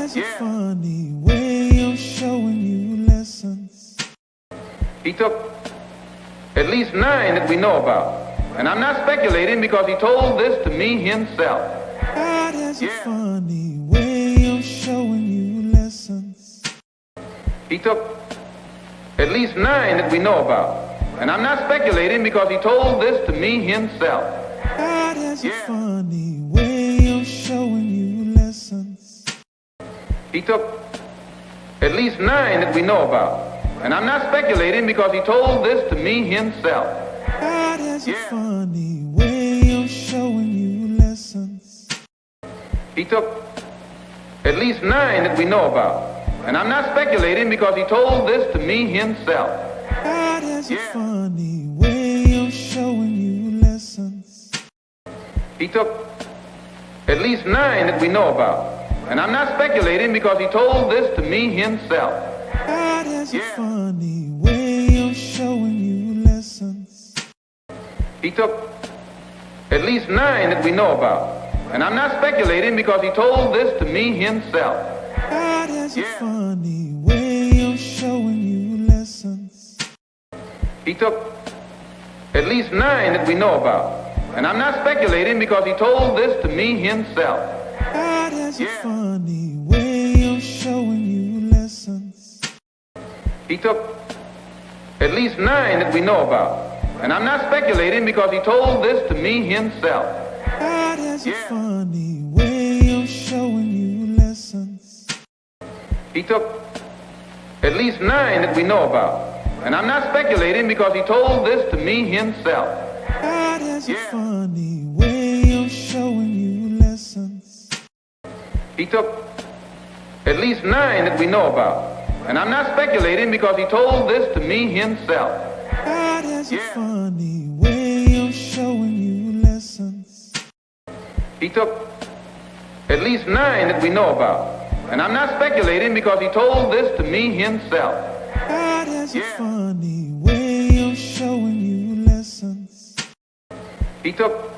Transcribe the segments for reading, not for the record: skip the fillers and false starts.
has a funny way of showing you lessons. He took at least 9 that we know about. And I'm not speculating because he told this to me himself. God has a funny way of showing you lessons. He took at least 9 that we know about. And I'm not speculating because he told this to me himself. God has a funny way of showing you lessons. He took at least 9 that we know about. And I'm not speculating because he told this to me himself. God has a funny way of showing you lessons. He took at least 9 that we know about. And I'm not speculating because he told this to me himself. God has a funny way of showing you lessons. He took at least 9 that we know about. And I'm not speculating because he told this to me himself. God has a funny way of showing you lessons. He took at least 9 that we know about. And I'm not speculating because he told this to me himself. God has a funny way of showing you lessons. He took at least 9 that we know about. And I'm not speculating because he told this to me himself. God has a funny way of showing you lessons. He took at least 9 that we know about. And I'm not speculating because he told this to me himself. God has a funny way of showing you lessons. He took at least 9 that we know about. And I'm not speculating because he told this to me himself. God has a funny way of showing you lessons. He took at least 9 that we know about. And I'm not speculating because he told this to me himself. God has a funny way of showing you lessons. He took at least 9 that we know about. And I'm not speculating because he told this to me himself. God has a funny way of showing you lessons. He took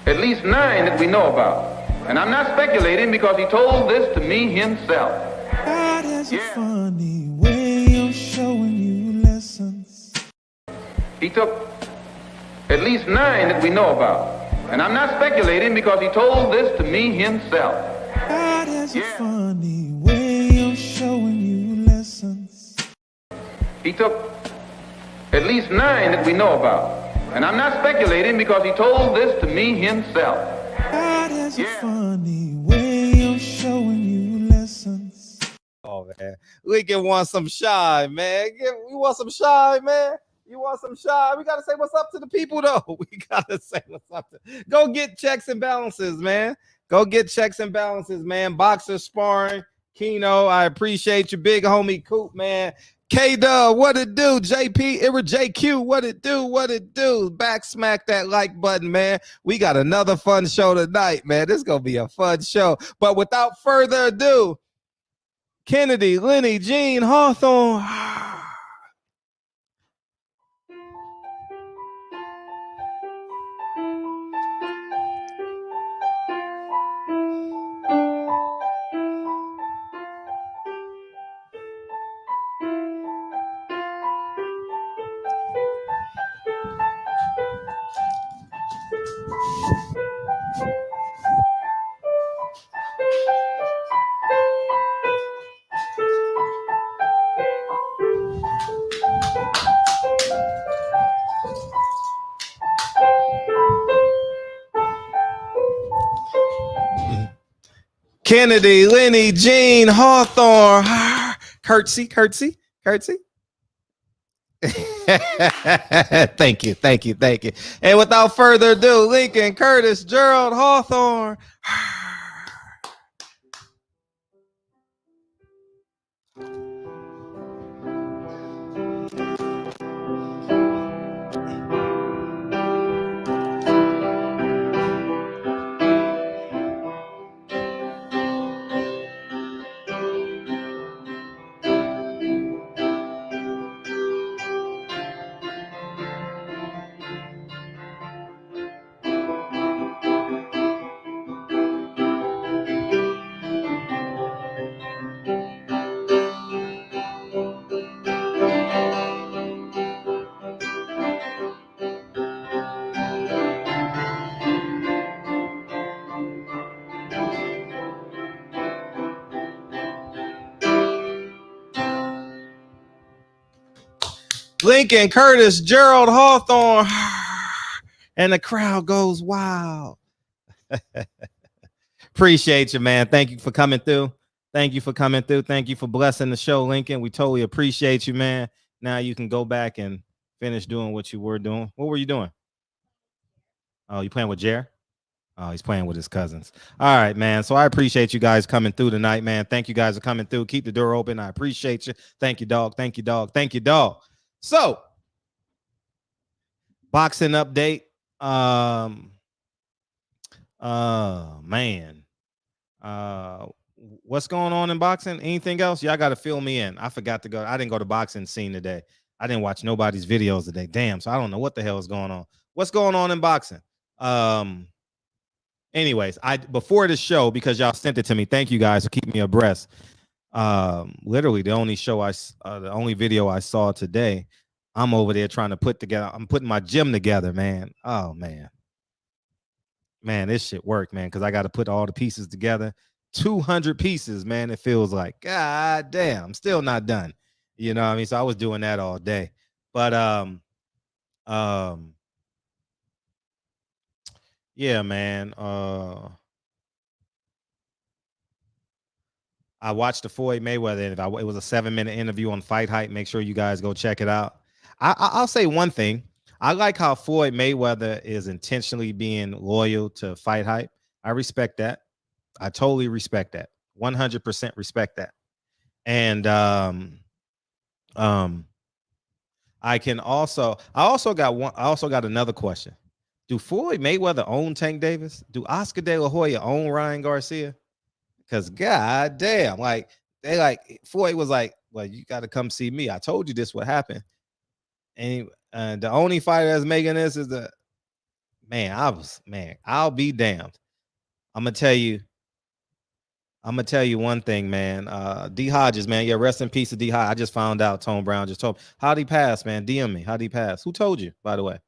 at least 9 that we know about. And I'm not speculating because he told this to me himself. God has a funny way of showing you lessons. He took at least 9 that we know about. And I'm not speculating because he told this to me himself. God has a funny way of showing you lessons. He took at least 9 that we know about. And I'm not speculating because he told this to me himself. God has a funny way of showing you lessons. Oh, man. Lincoln wants some shy, man. We want some shy, man. You want some shy? We got to say what's up to the people, though. We got to say what's up. Go get checks and balances, man. Go get checks and balances, man. Boxer sparring. Keno, I appreciate you. Big homie Coop, man. K-Dub, what it do? JP, Ira JQ, what it do? What it do? Back smack that like button, man. We got another fun show tonight, man. This is going to be a fun show. But without further ado, Kennedy, Lenny, Jean, Hawthorne. Kennedy, Lenny, Jean, Hawthorne. Curtsy, curtsy, curtsy. Thank you, thank you, thank you. And without further ado, Lincoln, Curtis, Gerald, Hawthorne. Lincoln, Curtis, Gerald, Hawthorne, and the crowd goes wild. Appreciate you, man. Thank you for coming through. Thank you for coming through. Thank you for blessing the show, Lincoln. We totally appreciate you, man. Now you can go back and finish doing what you were doing. What were you doing? Oh, you playing with Jer? Oh, he's playing with his cousins. All right, man. So I appreciate you guys coming through tonight, man. Thank you guys for coming through. Keep the door open. I appreciate you. Thank you, dog. Thank you, dog. Thank you, dog. So, boxing update. Man. What's going on in boxing? Anything else? Y'all got to fill me in. I forgot to go. I didn't go to boxing scene today. I didn't watch nobody's videos today. Damn. So I don't know what the hell is going on. What's going on in boxing? Anyways, before the show, because y'all sent it to me, thank you guys for keeping me abreast. Literally the only video I saw today, I'm over there trying to put together. I'm putting my gym together, man. Oh man, this shit work, man. Because I got to put all the pieces together. 200 pieces, man. It feels like, God damn, I'm still not done. You know what I mean? So I was doing that all day, but yeah, man. I watched the Floyd Mayweather interview. It was a 7-minute interview on Fight Hype. Make sure you guys go check it out. I'll say one thing. I like how Floyd Mayweather is intentionally being loyal to Fight Hype. I respect that. I totally respect that. 100% respect that. And I also got another question. Do Floyd Mayweather own Tank Davis? Do Oscar De La Hoya own Ryan Garcia? Because God damn, Floyd was like, well, you got to come see me. I told you this would happen. And the only fighter that's making this is I'll be damned. I'm gonna tell you one thing, man. D Hodges, man. Yeah, rest in peace to D Hodges. I just found out Tone Brown just told me. How'd he pass, man? DM me. How'd he pass? Who told you, by the way?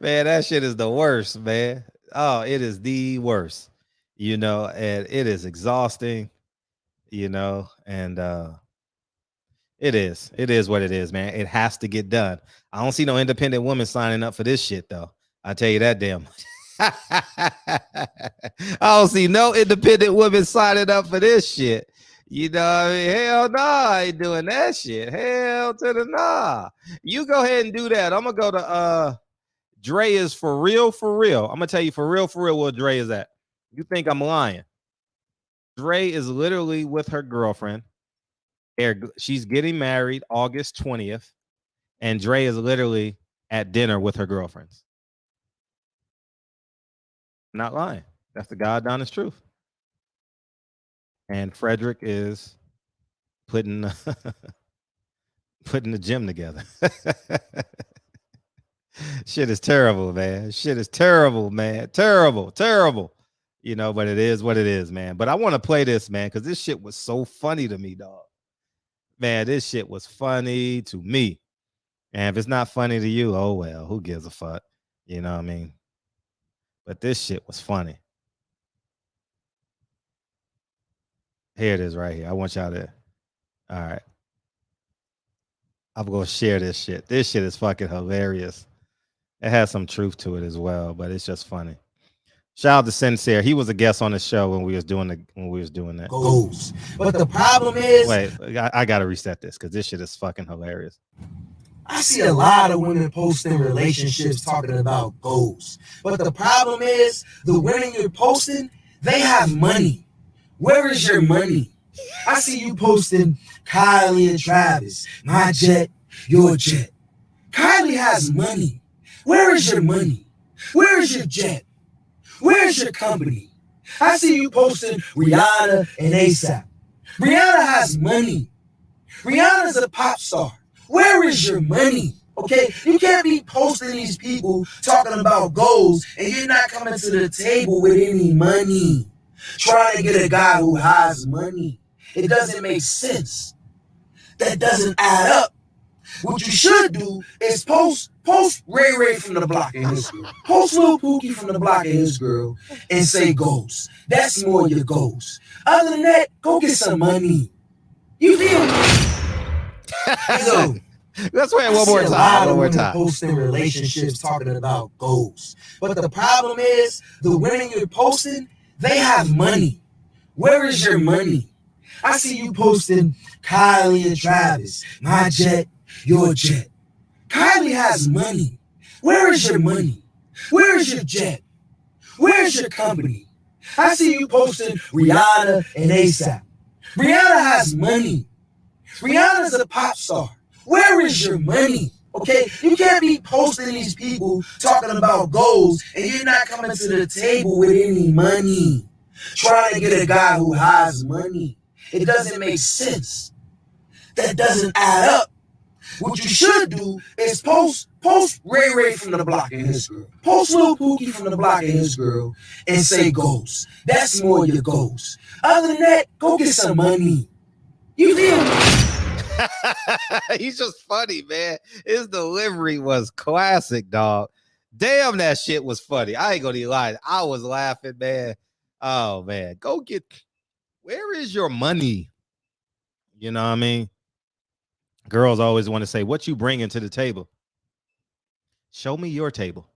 Man, that shit is the worst, man. Oh, it is the worst, and it is exhausting, and it is what it is, man. It has to get done. I don't see no independent women signing up for this shit, though. I tell you that damn. I don't see no independent women signing up for this shit. You know what I mean? Hell no, I ain't doing that shit. Hell to the nah. You go ahead and do that. I'm gonna go to Dre is for real. I'm gonna tell you for real where Dre is at. You think I'm lying? Dre is literally with her girlfriend. She's getting married August 20th, and Dre is literally at dinner with her girlfriends. Not lying. That's the God honest truth. And Frederick is putting the gym together. Shit is terrible, man. Terrible. But it is what it is, man. But I want to play this, man, because this shit was so funny to me, dog. Man, this shit was funny to me. And if it's not funny to you, oh well, who gives a fuck? You know what I mean? But this shit was funny. Here it is right here. I want y'all to. All right. I'm going to share this shit. This shit is fucking hilarious. It has some truth to it as well, but it's just funny. Shout out to Sincere. He was a guest on the show when we was doing that. Goals. But the problem is, wait, I got to reset this because this shit is fucking hilarious. I see a lot of women posting relationships talking about goals. But the problem is, the women you're posting, they have money. Where is your money? I see you posting Kylie and Travis. My jet, your jet. Kylie has money. Where is your money? Where is your jet? Where is your company? I see you posting Rihanna and ASAP. Rihanna has money. Rihanna's a pop star. Where is your money? Okay, you can't be posting these people talking about goals and you're not coming to the table with any money. Trying to get a guy who has money. It doesn't make sense. That doesn't add up. What you should do is post Ray Ray from the block and his girl. Post Lil Pookie from the block and his girl and say goals. That's more your goals. Other than that, go get some money. You feel me? So, let's play it one I see more a time. lot One of more women time. posting relationships talking about goals. But the problem is, the women you're posting, they have money. Where is your money? I see you posting Kylie and Travis. My jet, your jet. Kylie has money. Where is your money? Where is your jet? Where is your company? I see you posting Rihanna and ASAP. Rihanna has money. Rihanna's a pop star. Where is your money? Okay, you can't be posting these people talking about goals and you're not coming to the table with any money. Trying to get a guy who has money. It doesn't make sense. That doesn't add up. What you should do is post Ray Ray from the block and his girl. Post Lil Pookie from the block and his girl and say goals. That's more your goals. Other than that, go get some money. You feel me? He's just funny, man. His delivery was classic, dog. Damn, that shit was funny. I ain't gonna lie. I was laughing, man. Oh, man. Go get, where is your money? You know what I mean? Girls always want to say, what you bringing to the table? Show me your table.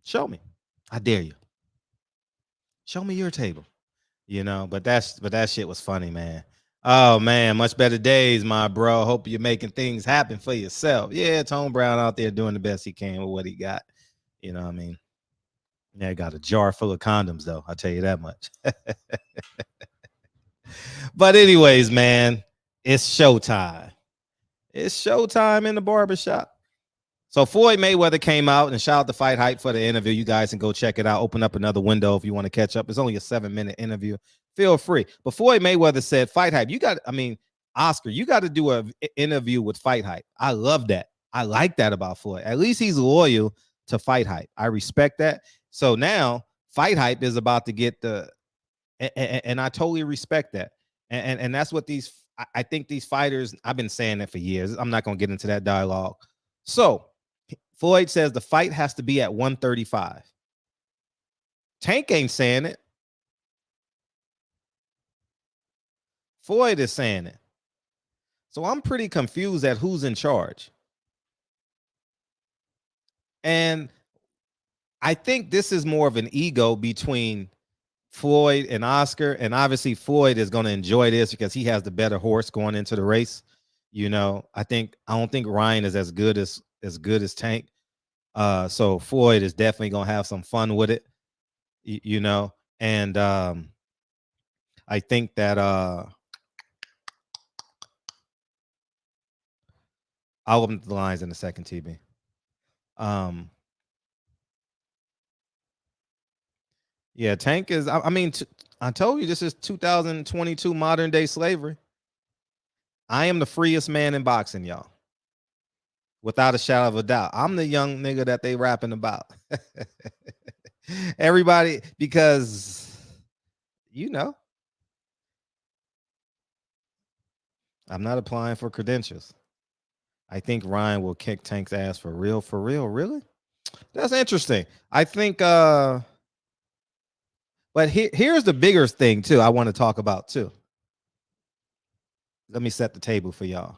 Show me. I dare you. Show me your table. You know, but that shit was funny, man. Oh man, much better days, my bro. Hope you're making things happen for yourself. Yeah, Tone Brown out there doing the best he can with what he got. You know what I mean? Yeah, got a jar full of condoms, though. I'll tell you that much. But anyways, man, it's showtime. It's showtime in the barbershop. So Floyd Mayweather came out and shout out to Fight Hype for the interview. You guys can go check it out. Open up another window if you want to catch up. It's only a 7-minute interview. Feel free. But Floyd Mayweather said, Fight Hype, Oscar, you got to do an interview with Fight Hype. I love that. I like that about Floyd. At least he's loyal to Fight Hype. I respect that. So now Fight Hype is about to get and I totally respect that. And that's what I think these fighters, I've been saying that for years. I'm not going to get into that dialogue. So Floyd says the fight has to be at 135. Tank ain't saying it. Floyd is saying it. So I'm pretty confused at who's in charge. And I think this is more of an ego between Floyd and Oscar. And obviously Floyd is going to enjoy this because he has the better horse going into the race. You know, I don't think Ryan is as good as Tank. So Floyd is definitely gonna have some fun with it, you know. And I think that I'll open up the lines in a second, TB. Yeah, Tank is. I told you this is 2022 modern day slavery. I am the freest man in boxing, y'all. Without a shadow of a doubt. I'm the young nigga that they rapping about. Everybody, because, you know, I'm not applying for credentials. I think Ryan will kick Tank's ass for real, really? That's interesting. I think, but here's the bigger thing, too, I want to talk about, too. Let me set the table for y'all.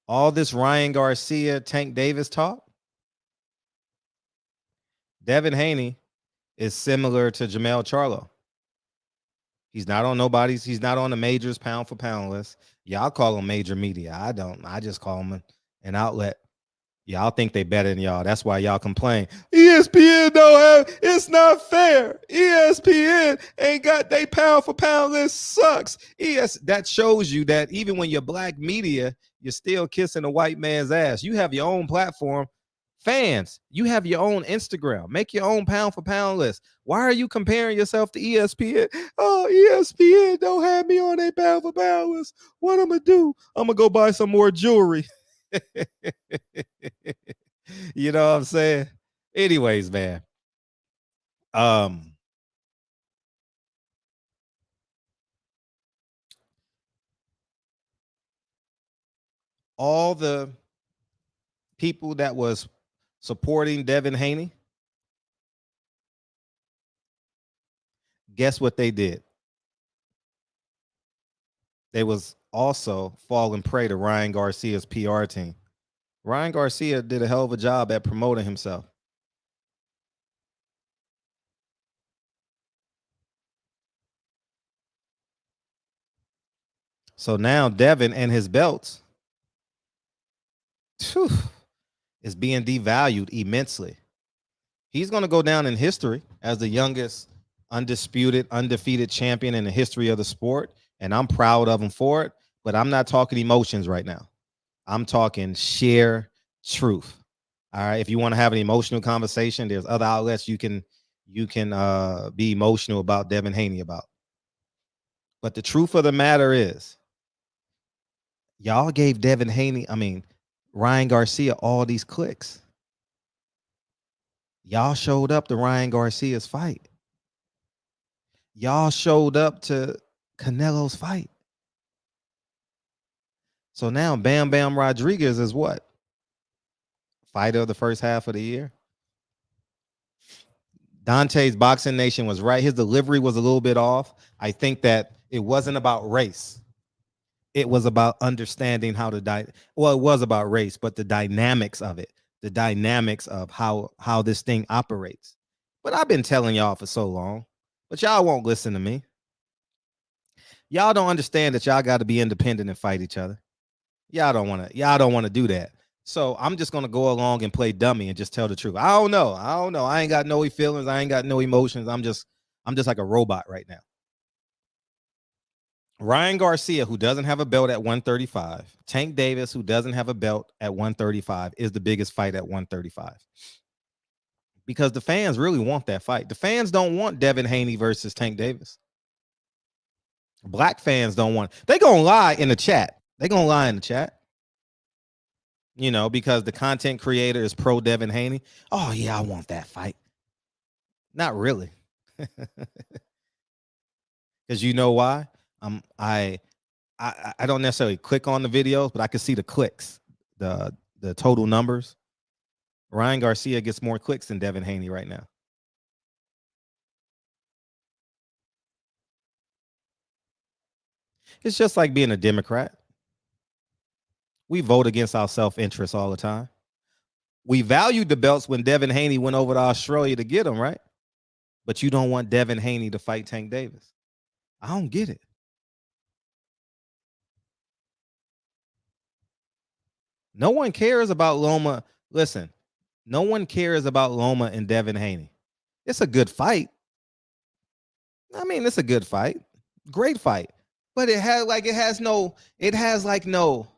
All this Ryan Garcia, Tank Davis talk, Devin Haney is similar to Jamel Charlo. He's not on he's not on the majors pound for pound list. Y'all call him major media. I don't. I just call him an outlet. Y'all think they better than y'all. That's why y'all complain. ESPN don't have, it's not fair. ESPN ain't got they pound for pound list sucks. That shows you that even when you're black media, you're still kissing a white man's ass. You have your own platform. Fans, you have your own Instagram. Make your own pound for pound list. Why are you comparing yourself to ESPN? Oh, ESPN don't have me on a pound for pound list. What I'm going to do? I'm going to go buy some more jewelry. You know what I'm saying? Anyways, man. All the people that was supporting Devin Haney, guess what they did? they was also falling prey to Ryan Garcia's PR team. Ryan Garcia did a hell of a job at promoting himself. So now Devin and his belts is being devalued immensely. He's going to go down in history as the youngest undisputed, undefeated champion in the history of the sport. And I'm proud of him for it. But I'm not talking emotions right now. I'm talking sheer truth. All right. If you want to have an emotional conversation, there's other outlets you can be emotional about Devin Haney about. But the truth of the matter is, y'all gave Ryan Garcia all these clicks. Y'all showed up to Ryan Garcia's fight. Y'all showed up to Canelo's fight. So now Bam Bam Rodriguez is what? Fighter of the first half of the year. Dante's Boxing Nation was right. His delivery was a little bit off. I think that it wasn't about race. It was about understanding how to well, it was about race, but the dynamics of it, the dynamics of how this thing operates. But I've been telling y'all for so long, but y'all won't listen to me. Y'all don't understand that y'all got to be independent and fight each other. Y'all don't want to do that. So I'm just gonna go along and play dummy and just tell the truth. I don't know. I ain't got no feelings. I ain't got no emotions. I'm just like a robot right now. Ryan Garcia, who doesn't have a belt at 135, Tank Davis, who doesn't have a belt at 135, is the biggest fight at 135. Because the fans really want that fight. The fans don't want Devin Haney versus Tank Davis. Black fans don't want. They gonna lie in the chat. You know, because the content creator is pro Devin Haney. Oh yeah, I want that fight. Not really. Because you know why? I don't necessarily click on the videos, but I can see the clicks, the total numbers. Ryan Garcia gets more clicks than Devin Haney right now. It's just like being a Democrat. We vote against our self-interest all the time. We valued the belts when Devin Haney went over to Australia to get them, right? But you don't want Devin Haney to fight Tank Davis. I don't get it. No one cares about Loma. Listen, no one cares about Loma and Devin Haney. It's a good fight. I mean, it's a good fight. Great fight. But it has no zeal. It has like no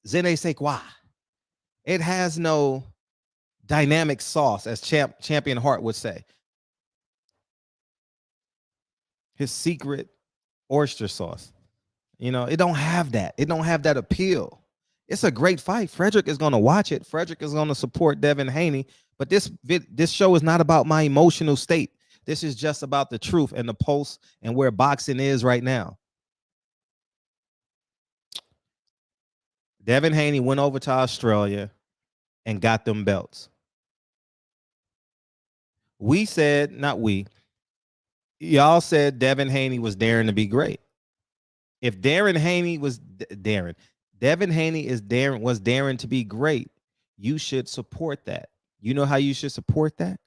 je ne sais quoi. It has no dynamic sauce, as Champion Hart would say. His secret oyster sauce. You know, it don't have that. It don't have that appeal. It's a great fight. Frederick is going to watch it. Frederick is going to support Devin Haney. But this show is not about my emotional state. This is just about the truth and the pulse and where boxing is right now. Devin Haney went over to Australia and got them belts. We said, not we, y'all said Devin Haney was daring to be great. If Devin Haney was daring to be great, you should support that. You know how you should support that?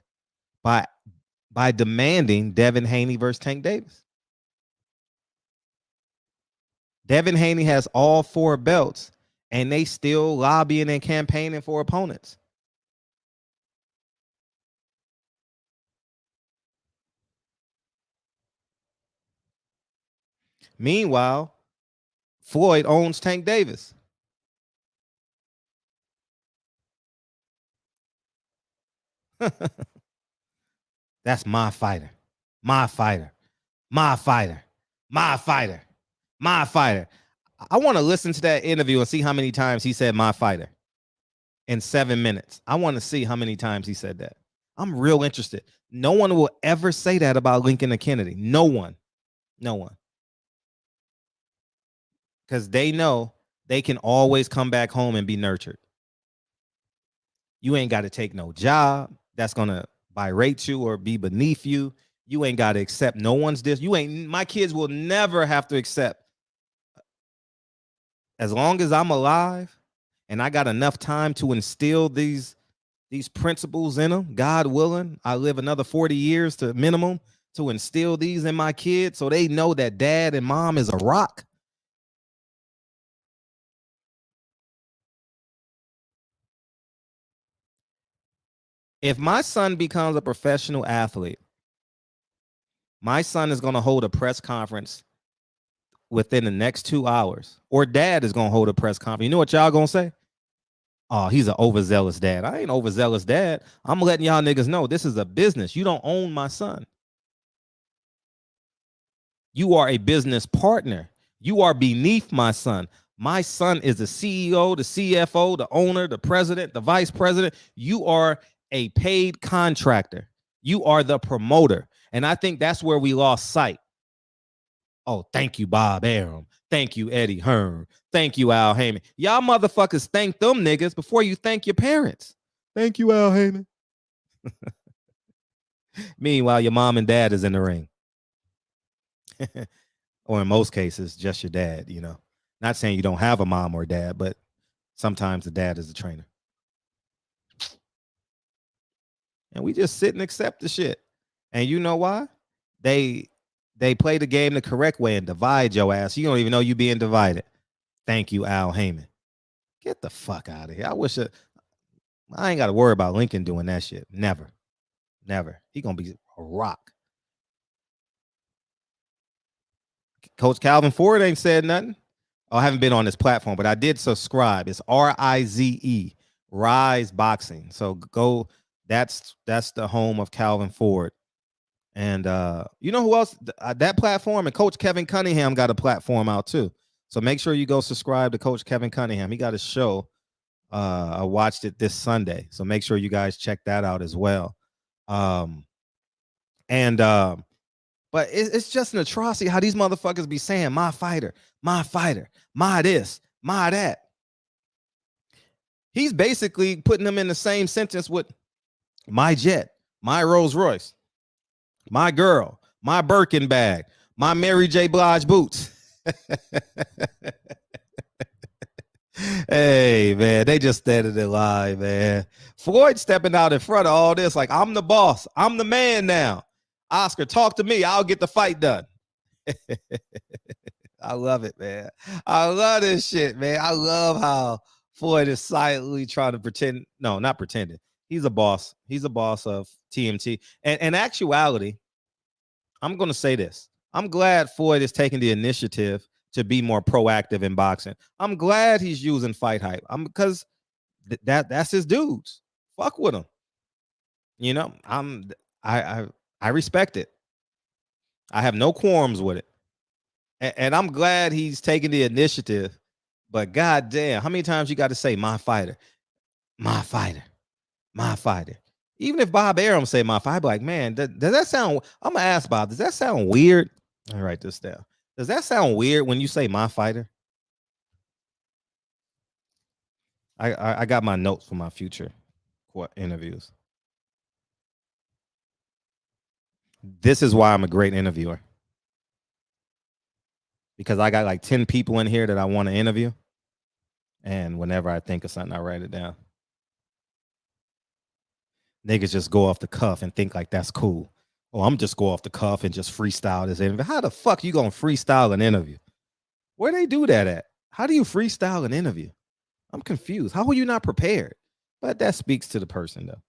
By demanding Devin Haney versus Tank Davis. Devin Haney has all 4 belts, and they still lobbying and campaigning for opponents. Meanwhile, Floyd owns Tank Davis. That's my fighter. My fighter. My fighter. My fighter. My fighter. I want to listen to that interview and see how many times he said my fighter in 7 minutes. I want to see how many times he said that. I'm real interested. No one will ever say that about Lincoln and Kennedy. No one. Because they know they can always come back home and be nurtured. You ain't got to take no job that's going to berate you or be beneath you. You ain't got to accept no one's this. My kids will never have to accept. As long as I'm alive and I got enough time to instill these principles in them, God willing, I live another 40 years to minimum to instill these in my kids so they know that dad and mom is a rock. If my son becomes a professional athlete, my son is going to hold a press conference within the next 2 hours, or dad is going to hold a press conference. You know what y'all going to say? Oh, he's an overzealous dad. I ain't overzealous dad. I'm letting y'all niggas know this is a business. You don't own my son. You are a business partner. You are beneath my son. My son is the CEO, the CFO, the owner, the president, the vice president. You are a paid contractor. You are the promoter. And I think that's where we lost sight. Oh, thank you, Bob Arum. Thank you, Eddie Hearn. Thank you, Al Heyman. Y'all motherfuckers thank them niggas before you thank your parents. Thank you, Al Heyman. Meanwhile, your mom and dad is in the ring. Or in most cases, just your dad, you know. Not saying you don't have a mom or dad, but sometimes the dad is the trainer. And we just sit and accept the shit. And you know why? They play the game the correct way and divide your ass. You don't even know you being divided. Thank you, Al Heyman. Get the fuck out of here. I ain't got to worry about Lincoln doing that shit. Never. He gonna be a rock. Coach Calvin Ford ain't said nothing. I haven't been on this platform, but I did subscribe. It's RIZE, Rise Boxing. So go. That's the home of Calvin Ford. And you know who else? That platform, and Coach Kevin Cunningham got a platform out too. So make sure you go subscribe to Coach Kevin Cunningham. He got a show. I watched it this Sunday. So make sure you guys check that out as well. But it's just an atrocity how these motherfuckers be saying my fighter, my this, my that. He's basically putting them in the same sentence with my jet, my Rolls Royce, my girl, my Birkin bag, my Mary J. Blige boots. Hey, man, they just standing in line, man. Floyd stepping out in front of all this like, I'm the boss. I'm the man now. Oscar, talk to me. I'll get the fight done. I love it, man. I love this shit, man. I love how Floyd is silently trying to pretend. No, not pretending. He's a boss. He's a boss of TMT. And in actuality, I'm going to say this. I'm glad Floyd is taking the initiative to be more proactive in boxing. I'm glad he's using Fight Hype. Because that's his dudes. Fuck with him. You know, I respect it. I have no qualms with it. And I'm glad he's taking the initiative. But goddamn, how many times you got to say my fighter, my fighter, my fighter? Even if Bob Arum say my fighter, I'd be like, man, does that sound? I'm gonna ask Bob, does that sound weird? I'll write this down. Does that sound weird when you say my fighter? I got my notes for my future interviews. This is why I'm a great interviewer. Because I got like 10 people in here that I want to interview. And whenever I think of something, I write it down. Niggas just go off the cuff and think like that's cool. Oh, I'm just go off the cuff and just freestyle this interview. How the fuck you gonna freestyle an interview? Where they do that at? How do you freestyle an interview? I'm confused. How are you not prepared? But that speaks to the person though.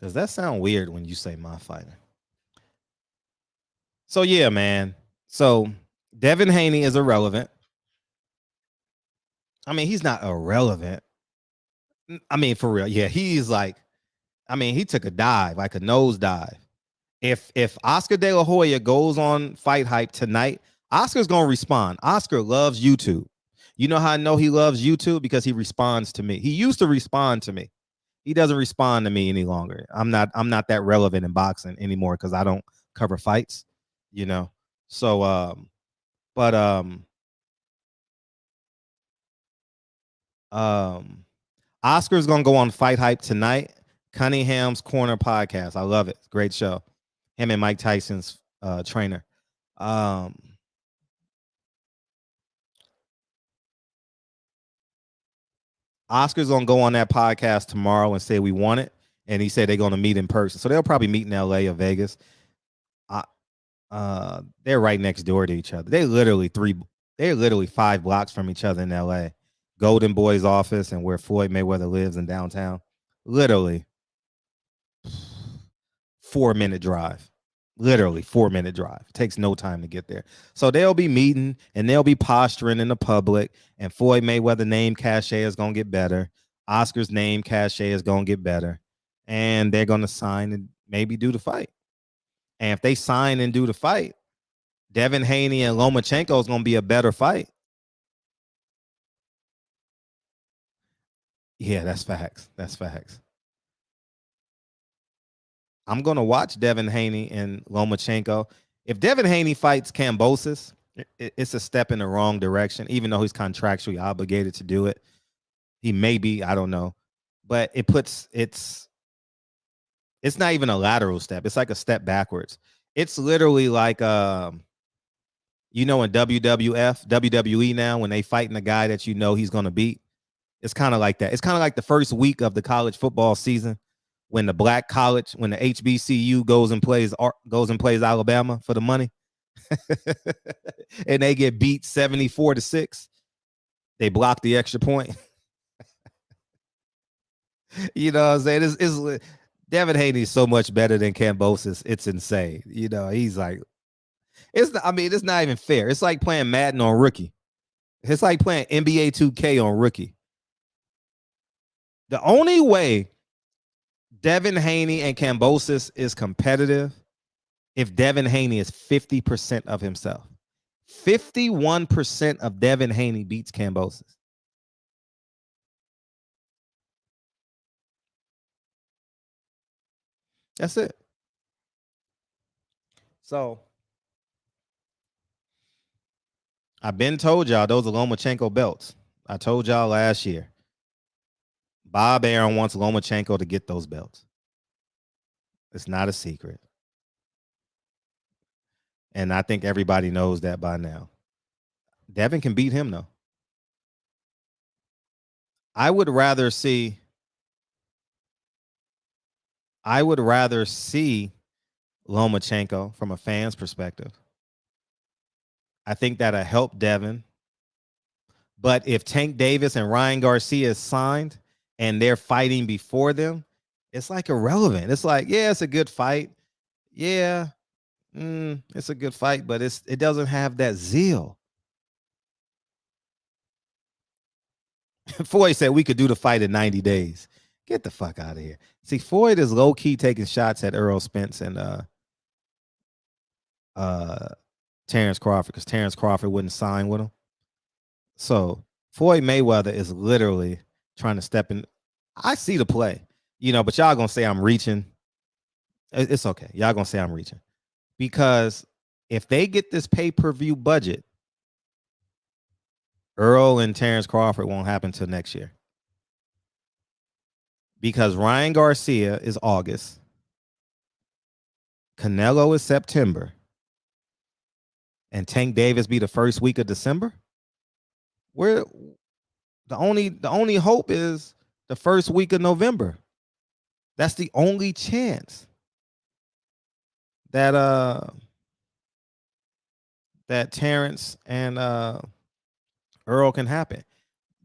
Does that sound weird when you say my fighter? So yeah, man. So Devin Haney is irrelevant. I mean, he's not irrelevant. I mean, for real. Yeah, he's like, I mean, he took a dive, like a nose dive. If Oscar De La Hoya goes on Fight Hype tonight, Oscar's gonna respond. Oscar loves YouTube. You know how I know he loves YouTube? Because he responds to me. He used to respond to me. He doesn't respond to me any longer. I'm not that relevant in boxing anymore because I don't cover fights, you know. So Oscar's gonna go on Fight Hype tonight. Cunningham's Corner podcast. I love it. Great show. Him and Mike Tyson's trainer. Oscar's gonna go on that podcast tomorrow and say we want it, and he said they're gonna meet in person. So they'll probably meet in LA or Vegas. They're right next door to each other. They're literally 5 blocks from each other in LA. Golden Boy's office and where Floyd Mayweather lives in downtown. Literally 4-minute drive. Literally 4-minute drive. It takes no time to get there. So they'll be meeting and they'll be posturing in the public, and Floyd Mayweather name cachet is going to get better. Oscar's name cachet is going to get better. And they're going to sign and maybe do the fight. And if they sign and do the fight, Devin Haney and Lomachenko is going to be a better fight. Yeah, that's facts. That's facts. I'm going to watch Devin Haney and Lomachenko. If Devin Haney fights Kambosos, it's a step in the wrong direction, even though he's contractually obligated to do it. He may be, I don't know. But it's not even a lateral step. It's like a step backwards. It's literally like, in WWE now, when they fighting a guy that you know he's going to beat, it's kind of like that. It's kind of like the first week of the college football season when the when the HBCU goes and plays Alabama for the money, and they get beat 74-6. They block the extra point. You know what I'm saying? It's Devin Haney is so much better than Kambosos. It's insane. He's like, it's not even fair. It's like playing Madden on rookie. It's like playing NBA 2K on rookie. The only way Devin Haney and Kambosos is competitive if Devin Haney is 50% of himself. 51% of Devin Haney beats Kambosos. That's it. So I've been told y'all those are Lomachenko belts. I told y'all last year. Bob Arum wants Lomachenko to get those belts. It's not a secret. And I think everybody knows that by now. Devin can beat him, though. I would rather see Lomachenko from a fan's perspective. I think that'll help Devin. But if Tank Davis and Ryan Garcia is signed and they're fighting before them, it's like irrelevant. It's like, yeah, it's a good fight. Yeah, it's a good fight, but it doesn't have that zeal. Floyd said we could do the fight in 90 days. Get the fuck out of here. See, Floyd is low-key taking shots at Errol Spence and Terrence Crawford, because Terrence Crawford wouldn't sign with him. So Floyd Mayweather is literally trying to step in. I see the play, but y'all gonna say I'm reaching. It's okay. Y'all gonna say I'm reaching. Because if they get this pay-per-view budget, Earl and Terrence Crawford won't happen till next year. Because Ryan Garcia is August. Canelo is September. And Tank Davis be the first week of December. Where the only hope is the first week of November. That's the only chance that Terrence and Earl can happen.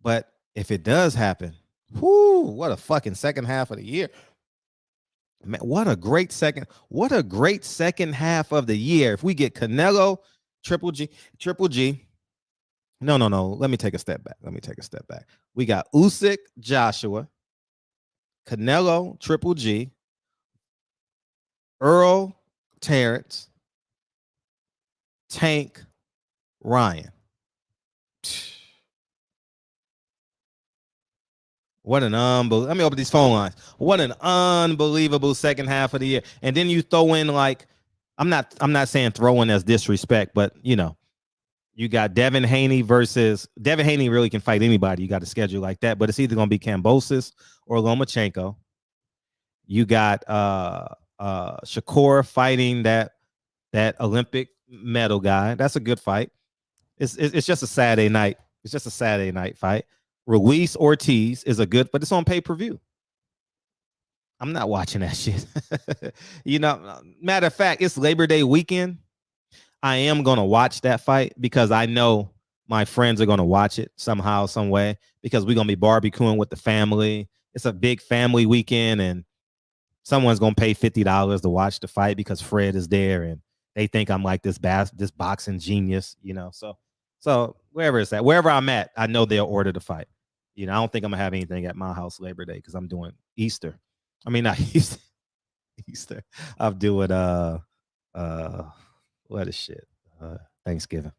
But if it does happen, what a fucking second half of the year. Man, what a great second half of the year. If we get Canelo, Triple G. No. Let me take a step back. We got Usyk, Joshua, Canelo, Triple G, Earl, Terrence, Tank, Ryan. What an unbelievable. Let me open these phone lines. What an unbelievable second half of the year. And then you throw in, like, I'm not saying throw in as disrespect, but You got Devin Haney versus Devin Haney. Really can fight anybody. You got a schedule like that, but it's either gonna be Kambosos or Lomachenko. You got Shakur fighting that Olympic medal guy. That's a good fight. It's just a Saturday night. It's just a Saturday night fight. Ruiz Ortiz is a good, but it's on pay-per-view. I'm not watching that shit. You know, matter of fact, it's Labor Day weekend. I am going to watch that fight because I know my friends are going to watch it somehow, some way, because we're going to be barbecuing with the family. It's a big family weekend, and someone's going to pay $50 to watch the fight because Fred is there, and they think I'm like this boxing genius, you know. So wherever it's at, wherever I'm at, I know they'll order the fight. You know, I don't think I'm going to have anything at my house Labor Day because I'm doing Easter. I mean, not Easter. Easter. I'm doing what is shit? Thanksgiving.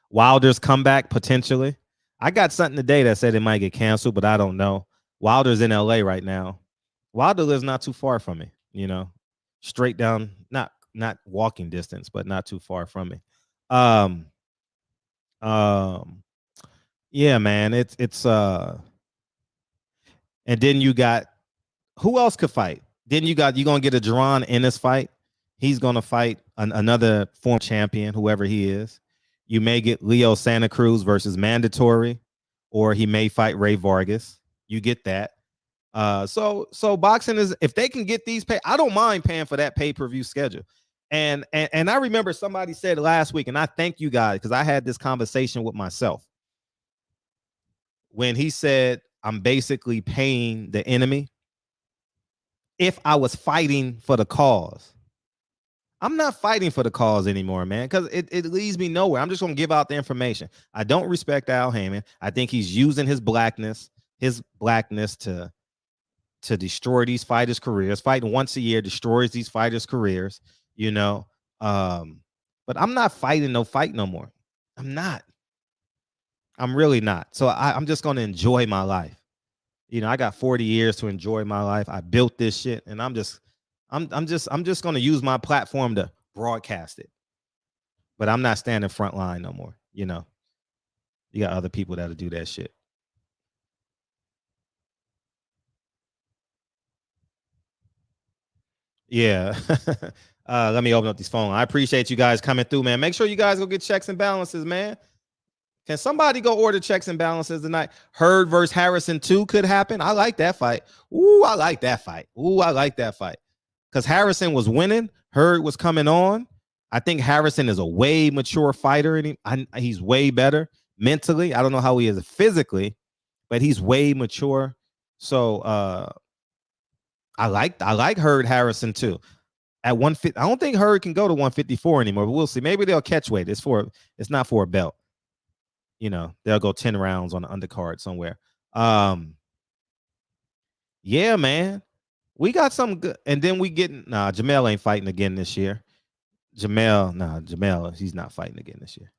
Wilder's comeback potentially. I got something today that said it might get canceled, but I don't know. Wilder's in LA right now. Wilder lives not too far from me, you know, straight down, not walking distance, but not too far from me. Yeah, man, it's and then you got who else could fight? Then you're gonna get a Jerome in this fight. He's gonna fight another former champion, whoever he is. You may get Leo Santa Cruz versus Mandatory, or he may fight Ray Vargas. You get that. So boxing is, if they can get these I don't mind paying for that pay-per-view schedule. And I remember somebody said last week, and I thank you guys because I had this conversation with myself when he said I'm basically paying the enemy if I was fighting for the cause. I'm not fighting for the cause anymore, man, because it leads me nowhere. I'm just going to give out the information. I don't respect Al Heyman. I think he's using his blackness to destroy these fighters' careers. Fighting once a year destroys these fighters' careers, you know. But I'm not fighting no fight no more. I'm not. I'm really not. So I'm just going to enjoy my life. You know, I got 40 years to enjoy my life. I built this shit, and I'm just going to use my platform to broadcast it. But I'm not standing front line no more. You know, you got other people that'll do that shit. Yeah. Let me open up these phones. I appreciate you guys coming through, man. Make sure you guys go get checks and balances, man. Can somebody go order checks and balances tonight? Hearn versus Harrison 2 could happen. I like that fight. Ooh, I like that fight. Because Harrison was winning. Hearn was coming on. I think Harrison is a way mature fighter. And he's way better mentally. I don't know how he is physically, but he's way mature. So I like Hearn Harrison too. At 150, I don't think Hearn can go to 154 anymore, but we'll see. Maybe they'll catch weight. It's not for a belt. You know, they'll go 10 rounds on the undercard somewhere. Yeah, man. We got some good, and then we Jamel ain't fighting again this year. Jamel, he's not fighting again this year.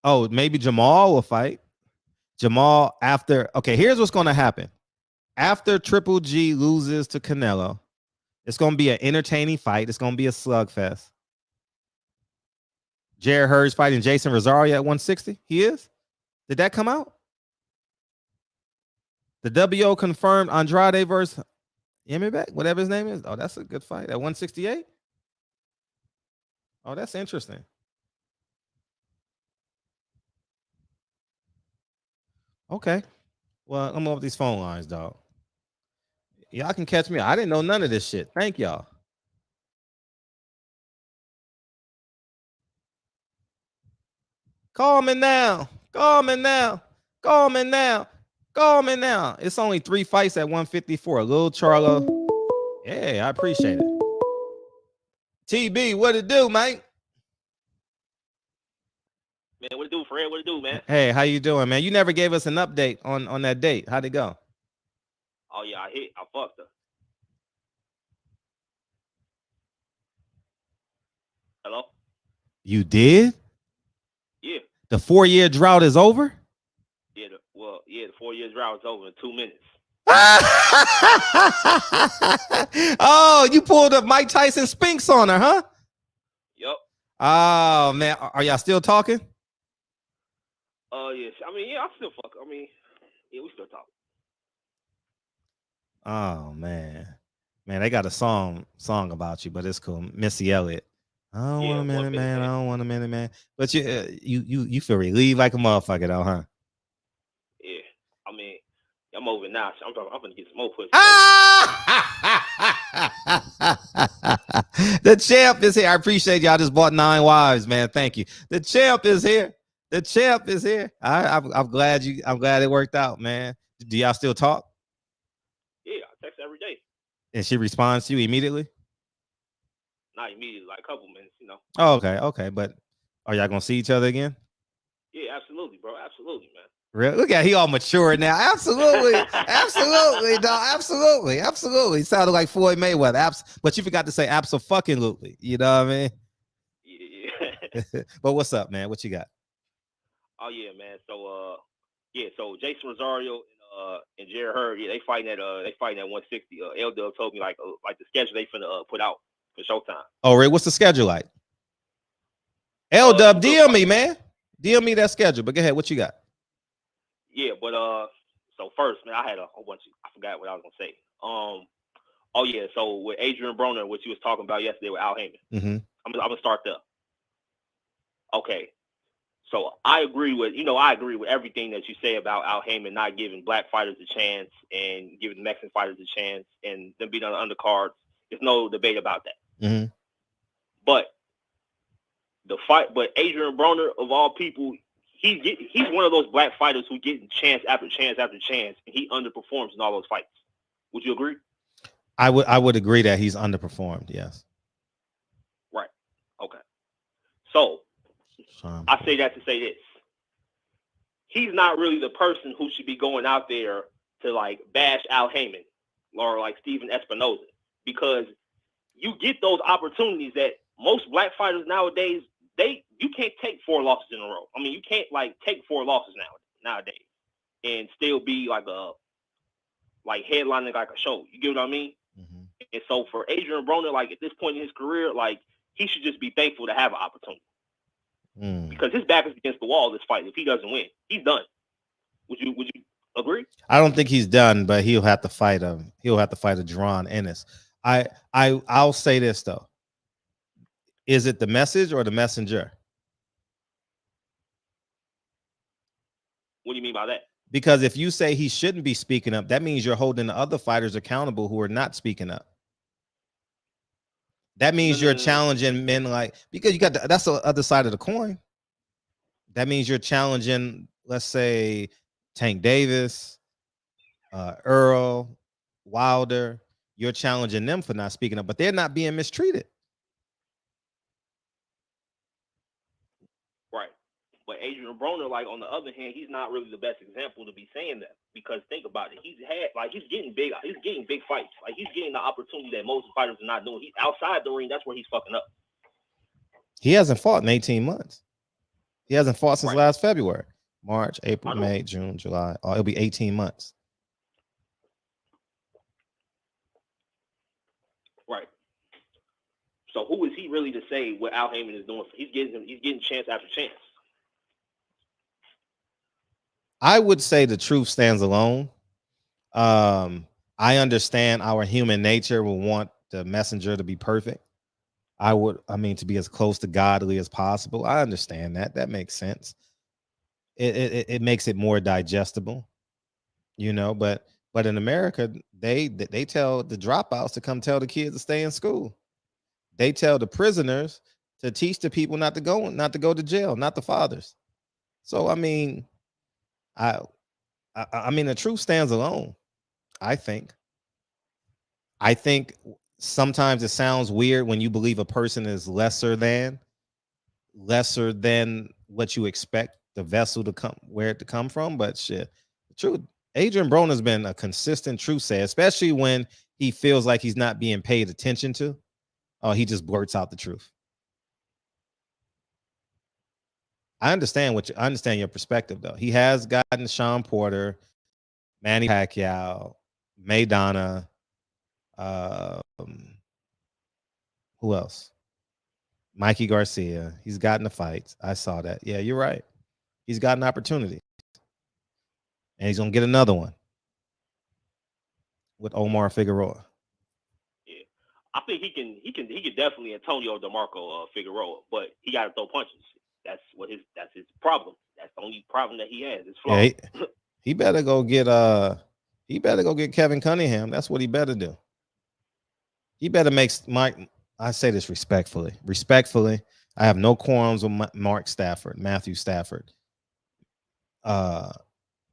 Oh, maybe Jamal will fight. Jamal here's what's going to happen. After Triple G loses to Canelo, it's going to be an entertaining fight. It's going to be a slugfest. Jared Heard's fighting Jason Rosario at 160. He is? Did that come out? The WO confirmed Andrade versus Yemibek, whatever his name is. Oh, that's a good fight at 168. Oh, that's interesting. Okay. Well, I'm over these phone lines, dog. Y'all can catch me. I didn't know none of this shit. Thank y'all. Call me now. It's only 3 fights at 154. Lil Charlo. Yeah, I appreciate it. TB, what it do, mate? Man, what it do, Fred? What it do, man? Hey, how you doing, man? You never gave us an update on that date. How'd it go? Oh, yeah, I fucked her. Hello? You did? Yeah. The 4-year drought is over? Yeah, the 4-year drought is over in 2 minutes. Oh, you pulled up Mike Tyson Spinks on her, huh? Yup. Oh man, are y'all still talking? Yeah. I mean, yeah, I still fuck. I mean, yeah, we still talk. Oh man, they got a song about you, but it's cool. Missy Elliott. I don't Yeah, want a 1 minute, minute, man. I man. don't want a minute, man. But you feel relieved like a motherfucker, though, huh? Yeah. I mean, I'm over it now. So I'm gonna get some more pussy. The champ is here. I appreciate y'all. Just bought 9 wives, man. Thank you. The champ is here. The champ is here. I'm glad it worked out, man. Do y'all still talk? Yeah, I text every day. And she responds to you immediately? Not immediately, like a couple minutes, you know. Oh, okay. But are y'all gonna see each other again? Yeah, absolutely, bro. Absolutely, man. Really? Look at he all mature now. Absolutely, dog. Absolutely. Sounded like Floyd Mayweather. But you forgot to say abso-fucking-lutely. You know what I mean? Yeah. But what's up, man? What you got? Oh yeah, man. So so Jason Rosario and Jerry Hearn, yeah, they fighting at 160. L Dub told me like the schedule they finna put out for Showtime. Oh, Ray, what's the schedule like? L Dub, DM me, man. DM me that schedule. But go ahead, what you got? Yeah, but so first, man, I had a whole bunch of, I forgot what I was gonna say. Oh yeah, so with Adrian Broner, what you was talking about yesterday with Al Heyman, I'm gonna start there. Okay, so I agree with everything that you say about Al Heyman not giving black fighters a chance and giving Mexican fighters a chance and them being on the undercards. There's no debate about that. But Adrian Broner, of all people, he's one of those black fighters who getting chance after chance after chance, and he underperforms in all those fights. Would you agree? I would agree that he's underperformed. Yes. Right. Okay. So I say that to say this: he's not really the person who should be going out there to like bash Al Heyman or like Steven Espinoza, because you get those opportunities that most black fighters nowadays you can't take 4 losses in a row. I mean, you can't like take 4 losses nowadays and still be like headlining like a show. You get what I mean? And so for Adrian Broner, like at this point in his career, like he should just be thankful to have an opportunity. Because his back is against the wall this fight. If he doesn't win, he's done. Would you agree? I don't think he's done, but he'll have to fight a Jerome Ennis. I'll say this though. Is it the message or the messenger? What do you mean by that? Because if you say he shouldn't be speaking up, that means you're holding the other fighters accountable who are not speaking up. That means you're challenging men because you got that's the other side of the coin. That means you're challenging, let's say, Tank Davis, Earl, Wilder. You're challenging them for not speaking up, but they're not being mistreated. Right. But Adrian Broner, like on the other hand, he's not really the best example to be saying that, because think about it. He's getting big fights. Like he's getting the opportunity that most fighters are not doing. He's outside the ring. That's where he's fucking up. He hasn't fought in 18 months. He hasn't fought since last February. March, April, May, June, July. It'll be 18 months. Right. So who is he really to say what Al Heyman is doing? He's getting chance after chance. I would say the truth stands alone. I understand our human nature will want the messenger to be perfect. To be as close to godly as possible. I understand that. That makes sense. It makes it more digestible, but in America, they tell the dropouts to come tell the kids to stay in school. They tell the prisoners to teach the people not to go to jail, not the fathers. So I mean the truth stands alone. I think sometimes it sounds weird when you believe a person is lesser than what you expect the vessel to come from. But shit, the truth, Adrian Broner has been a consistent truth sayer, especially when he feels like he's not being paid attention to. Oh, he just blurts out the truth. I understand your perspective though. He has gotten Sean Porter, Manny Pacquiao, Maidana, who else? Mikey Garcia. He's gotten the fights. I saw that. Yeah, you're right. He's got an opportunity. And he's gonna get another one with Omar Figueroa. Yeah, I think he can definitely Antonio DeMarco Figueroa, but he got to throw punches. That's his problem. That's the only problem that he has. It's flaw. Yeah, he better go get Kevin Cunningham. That's what he better do. He better make Mike. I say this respectfully. Respectfully, I have no qualms with Matthew Stafford.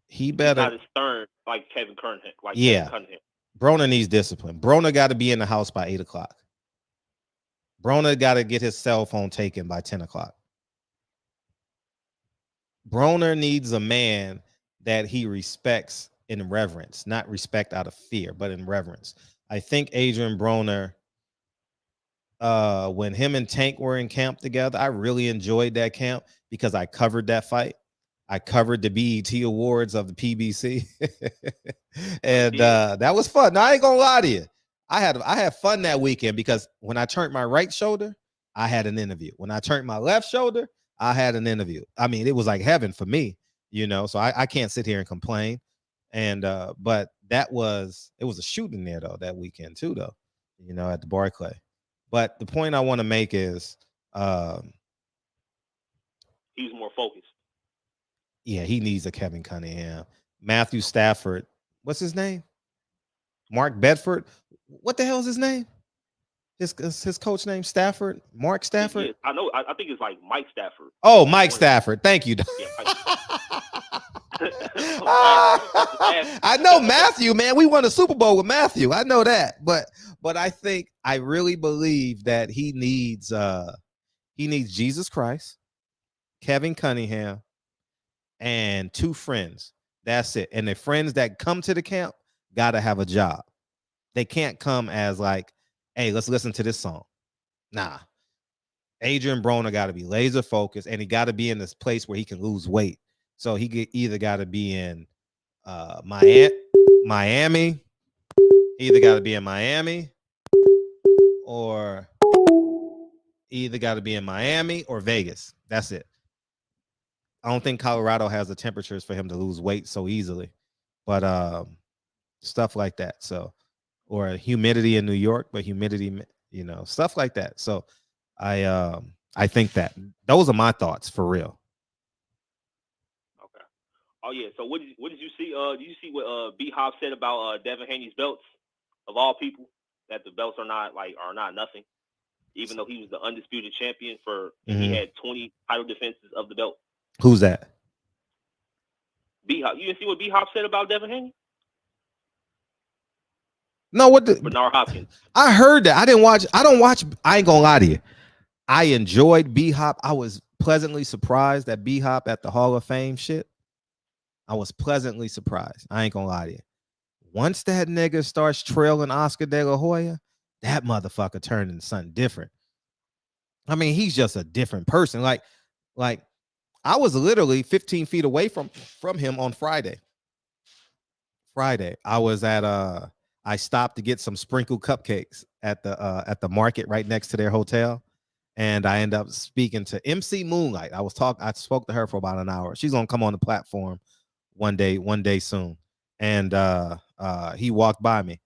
He better. He's not as stern like Kevin Cunningham. Kevin Cunningham. Broner needs discipline. Broner got to be in the house by 8:00. Broner got to get his cell phone taken by 10:00. Broner needs a man that he respects in reverence, not respect out of fear, but in reverence. I think Adrian Broner, when him and Tank were in camp together, I really enjoyed that camp because I covered that fight. I covered the BET Awards of the PBC. And that was fun. Now, I ain't gonna lie to you. I had fun that weekend because when I turned my right shoulder, I had an interview. When I turned my left shoulder, I had an interview. I mean, it was like heaven for me, so I can't sit here and complain. And but it was a shooting there though that weekend too, though, at the Barclay. But the point I want to make is he's more focused. Yeah, he needs a Kevin Cunningham. Matthew Stafford, what's his name? Mark Bedford. What the hell is his name? His coach name Stafford? Mark Stafford? Yeah, I know. I think it's like Mike Stafford. Oh, Mike Stafford. Thank you. Yeah, I know Matthew, man. We won a Super Bowl with Matthew. I know that. But I really believe that he needs Jesus Christ, Kevin Cunningham, and 2 friends. That's it. And the friends that come to the camp gotta have a job. They can't come as like, hey, let's listen to this song. Nah. Adrian Broner got to be laser focused, and he got to be in this place where he can lose weight. So he either got to be in Miami. He either got to be in Miami or Vegas. That's it. I don't think Colorado has the temperatures for him to lose weight so easily, but stuff like that. So, or humidity in New York, but humidity, stuff like that. So I think that those are my thoughts for real. Okay. Oh yeah. So what did you see? Did you see what B Hop said about Devin Haney's belts? Of all people, that the belts are not nothing, even though he was the undisputed champion he had 20 title defenses of the belt. Who's that? B Hop. You didn't see what B Hop said about Devin Haney? No, what the Bernard Hopkins. I heard that. I didn't watch. I don't watch. I ain't gonna lie to you. I enjoyed B Hop. I was pleasantly surprised at B Hop at the Hall of Fame shit. I was pleasantly surprised. I ain't gonna lie to you. Once that nigga starts trailing Oscar De La Hoya, that motherfucker turned into something different. I mean, he's just a different person. Like I was literally 15 feet away from him on Friday. I was at I stopped to get some sprinkled cupcakes at the market right next to their hotel, and I ended up speaking to MC Moonlight. I spoke to her for about an hour. She's gonna come on the platform one day soon. And he walked by me,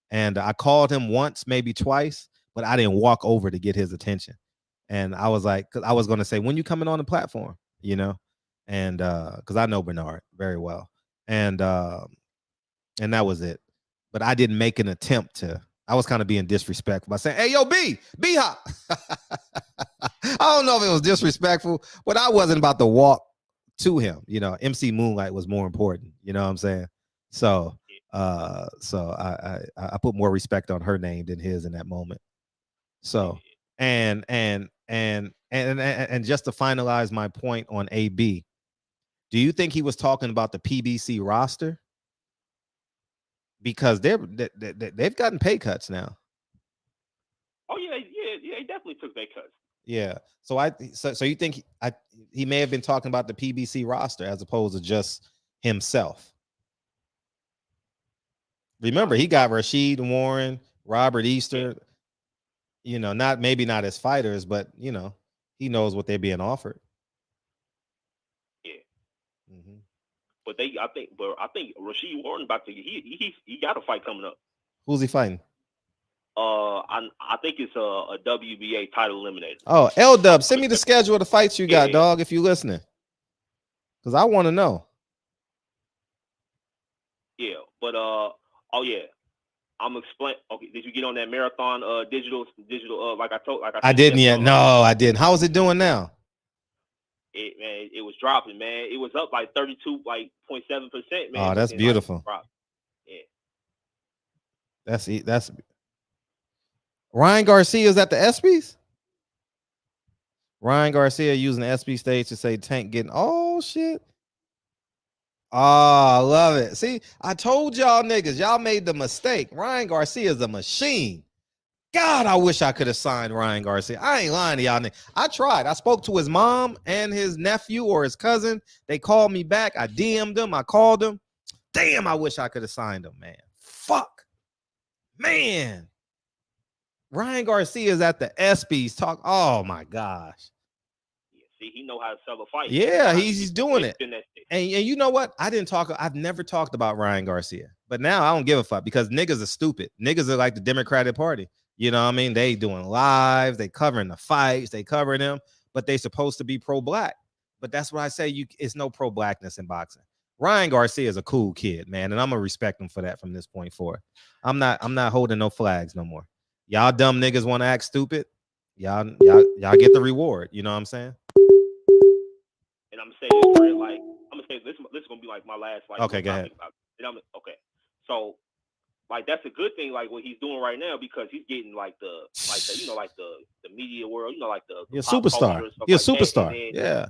and I called him once, maybe twice, but I didn't walk over to get his attention. And I was like, because I was gonna say, when you coming on the platform, and because I know Bernard very well, and that was it. But I didn't make an attempt to. I was kind of being disrespectful by saying, "Hey, yo, B Hop." I don't know if it was disrespectful, but I wasn't about to walk to him. MC Moonlight was more important. You know what I'm saying? So, I put more respect on her name than his in that moment. So, and just to finalize my point on AB, do you think he was talking about the PBC roster? Because they've gotten pay cuts now. Oh yeah, he definitely took pay cuts. Yeah. So you think he may have been talking about the PBC roster as opposed to just himself? Remember, he got Rashid Warren, Robert Easter. You know, maybe not as fighters, but you know, he knows what they're being offered. Yeah. Mm-hmm. But I think Rashid Warren about to he got a fight coming up. Who's he fighting? I think it's a WBA title eliminator. Oh, L-Dub, send me the schedule of the fights you got, dog, if you listening. Because I want to know. Yeah, but oh yeah. I'm explain. Okay, did you get on that marathon digital like I didn't yet. No, I didn't. How is it doing now? It was dropping, man. It was up like 32.7%, man. Oh, that's beautiful. Yeah. That's Ryan Garcia is at the ESPYs. Ryan Garcia using the ESPY stage to say Tank getting shit. Oh, I love it. See, I told y'all niggas, y'all made the mistake. Ryan Garcia is a machine. God, I wish I could have signed Ryan Garcia. I ain't lying to y'all niggas. I tried. I spoke to his mom and his nephew or his cousin. They called me back. I DM'd them. I called them. Damn, I wish I could have signed him, man. Fuck. Man. Ryan Garcia is at the ESPYs talk. Oh, my gosh. See, he know how to sell a fight. Yeah, he's doing it. And you know what? I've never talked about Ryan Garcia. But now I don't give a fuck because niggas are stupid. Niggas are like the Democratic Party. You know what I mean? They doing lives, they covering the fights, they covering them, but they supposed to be pro-black. But that's why I say it's no pro-blackness in boxing. Ryan Garcia is a cool kid, man, and I'm gonna respect him for that from this point forward. I'm not holding no flags no more. Y'all dumb niggas want to act stupid. Y'all get the reward. You know what I'm saying? And I'm saying this, Fred, like I'm gonna say this is gonna be like my last like. Okay, go ahead. Okay, so like that's a good thing, like what he's doing right now because he's getting like the media world, like the you're a superstar. You're a superstar. Yeah.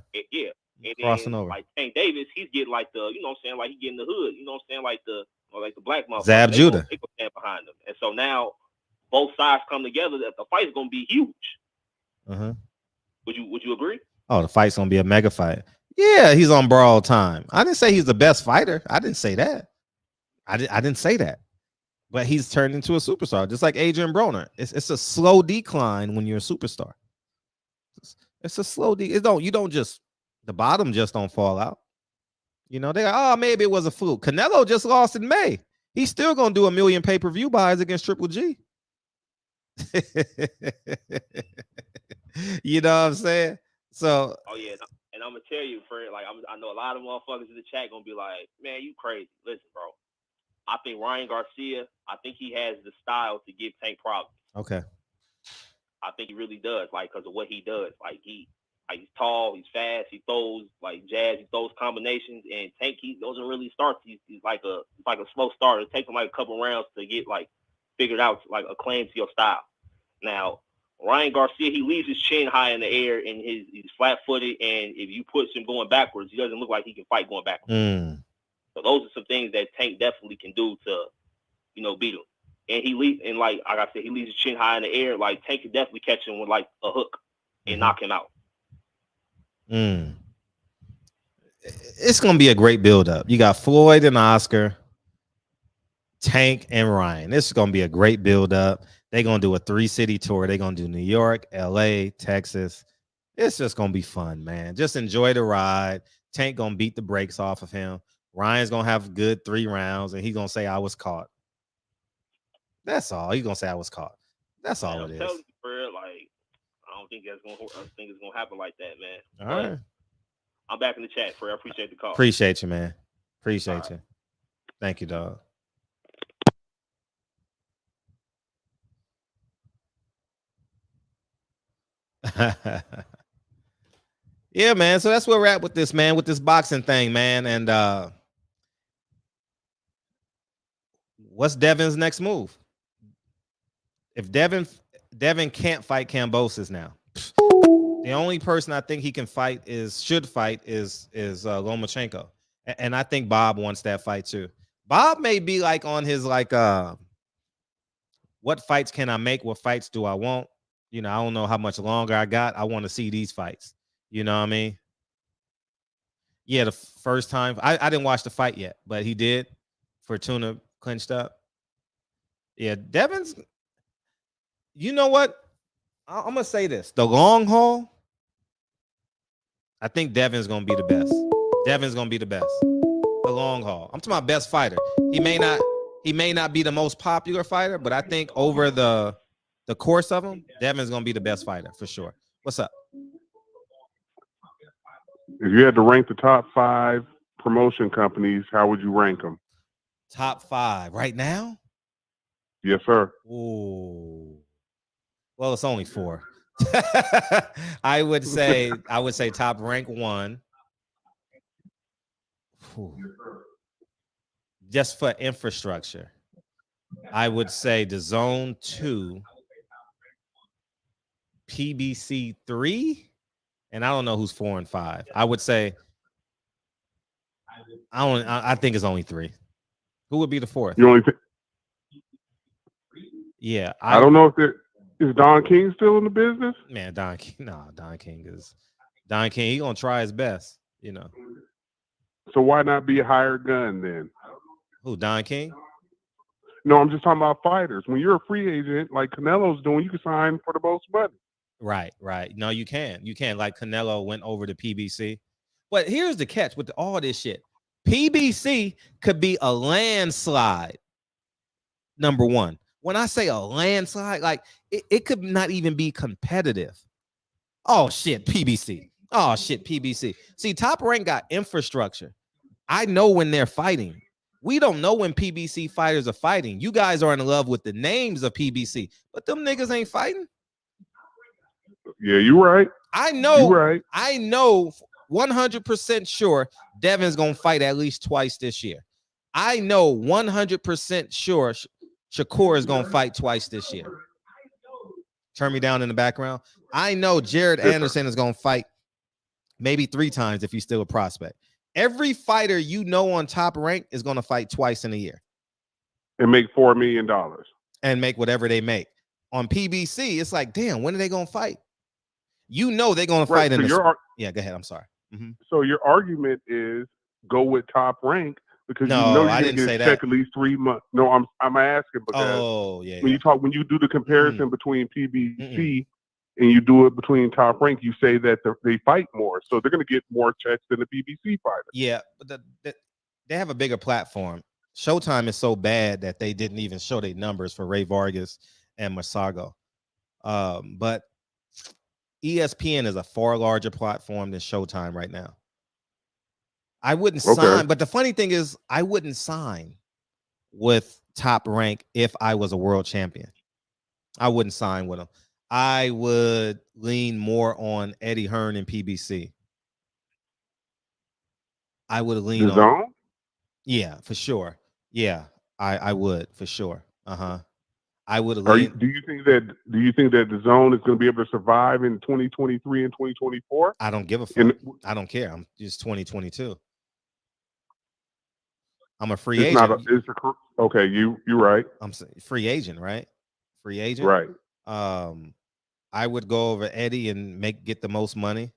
And crossing then, over. Like Tank Davis, he's getting like the, you know what I'm saying, like he getting the hood, you know what I'm saying, like the black motherfucker. Zab Judah. They go stand behind him, and so now both sides come together. That the fight's gonna be huge. Uh-huh. Would you agree? Oh, the fight's gonna be a mega fight. Yeah, he's on Brawl Time. I didn't say he's the best fighter. I didn't say that. I didn't say that. But he's turned into a superstar, just like Adrian Broner. It's a slow decline when you're a superstar. It's a slow the bottom just don't fall out. You know, they go, maybe it was a fluke. Canelo just lost in May. He's still gonna do 1 million pay-per-view buys against Triple G. You know what I'm saying? So yeah, and I'm gonna tell you, Fred, like I know a lot of motherfuckers in the chat gonna be like, man, you crazy. Listen, bro. I think Ryan Garcia, I think he has the style to give Tank problems. Okay. I think he really does, like, because of what he does. Like, he's tall, he's fast, he throws like jabs, he throws combinations, and Tank, he doesn't really start. He's like a slow starter. It takes him like a couple rounds to get like figured out, like a claim to your style. Now, Ryan Garcia, he leaves his chin high in the air, and he's flat-footed, and if you push him going backwards, he doesn't look like he can fight going backwards. So those are some things that Tank definitely can do to, beat him. And he leaves his chin high in the air. Like Tank can definitely catch him with like a hook and knock him out. It's gonna be a great build-up. You got Floyd and Oscar, Tank and Ryan. This is gonna be a great build-up. They're gonna do a 3-city tour. They're gonna do New York, LA, Texas. It's just gonna be fun, man. Just enjoy the ride. Tank gonna beat the brakes off of him. Ryan's gonna have good 3 rounds, and he's gonna say, "I was caught." That's all. He's gonna say, "I was caught." That's all it is. Telling you, bro, like, I don't think it's gonna happen like that, man. All right. I'm back in the chat, Fred. I appreciate the call. Appreciate you, man. Appreciate you. Thank you, dog. Yeah, man. So that's where we're at with this, man, with this boxing thing, man. And what's Devin's next move? If Devin can't fight Kambosos now, the only person I think he can fight should fight is Lomachenko. And I think Bob wants that fight too. Bob may be like on his like what fights can I make? What fights do I want? I don't know how much longer I got. I want to see these fights. You know what I mean? Yeah, the first time I didn't watch the fight yet, but he did. Fortuna clinched up. Yeah, Devin's. You know what? I'm gonna say this: the long haul. I think Devin's gonna be the best. Devin's gonna be the best. The long haul. I'm talking about best fighter. He may not be the most popular fighter, but I think over the course of him, Devin's gonna be the best fighter for sure. What's up? If you had to rank the top 5 promotion companies, how would you rank them? Top 5 right now? Yes, sir. Ooh. Well, it's only 4. I would say top rank 1. Ooh. Just for infrastructure, I would say the Zone 2, PBC 3, and I don't know who's 4 and 5. I would say I think it's only 3. Who would be the 4th? You only Yeah, I don't know if is Don King still in the business? Man, Don King. No, Don King. He gonna try his best, you know. So why not be a hired gun then? Who, Don King? No, I'm just talking about fighters. When you're a free agent, like Canelo's doing, you can sign for the most money. Right. No, you can. Like Canelo went over to PBC. But here's the catch with all this shit. PBC could be a landslide. Number one. When I say a landslide, like it could not even be competitive. Oh shit, PBC. See, Top Rank got infrastructure. I know when they're fighting. We don't know when PBC fighters are fighting. You guys are in love with the names of PBC, but them niggas ain't fighting. Yeah, you're right. I know. You're right. I know 100% sure Devin's gonna fight at least twice this year. I know 100% sure Shakur is gonna fight twice this year. Turn me down in the background. I know Jared Anderson is gonna fight maybe 3 times if he's still a prospect. Every fighter you know on Top Rank is gonna fight twice in a year and make $4 million and make whatever they make. On PBC, it's like, damn, when are they gonna fight? You know they're gonna fight in the. Yeah, go ahead. I'm sorry. Mm-hmm. So your argument is go with Top Rank because no, you know you're I gonna didn't say get a check that. at least 3 months. No, I'm asking because when you do the comparison between PBC and you do it between Top Rank, you say that they fight more, so they're gonna get more checks than the PBC fighter. Yeah, but they have a bigger platform. Showtime is so bad that they didn't even show their numbers for Ray Vargas and Masago. But ESPN is a far larger platform than Showtime right now. I wouldn't sign, but the funny thing is, I wouldn't sign with Top Rank if I was a world champion. I wouldn't sign with them. I would lean more on Eddie Hearn and PBC. I would lean on Zone? Yeah, for sure. Yeah, I would for sure. I would Do you think that the Zone is going to be able to survive in 2023 and 2024? I don't give a fuck. I don't care. I'm just 2022. I'm a free agent. Okay, you're right. I'm free agent, right? Free agent, right? I would go over Eddie and get the most money.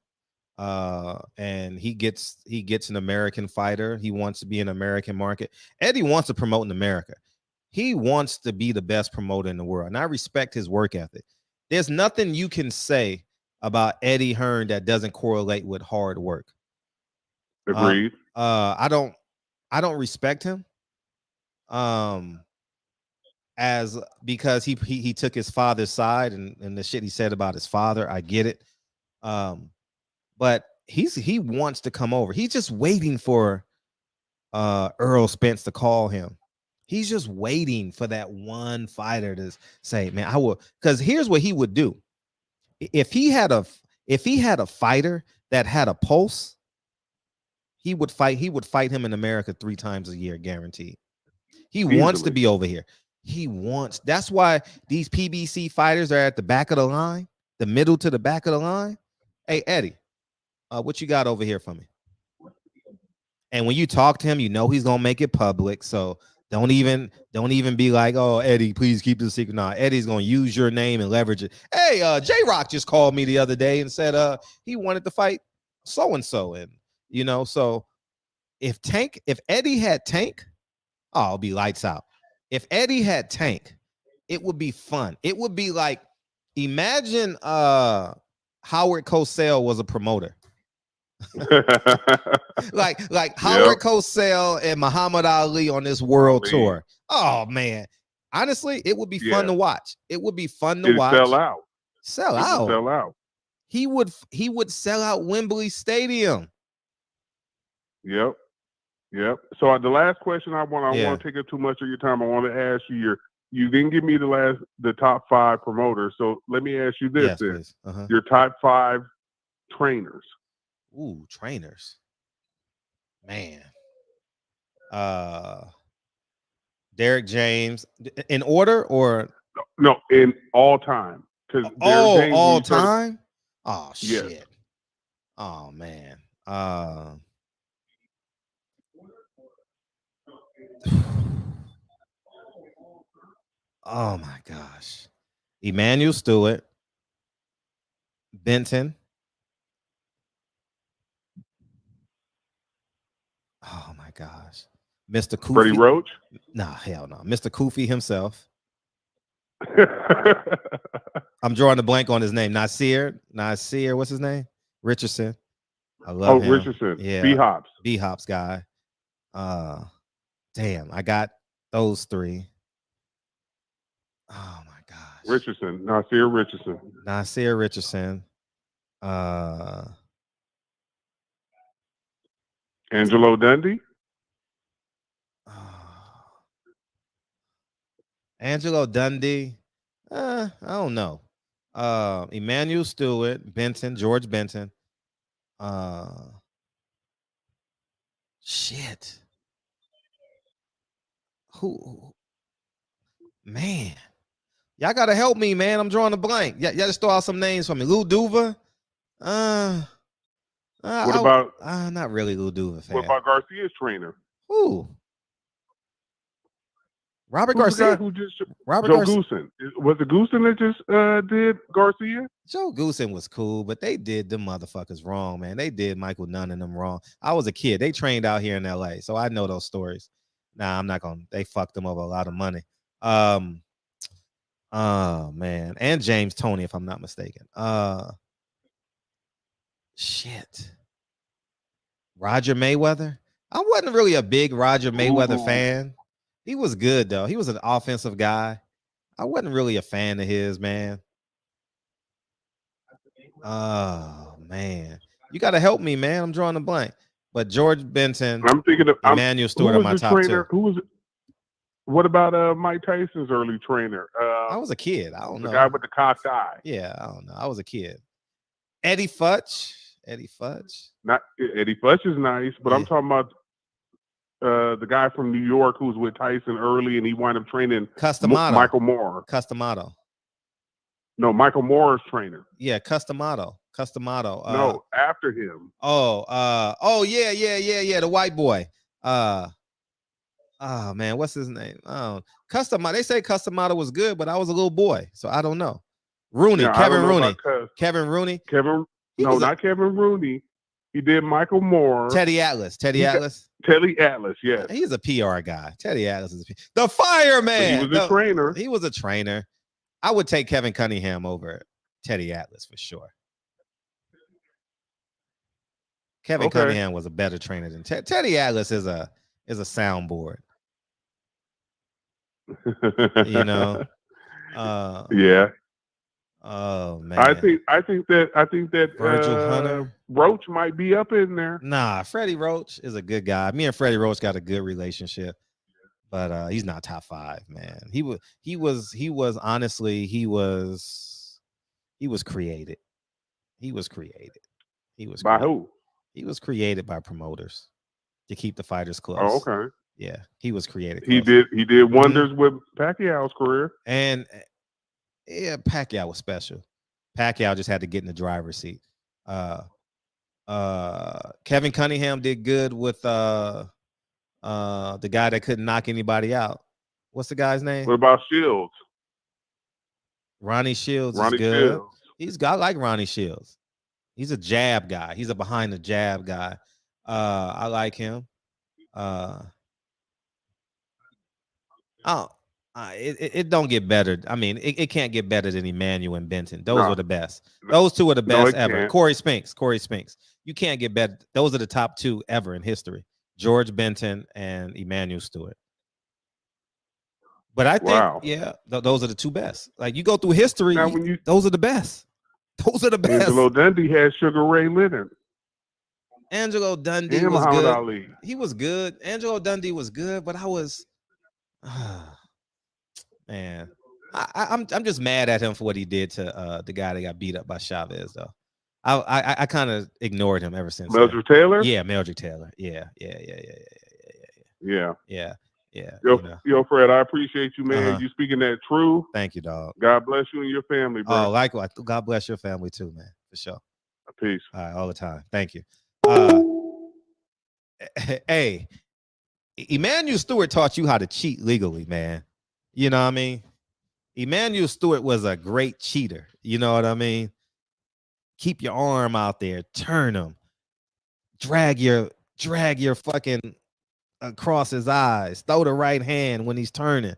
And he gets an American fighter. He wants to be an American market. Eddie wants to promote in America. He wants to be the best promoter in the world, and I respect his work ethic. There's nothing you can say about Eddie Hearn that doesn't correlate with hard work. Agreed. I don't respect him. Because he took his father's side and the shit he said about his father. I get it. But he wants to come over. He's just waiting for Earl Spence to call him. He's just waiting for that one fighter to say, man, I will. Because here's what he would do. If he had a fighter that had a pulse, he would fight him in America 3 times a year, guaranteed. He wants to be over here. That's why these PBC fighters are at the back of the line, the middle to the back of the line. Hey, Eddie, what you got over here for me? And when you talk to him, you know he's gonna make it public. So don't even be like, oh, Eddie, please keep this secret. Nah, Eddie's gonna use your name and leverage it. Hey, J-Rock just called me the other day and said he wanted to fight so-and-so. And so if Eddie had Tank, oh, it'll be lights out. If Eddie had Tank, it would be fun. It would be like Imagine Howard Cosell was a promoter. like Howard Cosell and Muhammad Ali on this world tour. Oh man. Honestly, it would be fun to watch. It would be fun to watch. Sell out. Sell out. He would sell out Wembley Stadium. Yep. So the last question I want to take up too much of your time. I want to ask you you didn't give me the top 5 promoters. So let me ask you this: your top 5 trainers. Ooh, trainers. Man. Derek James in order or no, in all time. All time? Oh shit. Yes. Oh man. Oh my gosh. Emmanuel Stewart, Benton. Oh my gosh. Mr. Koofy. Freddie Roach? Nah, hell no. Mr. Koofy himself. I'm drawing a blank on his name. Nasir, what's his name? Richardson. I love him. Richardson. Yeah. B-Hops guy. Damn, I got those 3. Oh my gosh. Nasir Richardson. Angelo Dundee. Angelo Dundee. I don't know. Emmanuel Stewart, George Benton. Shit. Who? Man. Y'all gotta help me, man. I'm drawing a blank. Y'all just throw out some names for me. Lou Duva. What about not really Lou Duva fan. What about Garcia's trainer? Who? Robert Garcia. Joe Goosen. Was it Goosen that just did Garcia? Joe Goosen was cool, but they did them motherfuckers wrong, man. They did Michael Nunn and them wrong. I was a kid. They trained out here in LA, so I know those stories. Nah, I'm not gonna. They fucked them over a lot of money. Oh man, and James Toney, if I'm not mistaken. Shit. Roger Mayweather. I wasn't really a big Roger Mayweather fan. He was good though. He was an offensive guy. I wasn't really a fan of his, man. Oh man, you got to help me, man. I'm drawing a blank. But George Benton, I'm thinking of Emmanuel Stewart are my top 2. Who was it? What about Mike Tyson's early trainer? I was a kid. I don't know. The guy with the cocked eye. Yeah, I don't know. I was a kid. Eddie Futch. Not Eddie Futch is nice, but I'm talking about the guy from New York who was with Tyson early, and he wound up training Michael Moore. Customato. No, Michael Moore's trainer. Yeah, Customato. No, after him. Yeah. The white boy. Oh man, what's his name? Customato. They say Customato was good, but I was a little boy, so I don't know. Rooney, yeah, Kevin Rooney. Kevin Rooney. Not Kevin Rooney. He did Michael Moore. Teddy Atlas. Teddy Atlas, yes. He's a PR guy. Teddy Atlas is the fireman. He was a trainer. He was a trainer. I would take Kevin Cunningham over Teddy Atlas for sure. Kevin Cunningham was a better trainer than Teddy Atlas is a soundboard. You know. Yeah. Oh man. I think that Virgil Hunter. Roach might be up in there. Nah, Freddie Roach is a good guy. Me and Freddie Roach got a good relationship. But he's not top 5, man. He was honestly, he was created. By who? He was created by promoters to keep the fighters close. Oh, okay. Yeah, he was created close. He did wonders with Pacquiao's career. And yeah, Pacquiao was special. Pacquiao just had to get in the driver's seat. Kevin Cunningham did good with the guy that couldn't knock anybody out. What's the guy's name? What about Shields? Ronnie Shields is good. I like Ronnie Shields. He's a jab guy. He's a behind the jab guy. I like him. I It don't get better. I mean, it can't get better than Emmanuel and Benton. Those are the best. Those two are the best ever. Can't. Corey Spinks. You can't get better. Those are the top two ever in history. George Benton and Emmanuel Stewart. But I think, those are the two best. Like you go through history, those are the best. Those are the best. Angelo Dundee had Sugar Ray Leonard. Angelo Dundee and was Muhammad good. Ali. He was good. Angelo Dundee was good, but I was, man, I'm just mad at him for what he did to the guy that got beat up by Chavez, though. I kind of ignored him ever since. Mildred Taylor? Yeah, Mildred Taylor. Yeah. Yo, Fred, I appreciate you, man. You speaking that truth. Thank you, dog. God bless you and your family, bro. Oh, likewise. God bless your family too, man. For sure. Peace. All right, all the time. Thank you. Hey, Emmanuel Stewart taught you how to cheat legally, man. You know what I mean? Emmanuel Stewart was a great cheater. You know what I mean? Keep your arm out there, turn him, drag your fucking across his eyes, throw the right hand when he's turning.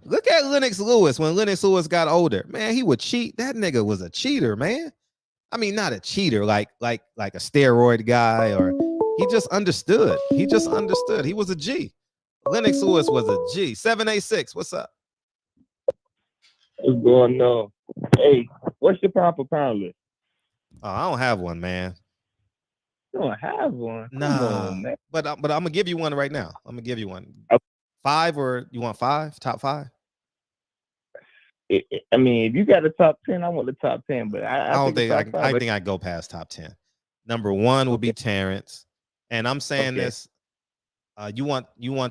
Look at Lennox Lewis. When Lennox Lewis got older, man, he would cheat. That nigga was a cheater, man. I mean, not a cheater like a steroid guy, or he just understood. He was a G. Lennox Lewis was a G. 786. What's up? What's going on? Hey, what's your pound for pound list? Oh, I don't have one, man. You don't have one? Nah, on, man. But I'm gonna give you one right now. I'm gonna give you one. Okay. 5, or you want 5? Top 5? I mean, if you got the top 10, I want the top 10. But I think I go past top 10. Number 1 will be Terrence, and I'm saying this. You want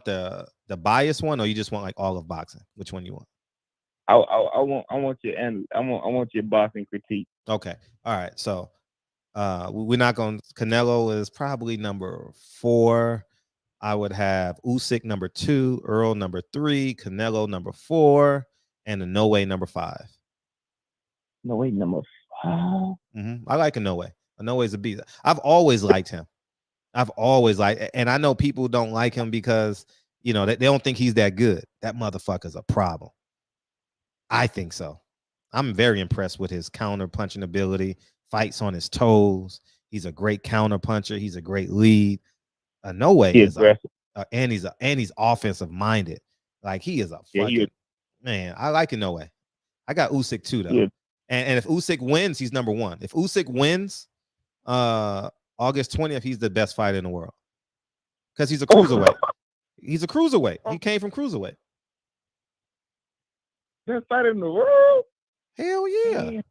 the bias one, or you just want like all of boxing? Which one you want? I want your boxing critique. Okay. All right. So we're not going. Canelo is probably number 4. I would have Usyk number 2, Earl number 3, Canelo number 4, and the No Way number 5. No Way number 5. I like a No Way. A No Way is a beast. I've always liked him. And I know people don't like him because they don't think he's that good. That motherfucker's a problem. I think so. I'm very impressed with his counter punching ability. Fights on his toes. He's a great counter puncher. He's a great lead. No Way is and he's offensive minded. Like he is a fucking man. I like a No Way. I got Usyk too though. Yeah. And if Usyk wins, he's number 1. If Usyk wins, August 20th, he's the best fighter in the world because he's a cruiserweight. He's a cruiserweight. He came from cruiserweight. Best fighter in the world? Hell yeah.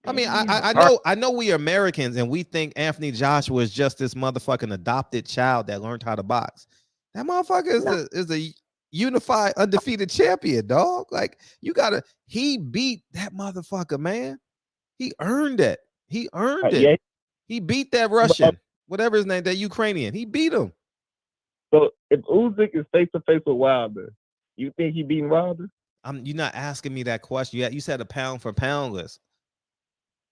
I mean, I know we are Americans and we think Anthony Joshua is just this motherfucking adopted child that learned how to box. That motherfucker is a unified undefeated champion, dog. Like he beat that motherfucker, man. He earned it. He earned it. Yeah. He beat that Russian, whatever his name, that Ukrainian. He beat him. So if Usyk is face to face with Wilder, you think he beating Wilder? You're not asking me that question. You said a pound for pound list.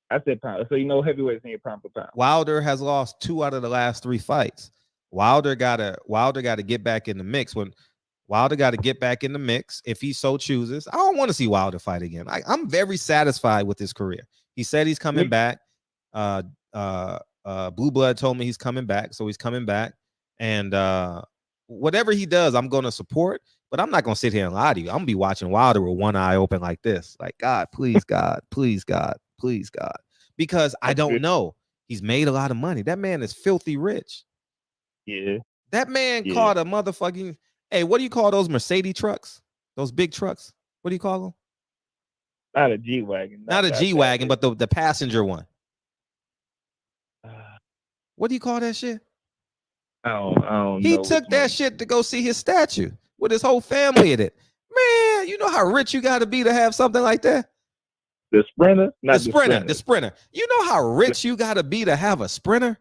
I said pound. So heavyweights in your pound for pound. Wilder has lost 2 out of the last 3 fights. Wilder gotta get back in the mix. When Wilder got to get back in the mix if he so chooses. I don't want to see Wilder fight again. I'm very satisfied with his career. He said he's coming back. Blue Blood told me he's coming back, so he's coming back. And whatever he does, I'm going to support. But I'm not going to sit here and lie to you. I'm going to be watching Wilder with one eye open like this. Like, God, please, God, please, God, please, God. Because I don't know. He's made a lot of money. That man is filthy rich. Yeah. That man caught a motherfucking... Hey, what do you call those Mercedes trucks? Those big trucks? What do you call them? Not a G-Wagon. Not a G-Wagon, but the passenger one. What do you call that shit? I don't know. He took that shit to go see his statue with his whole family in it. Man, you know how rich you got to be to have something like that? The Sprinter? The Sprinter. You know how rich you got to be to have a Sprinter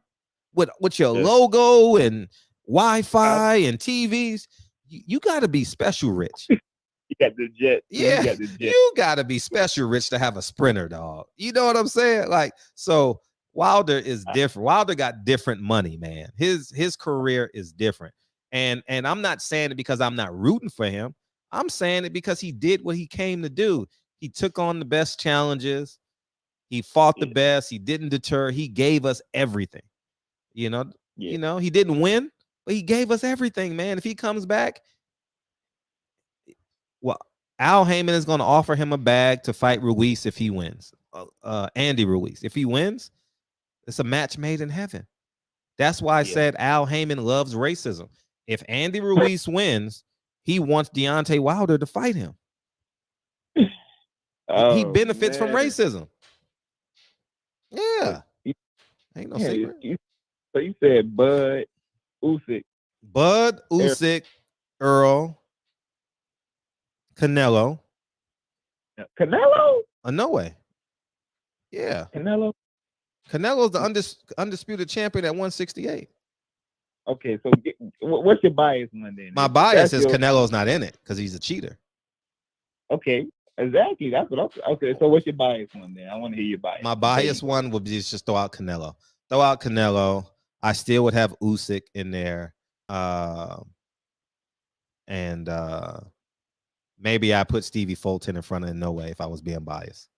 with your logo and Wi-Fi and TVs? You got to be special rich. You got the jet. Yeah, you got to be special rich to have a Sprinter, dog. You know what I'm saying? Like, so Wilder is different. Wilder got different money, man. His career is different. And I'm not saying it because I'm not rooting for him. I'm saying it because he did what he came to do. He took on the best challenges. He fought the best. He didn't deter. He gave us everything. You know, he didn't win, but he gave us everything, man. If he comes back, well, Al Heyman is going to offer him a bag to fight Ruiz if he wins. Andy Ruiz. If he wins, it's a match made in heaven. That's why I said Al Heyman loves racism. If Andy Ruiz wins, he wants Deontay Wilder to fight him. He benefits from racism. Yeah. Ain't no secret. So you said Bud, Usyk, Earl, Canelo. Canelo? No way. Yeah. Canelo's the undisputed champion at 168. Okay, so what's your bias one then? My bias is Canelo's not in it because he's a cheater. Okay, exactly. That's what okay, so what's your bias one then? I want to hear your bias. My bias one would be just throw out Canelo. Throw out Canelo. I still would have Usyk in there. And maybe I put Stevie Fulton in front of No Way if I was being biased.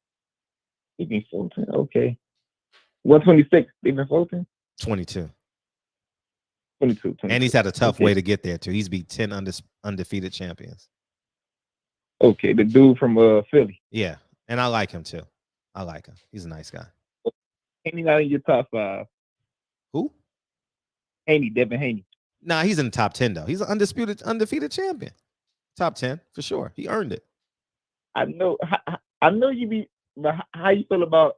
Stevie Fulton, okay. 126, Stephen Fulton? 22. 22. And he's had a tough way to get there, too. He's beat 10 undefeated champions. Okay, the dude from Philly. Yeah, and I like him, too. I like him. He's a nice guy. Haney not in your top 5. Who? Haney, Devin Haney. Nah, he's in the top 10, though. He's an undefeated champion. Top 10, for sure. He earned it. I know you be, but how you feel about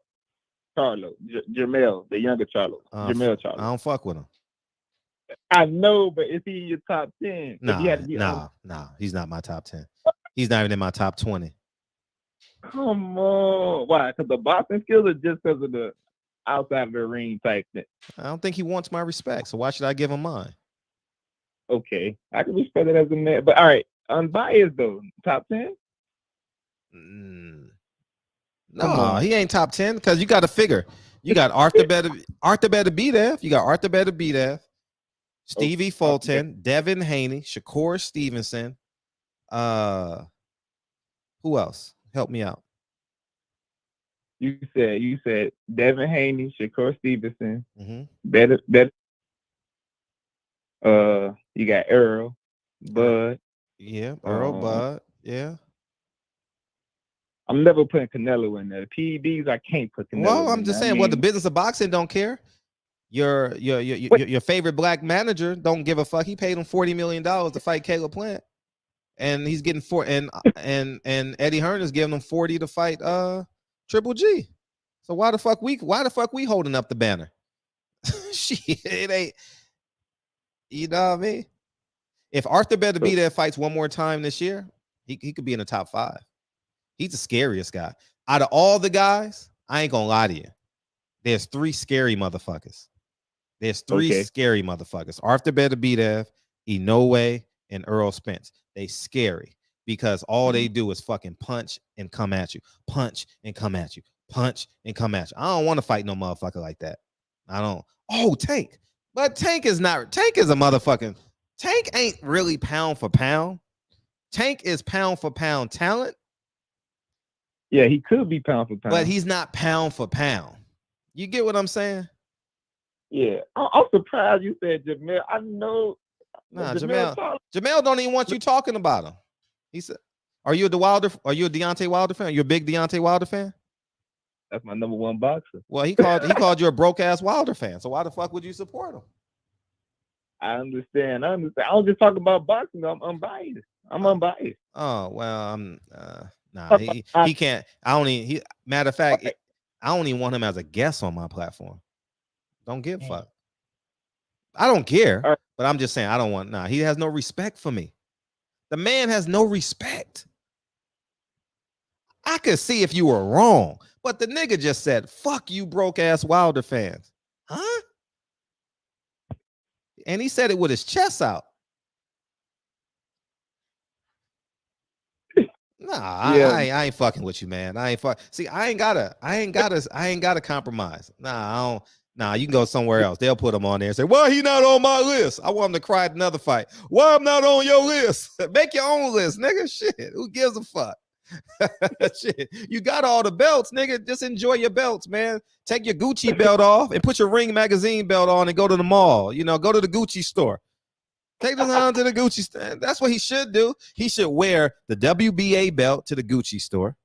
Charlo, Jamel, the younger Charlo, Jamel Charlo? I don't fuck with him. I know, but is he in your top 10? Nah, he's not my top 10. He's not even in my top 20. Come on. Why? Because the boxing skills or just because of the outside of the ring type thing? I don't think he wants my respect, so why should I give him mine? Okay. I can respect it as a man. But all right, unbiased though, top 10? No, he ain't top 10 because you got to figure. You got Arthur Betev. You got Arthur Betev, Stevie Fulton, Devin Haney, Shakur Stevenson. Who else? Help me out. You said Devin Haney, Shakur Stevenson, Mm-hmm. you got Earl, Bud. Yeah, Earl, Bud. Yeah. I'm never putting Canelo in there. PEDs, I can't put Canelo. Well, I'm just saying. Well, the business of boxing don't care. Your favorite black manager don't give a fuck. He paid him $40 million to fight Caleb Plant, and he's getting and Eddie Hearn is giving him 40 to fight Triple G. So why the fuck we holding up the banner? Shit, it ain't. You know what I mean? If Arthur Beterbiev fights one more time this year, he could be in the top 5. He's the scariest guy. Out of all the guys, I ain't gonna lie to you. There's 3 scary motherfuckers. Scary motherfuckers. Arthur Beterbiev, Inoue, and Earl Spence. They scary because all they do is fucking punch and come at you. Punch and come at you. Punch and come at you. I don't want to fight no motherfucker like that. I don't. Oh, Tank. But Tank is a motherfucking. Tank ain't really pound for pound. Tank is pound for pound talent. Yeah, he could be pound for pound. But he's not pound for pound. You get what I'm saying? Yeah. I'm surprised you said Jamel. I know. Nah, Jamel don't even want you talking about him. He said, Are you a Deontay Wilder fan? Are you a big Deontay Wilder fan? That's my number 1 boxer. Well, he called you a broke ass Wilder fan. So why the fuck would you support him? I understand. I don't just talk about boxing. I'm unbiased. Oh well, nah. He can't. Matter of fact, I don't even want him as a guest on my platform. Don't give a fuck. I don't care, but I'm just saying I don't want. Nah, he has no respect for me. The man has no respect. I could see if you were wrong, but the nigga just said, "Fuck you, broke ass Wilder fans," huh? And he said it with his chest out. Nah, yeah. I ain't fucking with you, man. I ain't gotta compromise. Nah, Nah, you can go somewhere else. They'll put him on there and say, why he not on my list? I want him to cry at another fight. Why I'm not on your list? Make your own list, nigga. Shit. Who gives a fuck? Shit. You got all the belts, nigga. Just enjoy your belts, man. Take your Gucci belt off and put your Ring magazine belt on and go to the mall. You know, go to the Gucci store. Take this on to the Gucci stand. That's what he should do. He should wear the WBA belt to the Gucci store.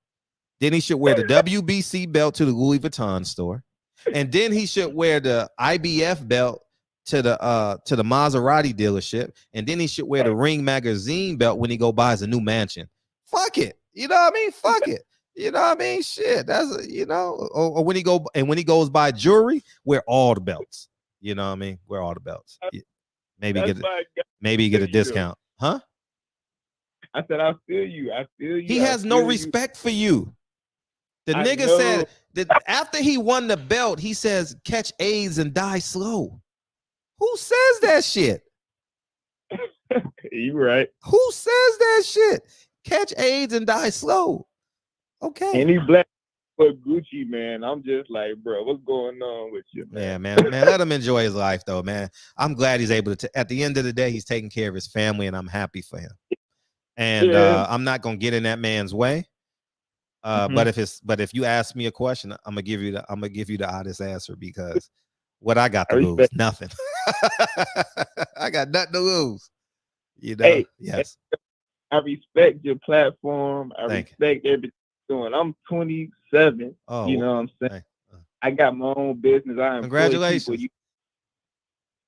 Then he should wear the WBC belt to the Louis Vuitton store. And then he should wear the IBF belt to the Maserati dealership. And then he should wear the Ring magazine belt when he go buys a new mansion. Fuck it. You know what I mean? Fuck it. You know what I mean? Shit. That's, you know, or when he goes buy jewelry, wear all the belts. You know what I mean? Wear all the belts. Maybe get a discount. Huh? I said, I feel you. He has no respect for you. The nigga said that after he won the belt, he says, catch AIDS and die slow. Who says that shit? You right. Who says that shit? Catch AIDS and die slow. Okay. Any black for Gucci, man. I'm just like, bro, what's going on with you, man? Yeah, man. Let him enjoy his life, though, man. I'm glad he's able to. At the end of the day, he's taking care of his family, and I'm happy for him. And I'm not gonna get in that man's way. But if you ask me a question, I'm gonna give you the honest answer, because what I got to lose, nothing. I got nothing to lose. You know. Hey, yes. I respect your platform. I respect everything you're doing. I'm 27. Oh, you know what I'm saying? I got my own business. I congratulations.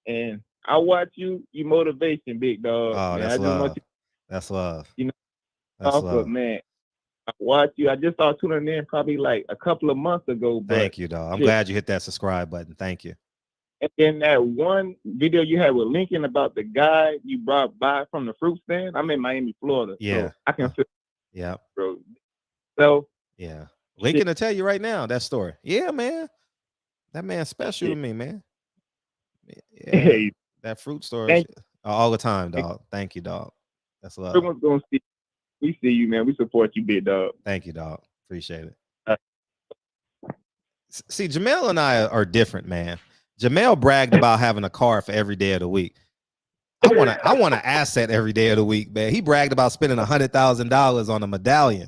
And I watch you. You motivation, big dog. Oh, man. that's love. That's love. You know, that's love. Man. I watch you. I just started tuning in probably like a couple of months ago. But thank you, dog. I'm glad you hit that subscribe button. Thank you. And then that one video you had with Lincoln about the guy you brought by from the fruit stand. I'm in Miami, Florida. Yeah. So I can feel. Yeah. Bro. So. Yeah. Lincoln will tell you right now that story. Yeah, man. That man's special to me, man. Yeah. Hey. That fruit story all the time, dog. Thank you, dog. That's love. Everyone's gonna see. We see you, man. We support you, big dog. Thank you, dog. Appreciate it. See, Jamel and I are different, man. Jamel bragged about having a car for every day of the week. I want an asset every day of the week, man. He bragged about spending $100,000 on a medallion.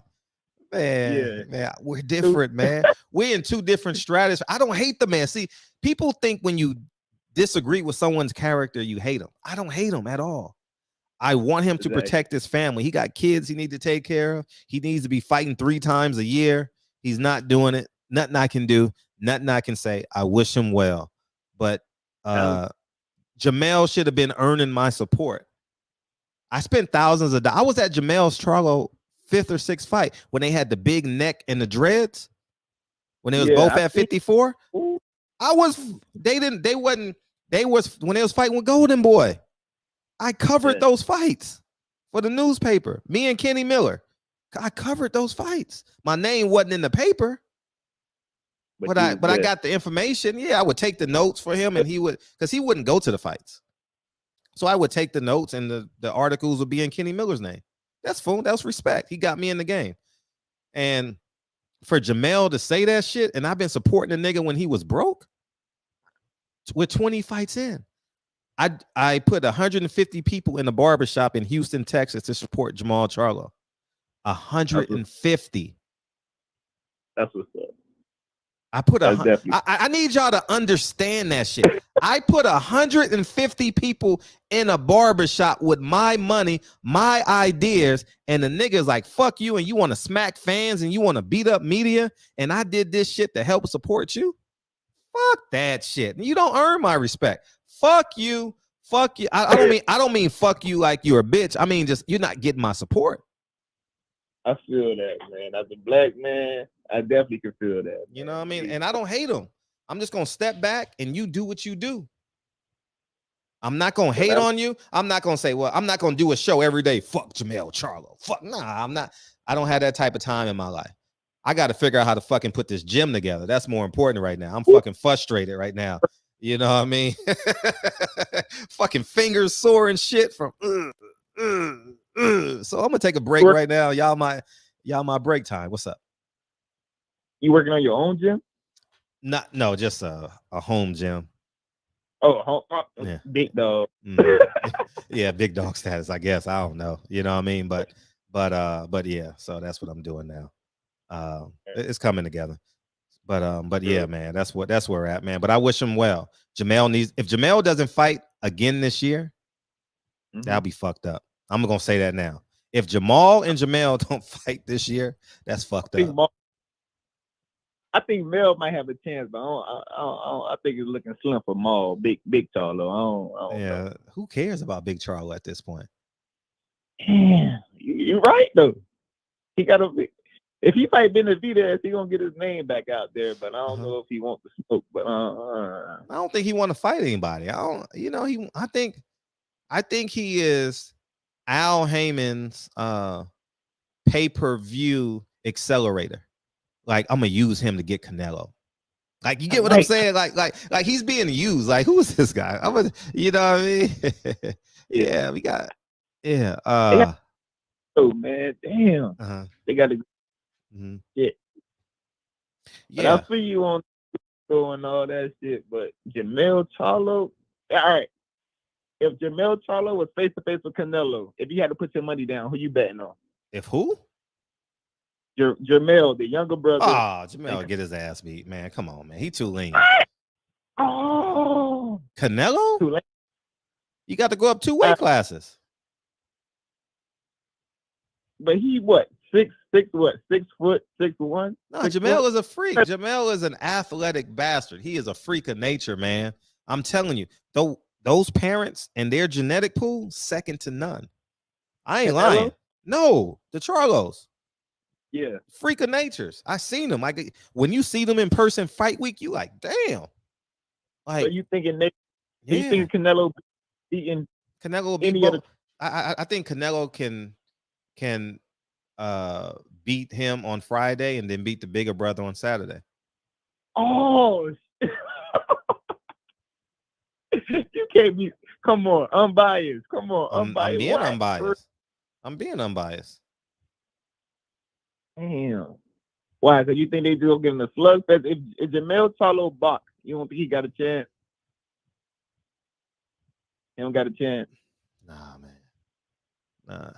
Man, we're different, man. We're in two different strategies. I don't hate the man. See, people think when you disagree with someone's character, you hate him. I don't hate him at all. I want him to protect his family. He got kids he needs to take care of. He needs to be fighting 3 times a year. He's not doing it. Nothing I can do. Nothing I can say. I wish him well. But Jamel should have been earning my support. I spent thousands of dollars. I was at Jamel's Charlo 5th or 6th fight when they had the big neck and the dreads. When they was both at 54. When they was fighting with Golden Boy. I covered those fights for the newspaper. Me and Kenny Miller. I covered those fights. My name wasn't in the paper. But I got the information. Yeah, I would take the notes for him, and he wouldn't go to the fights. So I would take the notes, and the articles would be in Kenny Miller's name. That's fun. That was respect. He got me in the game. And for Jamel to say that shit, and I've been supporting the nigga when he was broke, with 20 fights in. I put 150 people in the barbershop in Houston, Texas to support Jamal Charlo. 150. That's what's up. I put I need y'all to understand that shit. I put 150 people in a barbershop with my money, my ideas, and the niggas like, fuck you, and you want to smack fans and you want to beat up media, and I did this shit to help support you. Fuck that shit. You don't earn my respect. Fuck you. Fuck you. I don't mean fuck you like you're a bitch. I mean just you're not getting my support. I feel that, man. As a black man, I definitely can feel that. Man. You know what I mean? And I don't hate him. I'm just gonna step back and you do what you do. I'm not gonna hate on you. I'm not gonna say, well, I'm not gonna do a show every day. Fuck Jamal Charlo. Fuck, nah, I'm not. I don't have that type of time in my life. I got to figure out how to fucking put this gym together. That's more important right now. I'm fucking frustrated right now. You know what I mean? Fucking fingers sore and shit from. So I'm gonna take a break right now. Y'all my break time. What's up? You working on your own gym? No, just a home gym. Oh, Yeah. big dog. Yeah, big dog status, I guess. I don't know. You know what I mean? But yeah, so that's what I'm doing now. It's coming together. But yeah, man, that's where we're at, man. But I wish him well. If Jamel doesn't fight again this year, that'll be fucked up. I'm gonna say that now. If Jamal and Jamel don't fight this year, that's fucked up. I think Mel might have a chance, but I think it's looking slim for Maul. Big Charlo. I don't know. Who cares about Big Charlo at this point? Damn, you're right though. He got a. If he fight Benavidez, he gonna get his name back out there. But I don't know if he wants to smoke. But I don't think he want to fight anybody. I think he is Al Heyman's pay-per-view accelerator. Like, I'm gonna use him to get Canelo. Like, you get what I'm saying? Like he's being used. Like, who is this guy? You know what I mean? Yeah, we got. Yeah. Oh man, damn. They got to. Yeah. But I feel you on and all that shit. But Jamel Charlo, all right. If Jamel Charlo was face to face with Canelo, if you had to put your money down, who you betting on? If who? Jamel, the younger brother. Oh, Jamel get his ass beat, man. Come on, man. He too lean. Oh, Canelo? Too lean. You got to go up 2 weight classes. But he what? 6 foot, 6'1"? No, Jamel is a freak. Jamel is an athletic bastard. He is a freak of nature, man. I'm telling you, those parents and their genetic pool, second to none. I ain't lying. No, the Charlos. Yeah. Freak of natures. I seen them. Like, when you see them in person fight week, you like, damn. Like, so you thinking you think Canelo beating Canelo will beat both? I think Canelo can beat him on Friday and then beat the bigger brother on Saturday. Oh, you can't be. Come on, unbiased. Come on, unbiased. I'm being unbiased. Damn. Why? So you think they do give him a slugfest? If Jamel Charlo box, you don't think he got a chance? He don't got a chance. Nah, man. Nah.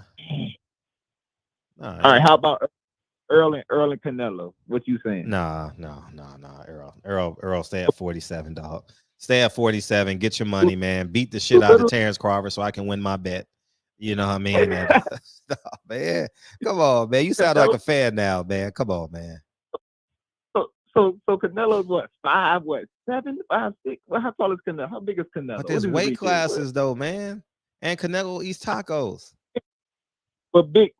All right. How about Earl and Canelo? What you saying? Nah. Earl, stay at 47, dog. Stay at 47. Get your money, man. Beat the shit out of Terrence Crawford so I can win my bet. You know what I mean? Stop, man. Come on, man. You sound like a fan now, man. Come on, man. So Canelo's what? 5, 7, 5, 6? Well, how tall is Canelo? How big is Canelo? But there's weight classes though, man. And Canelo eats tacos. But big.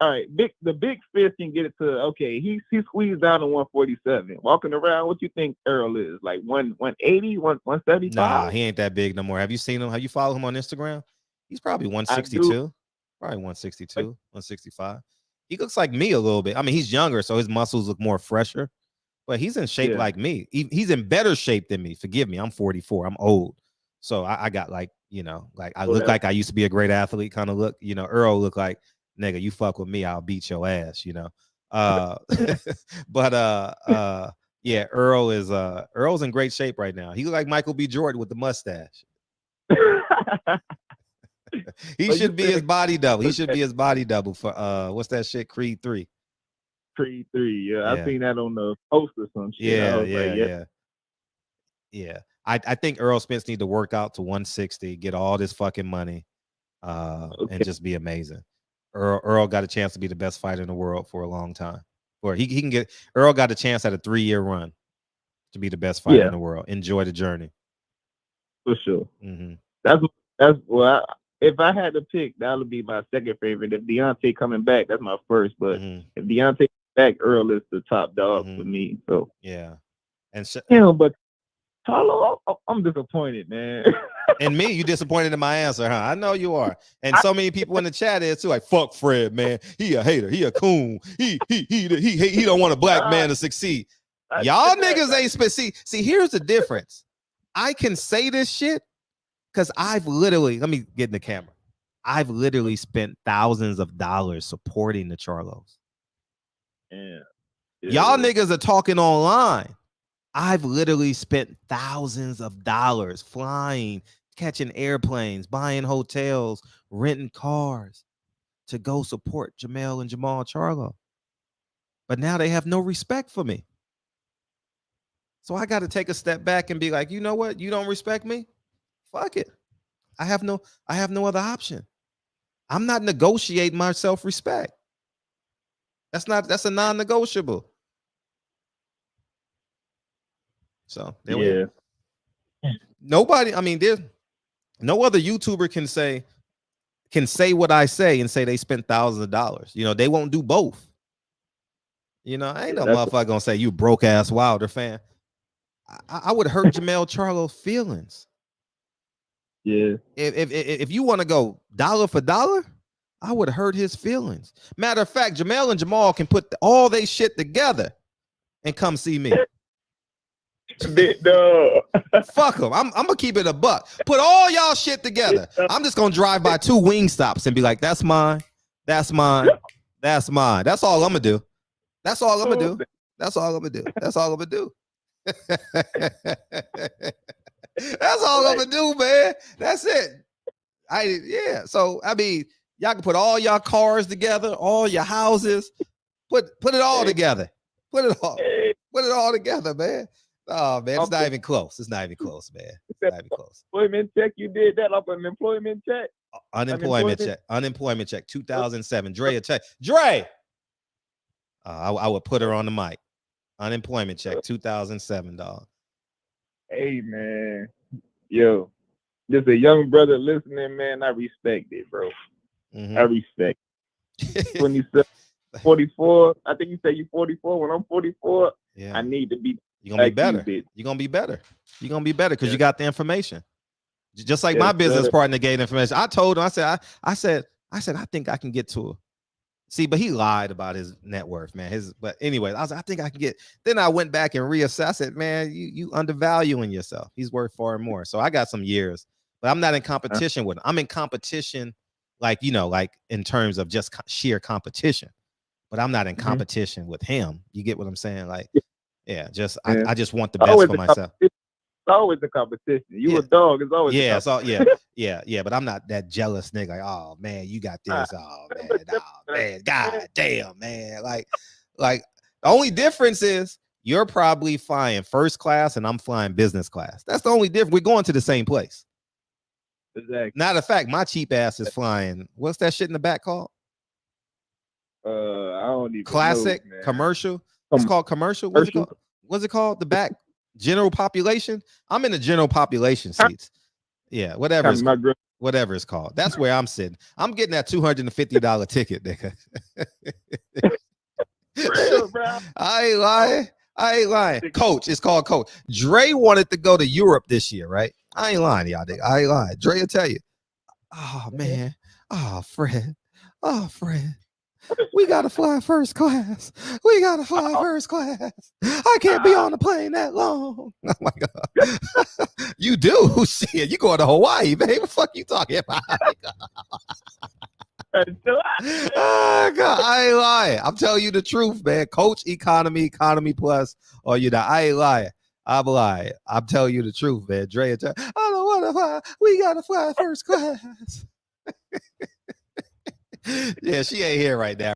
All right, the big fist can get it to he squeezed down to 147. Walking around, what you think Earl is? Like 180, 175? Nah, he ain't that big no more. Have you seen him? Have you followed him on Instagram? He's probably 162. Probably 162, 165. He looks like me a little bit. I mean, he's younger, so his muscles look more fresher. But he's in shape like me. He's in better shape than me. Forgive me, I'm 44. I'm old. So I got like I look like I used to be a great athlete kind of look. Earl look like, nigga, you fuck with me, I'll beat your ass, But yeah, Earl's in great shape right now. He look like Michael B. Jordan with the mustache. He should be his body double. He should be his body double for what's that shit? Creed 3. Creed 3, yeah. I seen that on the post or some shit. Yeah. I think Earl Spence need to work out to 160, get all this fucking money, and just be amazing. Earl got a chance to be the best fighter in the world for a long time. Or he can get. Earl got a chance at a 3-year run to be the best fighter in the world. Enjoy the journey. For sure. Mm-hmm. That's well. If I had to pick, that would be my second favorite. If Deontay coming back, that's my first. But if Deontay back, Earl is the top dog for me. So yeah, and but Charlo, I'm disappointed, man. And me, you disappointed in my answer, huh? I know you are. And so many people in the chat is too, like, fuck Fred, man. He a hater. He a coon. He don't want a black man to succeed. Y'all niggas ain't see, here's the difference. I can say this shit because I've literally, let me get in the camera. I've literally spent thousands of dollars supporting the Charlos. Yeah. Y'all niggas are talking online. I've literally spent thousands of dollars flying, catching airplanes, buying hotels, renting cars to go support Jamel and Jamal Charlo. But now they have no respect for me. So I got to take a step back and be like, you know what? You don't respect me? Fuck it. I have no other option. I'm not negotiating my self-respect. That's a non-negotiable. So yeah. Nobody, I mean, there's no other YouTuber can say what I say and say they spent thousands of dollars. You know, they won't do both. You know, I ain't no motherfucker gonna say you broke ass Wilder fan. I would hurt Jamel Charlo's feelings. Yeah. If you want to go dollar for dollar, I would hurt his feelings. Matter of fact, Jamel and Jamal can put all they shit together and come see me. Fuck them. I'm gonna keep it a buck. Put all y'all shit together. I'm just gonna drive by 2 wing stops and be like, that's mine. That's mine. That's mine. That's all I'm gonna do. That's all I'm gonna do. That's all I'm gonna do. That's all I'm gonna do. That's all I'm gonna do, man. That's it. So I mean, y'all can put all y'all cars together, all your houses, put it all together. Put it all together, man. Oh man, it's not even close. It's not even close, man. It's not even close. Employment check, you did that off an employment check? Unemployment check, 2007. Dre, check. Dre. I would put her on the mic. Unemployment check, 2007, dog. Hey man, yo, just a young brother listening, man. I respect it, bro. I respect. 27, 44. I think you say you 44. When I'm 44, I need to be. You're gonna be better. You're gonna be better. You're gonna be better because you got the information. Just like my business partner gave information. I told him, I said, I think I can get to it. See, but he lied about his net worth, man. But anyway, I think I can get. Then I went back and reassessed it, man. You undervaluing yourself. He's worth far more. So I got some years, but I'm not in competition with him. I'm in competition, like in terms of just sheer competition. But I'm not in competition with him. You get what I'm saying? Like, I just want the best for myself. It's always a competition. You a dog. It's always yeah. But I'm not that jealous nigga. Like, oh man, you got this. Oh man, god damn, man. Like the only difference is you're probably flying first class and I'm flying business class. That's the only difference. We're going to the same place. Exactly. Matter of fact, my cheap ass is flying. What's that shit in the back called? I don't even classic know, commercial. It's called commercial. What's it called? What's it called? The back. General population. I'm in the general population seats. Yeah, whatever it's called. That's where I'm sitting. I'm getting that $250 ticket, nigga. Real, bro. I ain't lying. Coach, it's called Coach. Dre wanted to go to Europe this year, right? I ain't lying, y'all. Nigga. I ain't lying. Dre will tell you. Oh man. Oh Fred. We gotta fly first class. I can't be on the plane that long. Oh my god. You do shit. You going to Hawaii, baby. What the fuck you talking about? Oh god, I ain't lying. I'm telling you the truth, man. Coach economy plus, or you know, I ain't lying. I'm lying. I'm telling you the truth, man. Dre, I don't want to fly. We gotta fly first class. Yeah, she ain't here right now.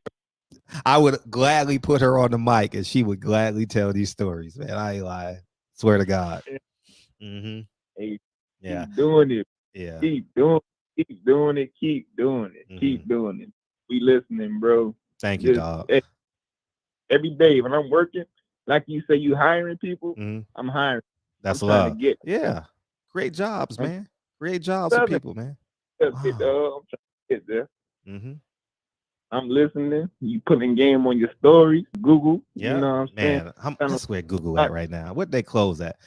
I would gladly put her on the mic and she would gladly tell these stories, man. I ain't lying. Swear to God. Hey, yeah. Keep doing it. Yeah. Keep doing it. Keep doing it. We listening, bro. Thank you, dog. Every day when I'm working, like you say, you hiring people, I'm hiring. That's love. Yeah. Great jobs, man. Great jobs for people, man. Wow. I'm trying to get there. I'm listening. You putting game on your stories, Google. Yeah, you know what I'm man. That's where Google at right now. What they close at?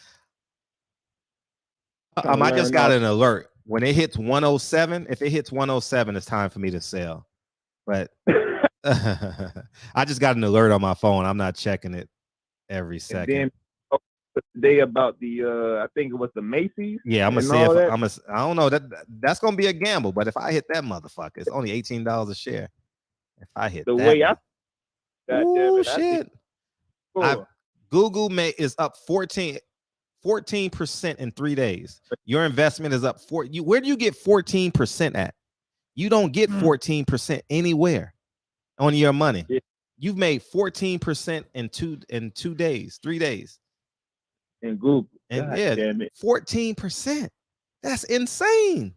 I just got an alert when it hits 107. If it hits 107, it's time for me to sell. But I just got an alert on my phone. I'm not checking it every second. And then today about the I think it was the Macy's. Yeah, I'm gonna see if I don't know that's gonna be a gamble. But if I hit that motherfucker, it's only $18 a share. If I hit the that way shit. Google is up 14% in 3 days. Your investment is up where do you get 14% at? You don't get 14% anywhere on your money. Yeah. You've made 14% in 2 days, 3 days. In Google. And God yeah, damn it. 14%. That's insane.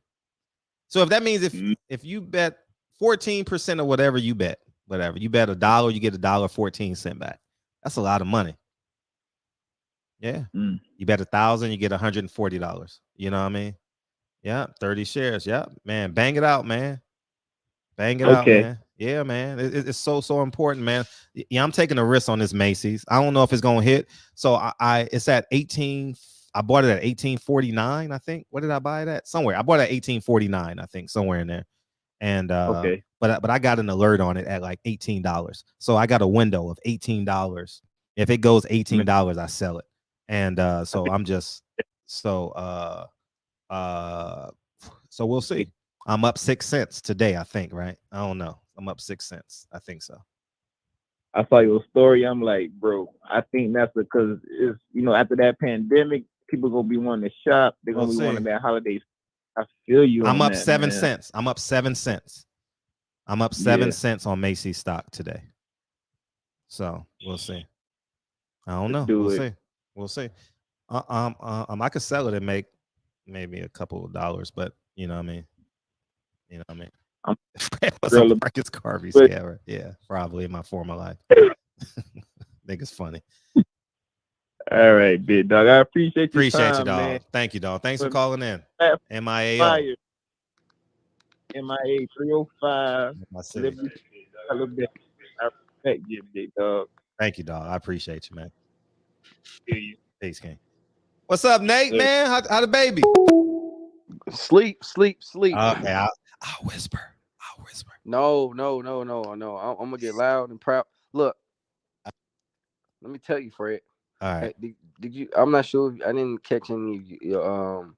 So if that means if you bet 14% of whatever you bet $1, you bet $1, you get $1.14 back. That's a lot of money. Yeah. You bet 1,000, you get $140. You know what I mean? Yeah, 30 shares. Yeah, man, bang it out, man. Bang it out, man. Yeah, man. It's so important, man. Yeah, I'm taking a risk on this Macy's. I don't know if it's gonna hit. So it's at 18. I bought it at 1849, I think. What did I buy it at? Somewhere. I bought it at 1849, I think, somewhere in there. And but I got an alert on it at like $18. So I got a window of $18. If it goes $18, I sell it. And so I'm just so we'll see. I'm up 6 cents today, I think, right? I don't know. I'm up 6 cents. I think so. I saw your story. I'm like, bro, I think that's because it's, after that pandemic, people gonna be wanting to shop. They're gonna be wanting that holiday. I feel you. I'm up 7 cents. I'm up 7 cents. I'm up 7 cents on Macy's stock today. So we'll see. I don't know. We'll see. I could sell it and make maybe a couple of dollars, but you know what I mean. Marcus Garvey's, yeah, probably in my former life. Think it's funny. All right, big dog. I appreciate you, dog. Man. Thank you, dog. Thanks for calling in. MIA 305. I respect you, big dog. Thank you, dog. I appreciate you, man. Peace, King. What's up, Nate, man? How the baby? Sleep. Okay, I'll whisper. No. I'm gonna get loud and proud. Look, let me tell you, Fred. All right. Did you? I'm not sure. I didn't catch any of your,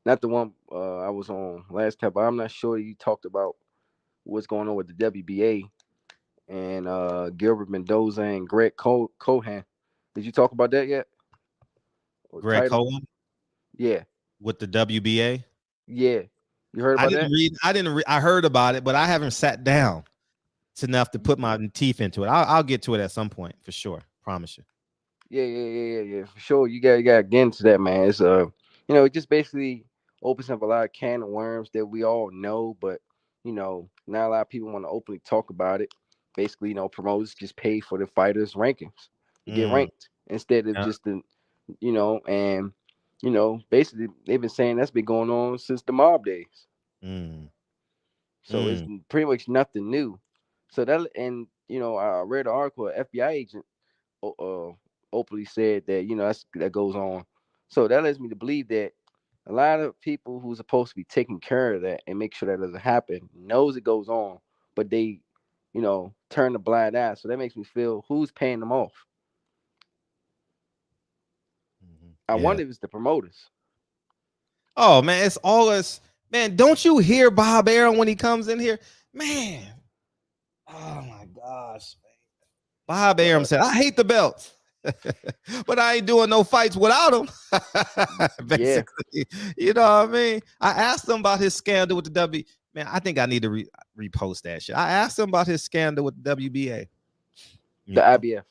not the one I was on last time, but I'm not sure you talked about what's going on with the WBA and Gilbert Mendoza and Greg Cohan. Did you talk about that yet? Greg Cohan? Yeah. With the WBA? Yeah. You heard about that? I heard about it, but I haven't sat down enough to put my teeth into it. I'll get to it at some point for sure. Promise you. Yeah. For sure. You gotta get into that, man. It's it just basically opens up a lot of can of worms that we all know, but not a lot of people want to openly talk about it. Basically, promoters just pay for the fighters' rankings. You get ranked instead of just basically they've been saying that's been going on since the mob days. So it's pretty much nothing new. So that, and I read an article, an FBI agent openly said that that goes on. So that leads me to believe that a lot of people who's supposed to be taking care of that and make sure that doesn't happen knows it goes on, but they turn the blind eye. So that makes me feel, who's paying them off? I wonder if it's the promoters. Oh man, it's all us. Man, don't you hear Bob Arum when he comes in here? Man. Oh my gosh, man. Bob Arum said, I hate the belts. But I ain't doing no fights without him. Basically, you know what I mean? I asked him about his scandal with the W. Man, I think I need to repost that shit. I asked him about his scandal with the WBA. The IBF.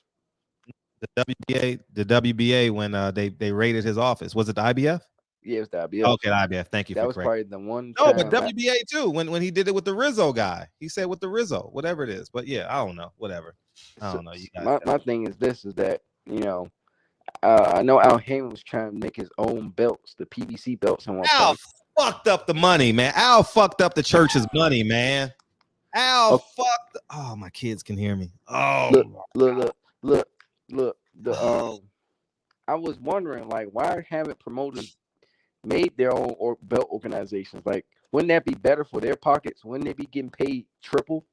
The WBA when they raided his office. Was it the IBF? Yeah, it was the IBF. Okay, the IBF. Thank you. That was probably the one. No, but WBA too. When he did it with the Rizzo guy, he said with the Rizzo, whatever it is. But yeah, I don't know. Whatever. I don't know. You guys. My thing is this: is that I know Al Haymon was trying to make his own belts, the PBC belts. Al fucked up the money, man. Al fucked up the church's money, man. Al fucked. Oh, my kids can hear me. Oh, look. I was wondering, like, why haven't promoters made their own belt organizations? Like, wouldn't that be better for their pockets? Wouldn't they be getting paid triple?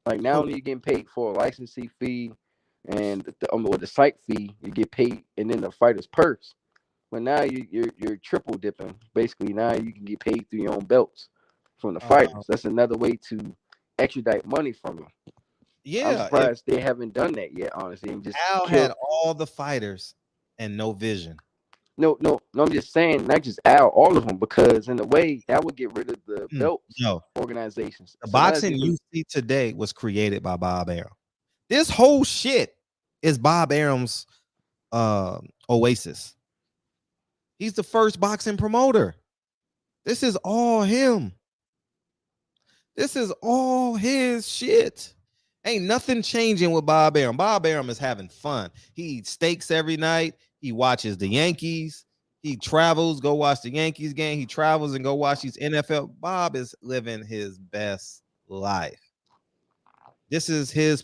Like, now you're getting paid for a licensing fee and the site fee, you get paid, and then the fighter's purse. But now you're triple dipping. Basically, now you can get paid through your own belts from the fighters. That's another way to extradite money from them. Yeah, I'm surprised they haven't done that yet. Honestly, and just Al had all the fighters and no vision. No. I'm just saying, not just Al, all of them, because in a way that would get rid of the belts organizations. The boxing you see today was created by Bob Arum. This whole shit is Bob Arum's oasis. He's the first boxing promoter. This is all him. This is all his shit. Ain't nothing changing with Bob Arum. Bob Arum is having fun. He eats steaks every night. He watches the Yankees. He travels, go watch the Yankees game. He travels and go watch these NFL. Bob is living his best life. This is his.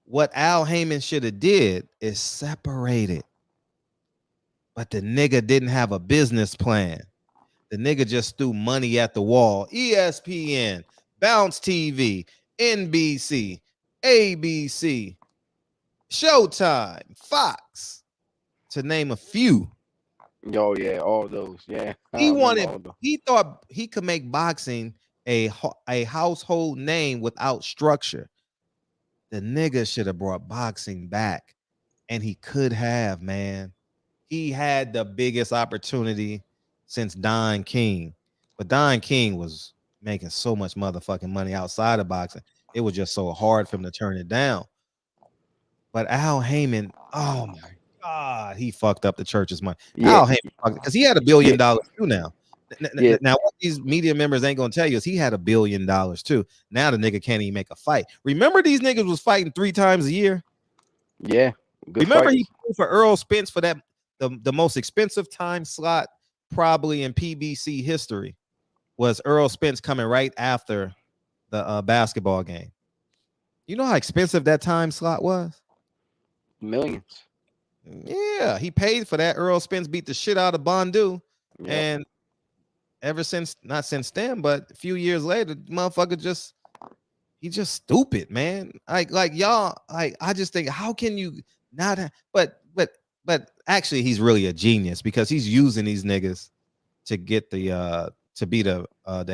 What Al Heyman should have did is separated. But the nigga didn't have a business plan. The nigga just threw money at the wall. ESPN, Bounce TV, NBC, ABC, Showtime, Fox, to name a few. Oh yeah, all those. Yeah. He thought he could make boxing a household name without structure. The nigga should have brought boxing back, and he could have, man. He had the biggest opportunity since Don King, but Don King was making so much motherfucking money outside of boxing. It was just so hard for him to turn it down. But Al Heyman, oh my God, he fucked up the church's money. Yeah. Al Heyman, because he had $1 billion too now. Now, what these media members ain't gonna tell you is he had $1 billion too. Now the nigga can't even make a fight. Remember, these niggas was fighting 3 times a year. Yeah. Remember, he paid for Earl Spence for that the most expensive time slot probably in PBC history was Earl Spence coming right after the basketball game. You know how expensive that time slot was? Millions. Yeah, he paid for that. Earl Spence beat the shit out of Bondu, and ever since, not since then, but a few years later, motherfucker he's just stupid, man. Like y'all, I just think, how can you not have, but actually he's really a genius because he's using these niggas to get the to be the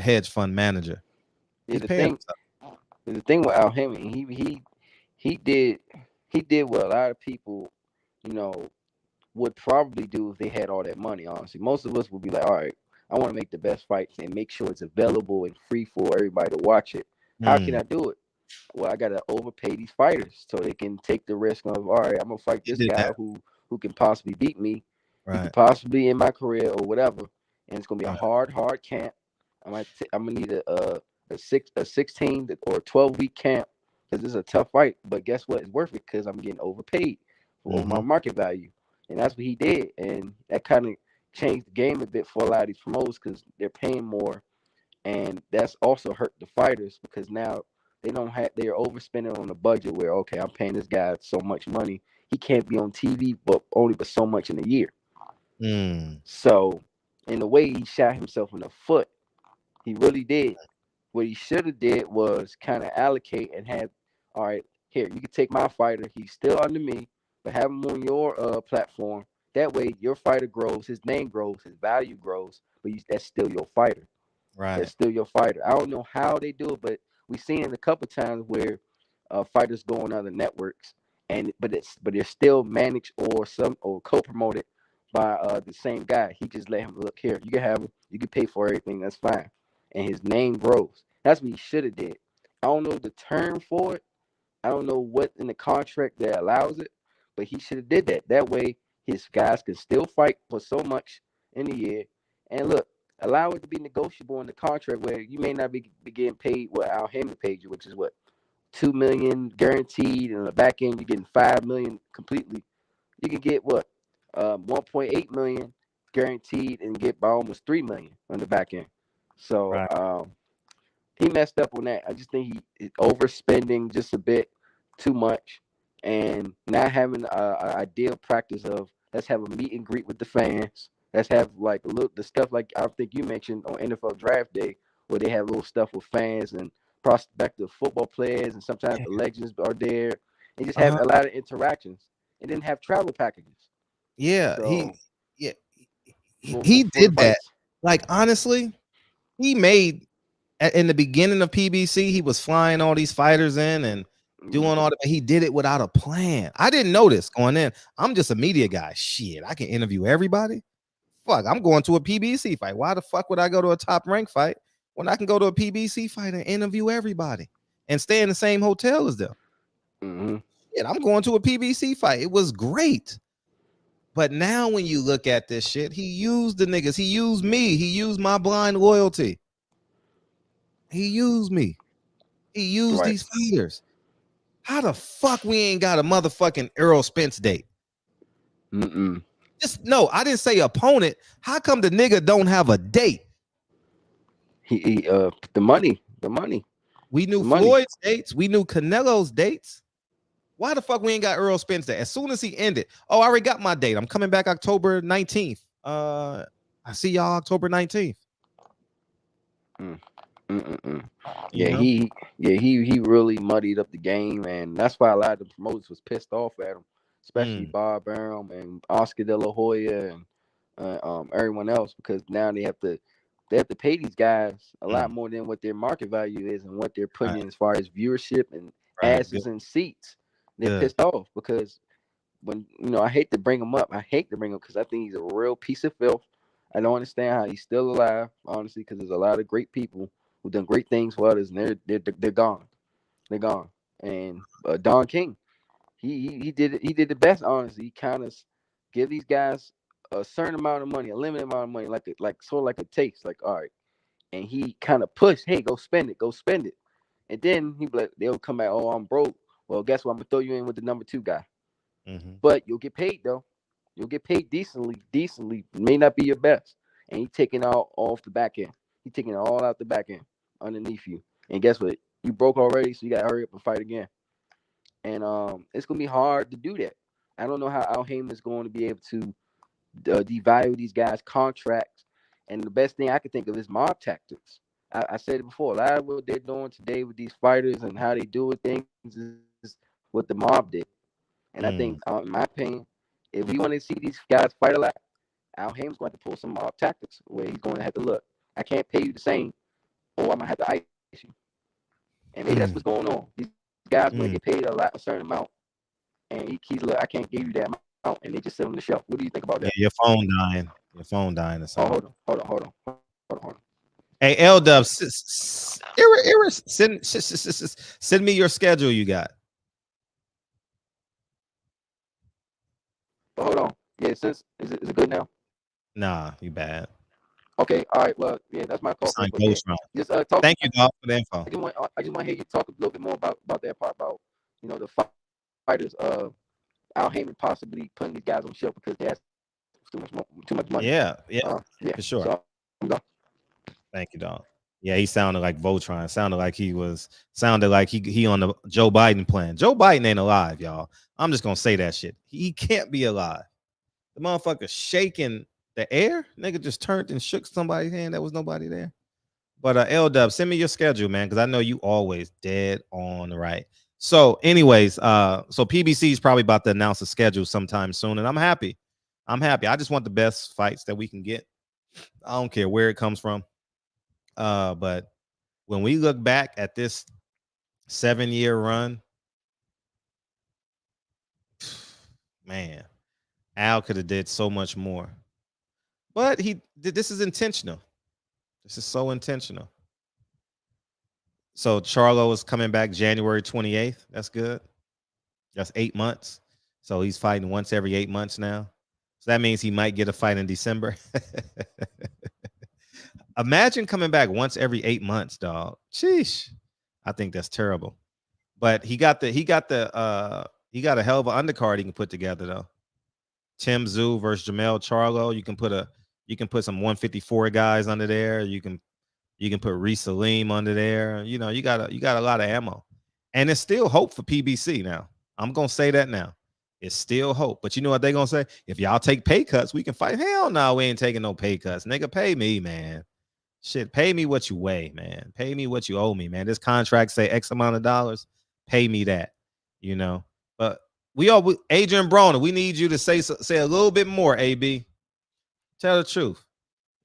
hedge fund manager. The thing with Al Heyman, he did what a lot of people, would probably do if they had all that money. Honestly, most of us would be like, all right, I want to make the best fights and make sure it's available and free for everybody to watch it. How can I do it? Well, I gotta overpay these fighters so they can take the risk of, all right, I'm gonna fight this guy who can possibly beat me, who can possibly end my career or whatever, and it's gonna be a hard camp. I'm gonna need a 16 or 12-week camp because this is a tough fight. But guess what? It's worth it because I'm getting overpaid for my market value, and that's what he did, and that kind of changed the game a bit for a lot of these promoters because they're paying more, and that's also hurt the fighters because now they're overspending on the budget where, okay, I'm paying this guy so much money, he can't be on TV but so much in a year. So in a way, he shot himself in the foot. He really did. What he should have did was kind of allocate and have, all right, here, you can take my fighter, he's still under me, but have him on your platform. That way your fighter grows, his name grows, his value grows, but that's still your fighter. Right. That's still your fighter. I don't know how they do it, but we've seen it a couple times where fighters go on other networks, but they're still managed or co-promoted by the same guy. He just let him, look here, you can have him, you can pay for everything, that's fine. And his name grows. That's what he should have did. I don't know the term for it. I don't know what in the contract that allows it, but he should have did that. That way his guys can still fight for so much in a year. And look, allow it to be negotiable in the contract where you may not be getting paid what Al Heyman paid you, which is what, $2 million guaranteed, and on the back end you're getting $5 million completely. You can get what, $1.8 million guaranteed and get by almost $3 million on the back end. So he messed up on that. I just think he overspending just a bit too much and not having an ideal practice of, let's have a meet and greet with the fans. Let's have like the stuff like I think you mentioned on NFL Draft Day, where they have little stuff with fans and prospective football players, and sometimes the legends are there, and just have a lot of interactions, and then have travel packages. Yeah, so, he did that. Like, honestly, he made in the beginning of PBC, he was flying all these fighters in, and doing all that. He did it without a plan. I didn't know this going in. I'm just a media guy. Shit, I can interview everybody. Fuck, I'm going to a PBC fight. Why the fuck would I go to a top rank fight when I can go to a PBC fight and interview everybody and stay in the same hotel as them? Yeah, I'm going to a PBC fight. It was great. But now when you look at this shit, he used the niggas. He used me. He used my blind loyalty. He used me. He used these fighters. How the fuck we ain't got a motherfucking Errol Spence date? Just no, I didn't say opponent. How come the nigga don't have a date? The money. We knew Floyd's dates. We knew Canelo's dates. Why the fuck we ain't got Errol Spence date? As soon as he ended, I already got my date. I'm coming back October 19th. I see y'all October 19th. Yeah, he really muddied up the game, and that's why a lot of the promoters was pissed off at him, especially Bob Arum and Oscar De La Hoya and everyone else, because now they have to pay these guys a lot more than what their market value is and what they're putting in as far as viewership and asses and seats. They're pissed off because when I hate to bring him up. I hate to bring him because I think he's a real piece of filth. I don't understand how he's still alive, honestly, because there's a lot of great people who done great things for others, and they're gone. They're gone. And Don King, he did the best, honestly. He kind of give these guys a certain amount of money, a limited amount of money, like sort of like a taste, like all right. And he kind of pushed, hey, go spend it. And then they'll come back, oh, I'm broke. Well, guess what? I'm gonna throw you in with the number 2 guy. But you'll get paid though. You'll get paid decently. It may not be your best. And he's taking out off the back end. He's taking it all out the back end underneath you. And guess what? You broke already, so you gotta hurry up and fight again. And it's gonna be hard to do that. I don't know how Al Haymon is going to be able to devalue these guys' contracts. And the best thing I can think of is mob tactics. I said it before. A lot of what they're doing today with these fighters and how they do things is what the mob did. And I think, in my opinion, if we want to see these guys fight a lot, Al Haymon's going to pull some mob tactics where he's going to have to look. I can't pay you the same, or I'm gonna have to ice you. And maybe that's what's going on. These guys going to get paid a certain amount, and he's like, I can't give you that amount, and they just sit on the shelf. What do you think about that? Yeah, your phone dying. Your phone dying or something. Hold on. Hey, L-Dub, send me your schedule you got. Hold on. Yeah, is it good now? Nah, you bad. Okay, all right. Well, yeah, that's my call. Just talk. Thank you, dog, for the info. I just want to hear you talk a little bit more about that part about the fighters. Al Haymon possibly putting these guys on the shelf because they have too much money. Yeah, for sure. So, thank you, dog. Yeah, he sounded like Voltron. Sounded like he on the Joe Biden plan. Joe Biden ain't alive, y'all. I'm just gonna say that shit. He can't be alive. The motherfucker shaking the air. Nigga just turned and shook somebody's hand. That was nobody there. But L-Dub, send me your schedule, man, because I know you always dead on right. So, anyways, so PBC is probably about to announce a schedule sometime soon, and I'm happy. I just want the best fights that we can get. I don't care where it comes from. But when we look back at this 7-year run, man, Al could have did so much more. But this is intentional. This is so intentional. So Charlo is coming back January 28th. That's good. That's 8 months. So he's fighting once every 8 months now. So that means he might get a fight in December. Imagine coming back once every 8 months, dog. Sheesh. I think that's terrible. But he got a hell of an undercard he can put together though. Tim Tszyu versus Jamel Charlo. You can put some 154 guys under there. You can put Reece Salim under there. You got a lot of ammo. And it's still hope for PBC now. I'm gonna say that now. It's still hope. But you know what they're gonna say? If y'all take pay cuts, we can fight. Hell no, we ain't taking no pay cuts. Nigga, pay me, man. Shit, pay me what you weigh, man. Pay me what you owe me, man. This contract say X amount of dollars. Pay me that, But Adrian Broner, we need you to say a little bit more, AB. Tell the truth,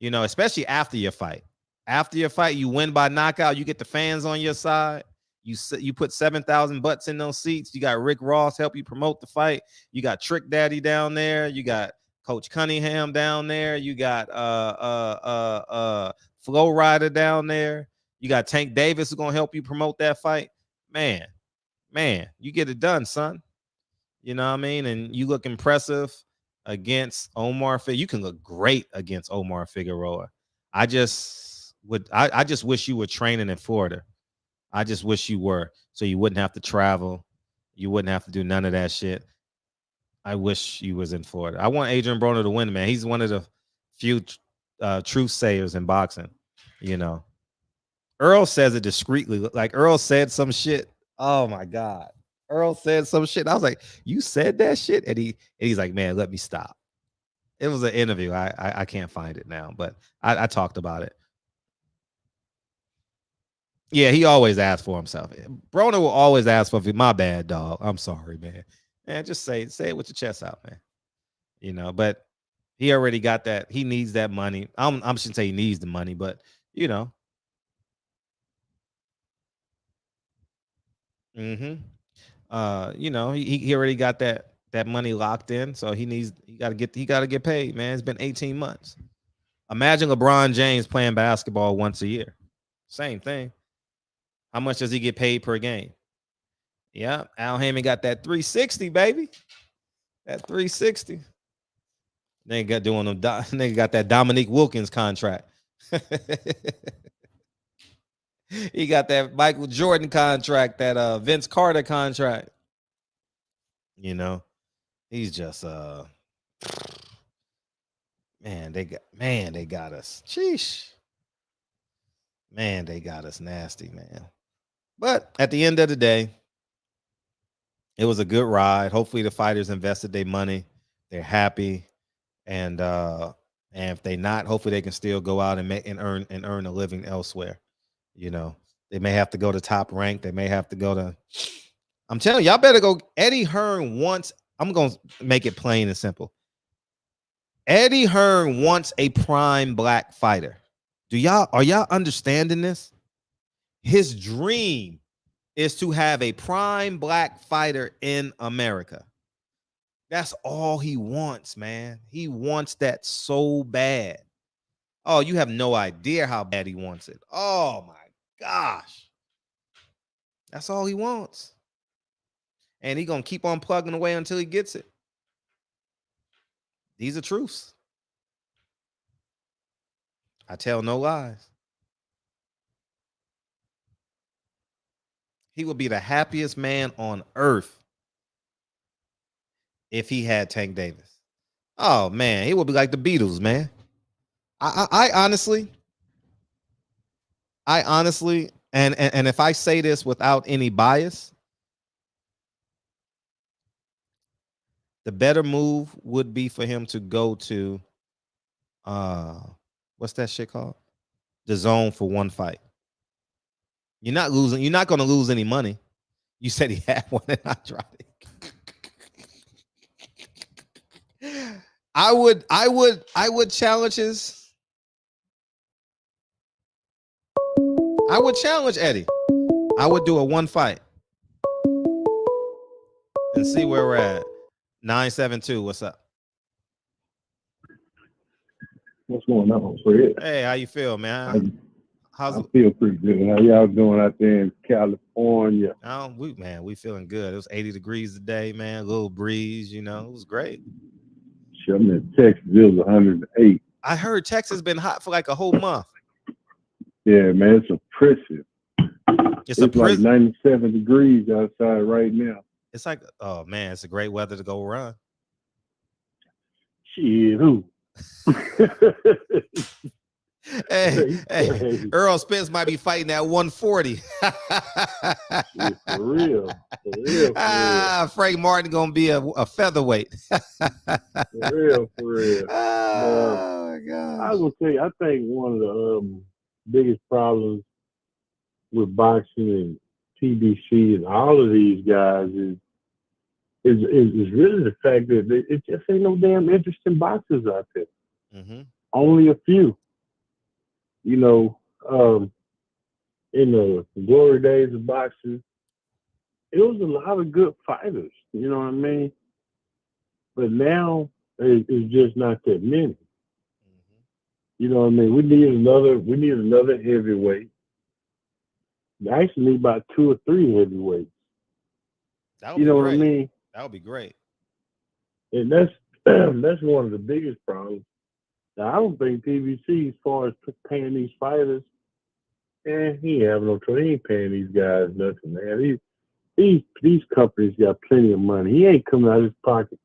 especially after your fight. After your fight, you win by knockout. You get the fans on your side. You put 7,000 butts in those seats. You got Rick Ross help you promote the fight. You got Trick Daddy down there. You got Coach Cunningham down there. You got Flow Rider down there. You got Tank Davis who's gonna help you promote that fight. Man, you get it done, son. You know what I mean? And you look impressive against Omar. You can look great against Omar Figueroa. I just wish you were training in Florida. I just wish you were, so you wouldn't have to travel. You wouldn't have to do none of that shit. I wish you was in Florida. I want Adrian Broner to win, man. He's one of the few truth sayers in boxing. You know, Earl says it discreetly. Like Earl said some shit. Oh my God. Earl said some shit. I was like, you said that shit? And he's like, man, let me stop. It was an interview. I can't find it now, but I talked about it. Yeah, he always asks for himself. Broner will always ask for my bad, dog. I'm sorry, man. And just say it with your chest out, man. You know, but he already got that. He needs that money. I shouldn't say he needs the money, but you know. You know, he already got that money locked in, so he got to get paid, man. It's been 18 months. Imagine LeBron James playing basketball once a year. Same thing. How much does he get paid per game? Yeah, Al Hammond got that 360, baby. That 360. Nigga got that Dominique Wilkins contract. He got that Michael Jordan contract, that Vince Carter contract. You know, he's just man, they got us. Sheesh. Man, they got us nasty, man. But at the end of the day, it was a good ride. Hopefully the fighters invested their money. They're happy. And if they not, hopefully they can still go out and earn a living elsewhere. You know, they may have to go to Top Rank. They may have to go to, I'm telling y'all better go. Eddie Hearn wants, I'm going to make it plain and simple. Eddie Hearn wants a prime black fighter. Are y'all understanding this? His dream is to have a prime black fighter in America. That's all he wants, man. He wants that so bad. Oh, you have no idea how bad he wants it. Oh my gosh. That's all he wants. And he's going to keep on plugging away until he gets it. These are truths. I tell no lies. He would be the happiest man on earth if he had Tank Davis. Oh man, he would be like the Beatles, man. I honestly, and if I say this without any bias, the better move would be for him to go to what's that shit called? The Zone for one fight. You're not going to lose any money. You said he had one and I tried it. I would challenge I would challenge Eddie. I would do a one fight and see where we're at. 972, what's up? What's going on, Fred? Hey, how you feel, man? I feel pretty good. How y'all doing out there in California? Oh, we feeling good. It was 80 degrees today, man. A little breeze, you know. It was great. Shit, I'm in Texas. It was 108. I heard Texas been hot for like a whole month. Yeah, man, it's oppressive. It's like 97 degrees outside right now. It's like, oh man, it's a great weather to go run. Shit, who? Hey, Earl Spence might be fighting at 140. Yeah, for real. Frank Martin gonna be a featherweight. For real. Oh my God. I will say, I think one of the biggest problems with boxing and PBC and all of these guys is really the fact that it just ain't no damn interesting boxers out there. Mm-hmm. Only a few. You know, in the glory days of boxing, it was a lot of good fighters. You know what I mean? But now it's just not that many. You know what I mean? We need another heavyweight. We actually need about 2 or 3 heavyweights. That would be great. What I mean? That would be great. And that's one of the biggest problems. Now, I don't think PBC, as far as paying these fighters, he ain't having no trouble. He ain't paying these guys nothing, man. These companies got plenty of money. He ain't coming out of his pocket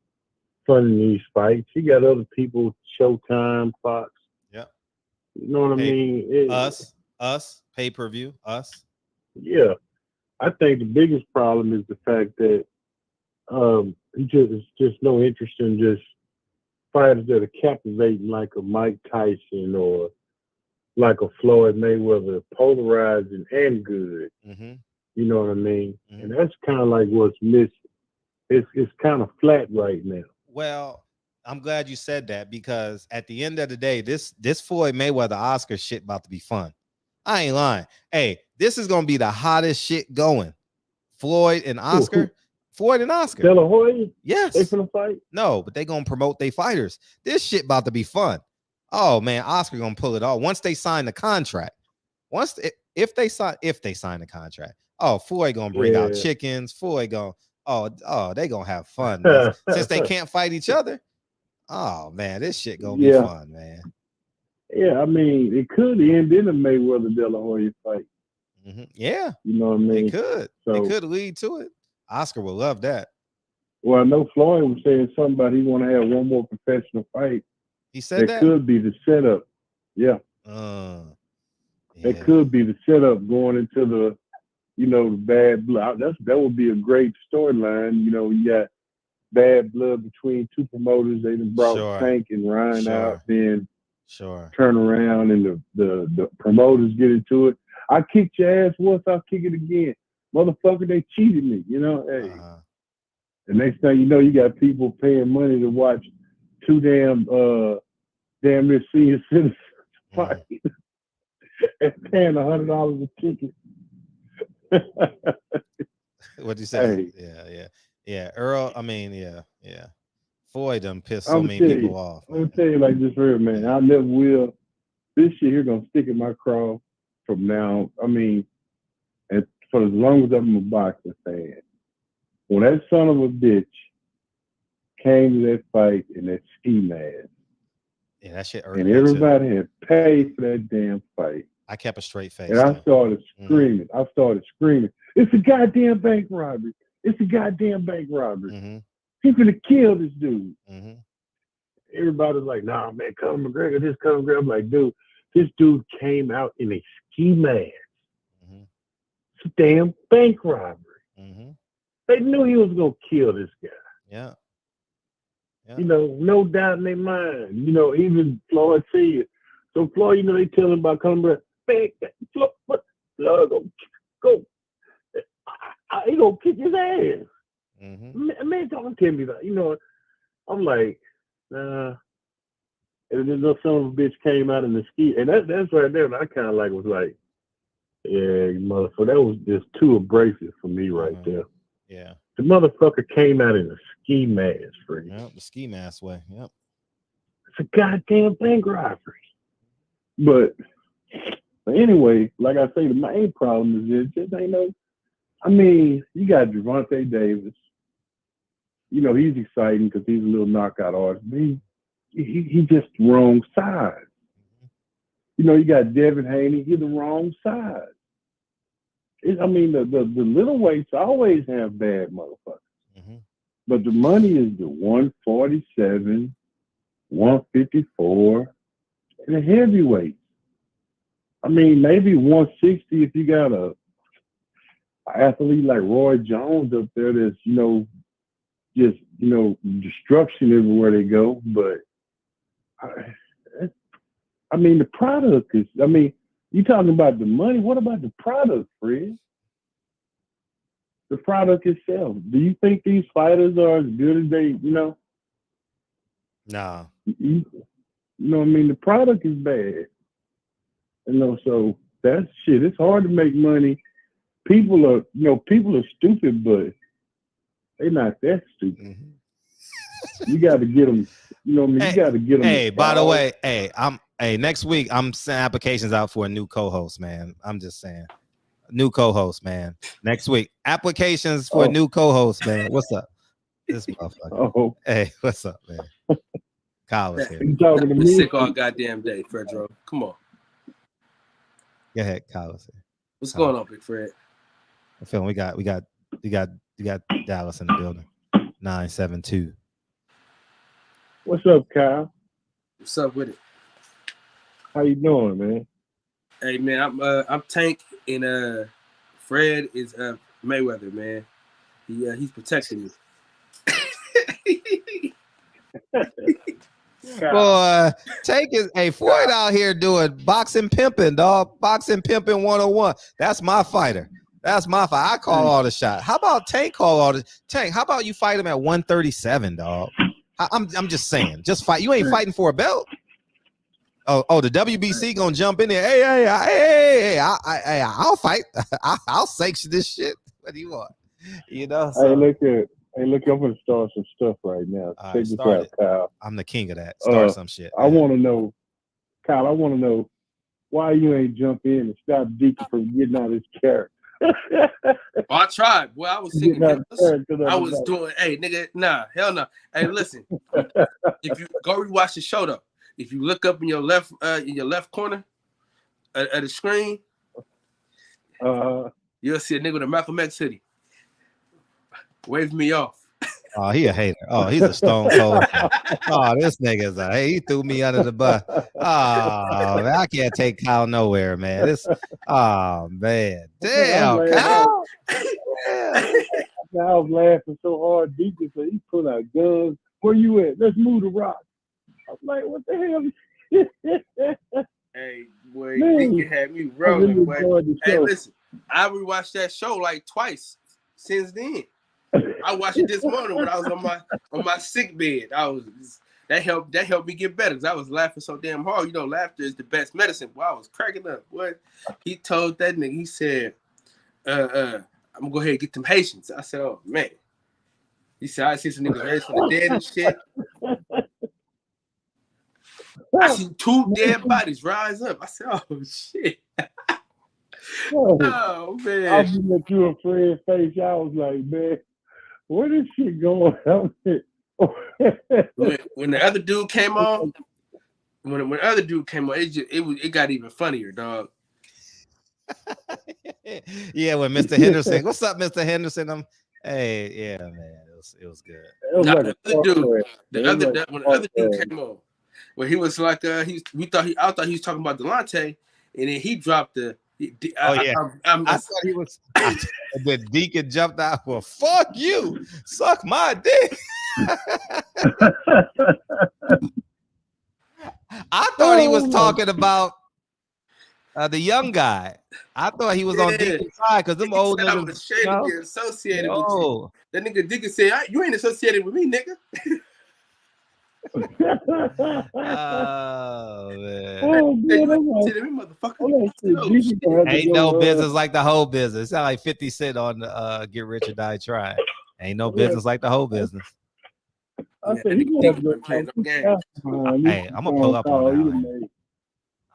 funding these fights. He got other people, Showtime, Fox. Yeah. You know what I mean? Us, pay-per-view, us. Yeah. I think the biggest problem is the fact that there's just no interest in just fighters that are captivating like a Mike Tyson or like a Floyd Mayweather, polarizing and good. Mm-hmm. You know what I mean? Mm-hmm. And that's kind of like what's missing. It's kind of flat right now. Well, I'm glad you said that, because at the end of the day, this Floyd Mayweather Oscar shit about to be fun. I ain't lying. Hey, this is gonna be the hottest shit going. Floyd and Oscar. Floyd and Oscar. De La Hoya? Yes. They finna fight? No, but they gonna promote their fighters. This shit about to be fun. Oh man, Oscar gonna pull it off once they sign the contract. If they sign the contract. Oh, Floyd gonna bring out chickens. Floyd gonna they gonna have fun, man. Since they can't fight each other. Oh man, this shit gonna be fun, man. Yeah, I mean, it could end in a Mayweather De La Hoya fight. Mm-hmm. Yeah, you know what I mean. It could. So, it could lead to it. Oscar will love that. Well, I know Floyd was saying something about he want to have one more professional fight. He said that could be the setup. Yeah. That could be the setup going into the, the bad blood. That would be a great storyline. You know, you got bad blood between two promoters. They done brought Tank and Ryan out, then turn around and the promoters get into it. I kicked your ass once, I'll kick it again. Motherfucker, they cheated me, Hey. The next thing you know, you got people paying money to watch two damn near senior citizens fight and paying $100 a ticket. What'd you say? Hey. Yeah. Earl, Floyd done pissed so many people off. I'm gonna tell you like this, real man. I never will. This shit here gonna stick in my craw from now. And for as long as I'm a boxing fan, when that son of a bitch came to that fight in that ski mask, that shit and everybody had paid for that damn fight. I kept a straight face. And I started screaming. It's a goddamn bank robbery. It's a goddamn bank robbery. Mm-hmm. He's gonna kill this dude. Mm-hmm. Everybody's like, nah, man, Conor McGregor. I'm like, dude, this dude came out in a ski mask. Mm-hmm. It's a damn bank robbery. Mm-hmm. They knew he was gonna kill this guy. Yeah. No doubt in their mind. Even Floyd said it. So Floyd, they tell him about Conor McGregor. Floyd go. He gonna kick his ass. Mm-hmm. Man, don't tell me that. I'm like, nah. And then the son of a bitch came out in the ski, and that's right there. And I kind of was like, yeah, motherfucker, that was just too abrasive for me right there. Yeah. The motherfucker came out in a ski mask, for you. Yeah, the ski mask way. Yep. It's a goddamn bank robbery. But anyway, like I say, the main problem is it just ain't no. You got Gervonta Davis. He's exciting because he's a little knockout artist. But he just the wrong side. You got Devin Haney. He's the wrong side. The little weights always have bad motherfuckers. Mm-hmm. But the money is the 147, 154, and the heavyweight. Maybe 160 if you got an athlete like Roy Jones up there that's, just, destruction everywhere they go. But, the product is, you talking about the money. What about the product, Fred? The product itself. Do you think these fighters are as good as they, Nah. The product is bad. So That's shit. It's hard to make money. People are stupid, but they're not that stupid. Mm-hmm. You got to get them. You know what I mean? You got to get them. Hey, by the way, next week I'm sending applications out for a new co-host, man. I'm just saying, new co-host, man. Next week, applications for a new co-host, man. What's up? This motherfucker. Oh. Hey, what's up, man? Kyle is here. You talking to me? Sick all goddamn day, Fredro. Come on. Go ahead, Kyle is here. What's going on, Big Fred? I'm feeling we got Dallas in the building. 972. What's up, Kyle? What's up with it? How you doing, man? Hey, man, I'm Tank, and Fred is Mayweather, man. He's protecting me. Boy, Floyd out here doing boxing pimping, dog. Boxing pimping 101. That's my fighter. That's my fight. I call all the shots. How about Tank call all the Tank? How about you fight him at 137, dog? I'm just saying, just fight. You ain't fighting for a belt. Oh, the WBC gonna jump in there. Hey, I'll fight. I'll sanction this shit. What do you want? You know. So. Hey, look, I'm gonna start some stuff right now. Take this out, Kyle. I'm the king of that. Start some shit. I want to know, Kyle. I want to know why you ain't jump in and stop Deacon from getting out his character. I tried. Boy, I was singing. I was doing. Hey, nigga, nah, hell no. Hey, listen. If you go rewatch the show though, if you look up in your left corner of the screen, you'll see a nigga with a Malcolm X hoodie. Wave me off. Oh, he a hater. Oh, he's a stone cold. Oh, this nigga's he threw me under the bus. Oh, man, I can't take Kyle nowhere, man. Man. Damn, Kyle. I was laughing so hard. Deacon said he pulled out guns. Where you at? Let's move the rock. I was like, what the hell? Hey, boy, Deacon had me rolling, boy. Hey, listen, I rewatched that show like twice since then. I watched it this morning when I was on my sick bed. That helped me get better because I was laughing so damn hard. You know, laughter is the best medicine. Boy, I was cracking up. Boy, he told that nigga, he said, I'm gonna go ahead and get them Haitians. I said, oh man. He said, I see some niggas raised from the dead and shit. I see 2 dead bodies rise up. I said, oh shit. Oh man. I was looking at you and Fred's face. I was like, man, where is shit going on? when the other dude came on, when the other dude came on, it got even funnier, dog. Yeah, when Mr. Henderson, what's up, Mr. Henderson? Hey, yeah, man, it was good. When the other dude came on, where he was like, I thought he was talking about Delonte, and then he dropped the. I thought he was. The Deacon jumped out. Well, fuck you, suck my dick. I thought he was talking about the young guy. I thought he was on Deacon's side because them old niggas. I was ashamed to be associated with you. That nigga Deacon said, "You ain't associated with me, nigga." Oh man! Ain't no business like the whole business. It's not like 50 Cent on the Get Rich or Die Trying. Ain't no business like the whole business. I said, hey, I'm gonna pull up on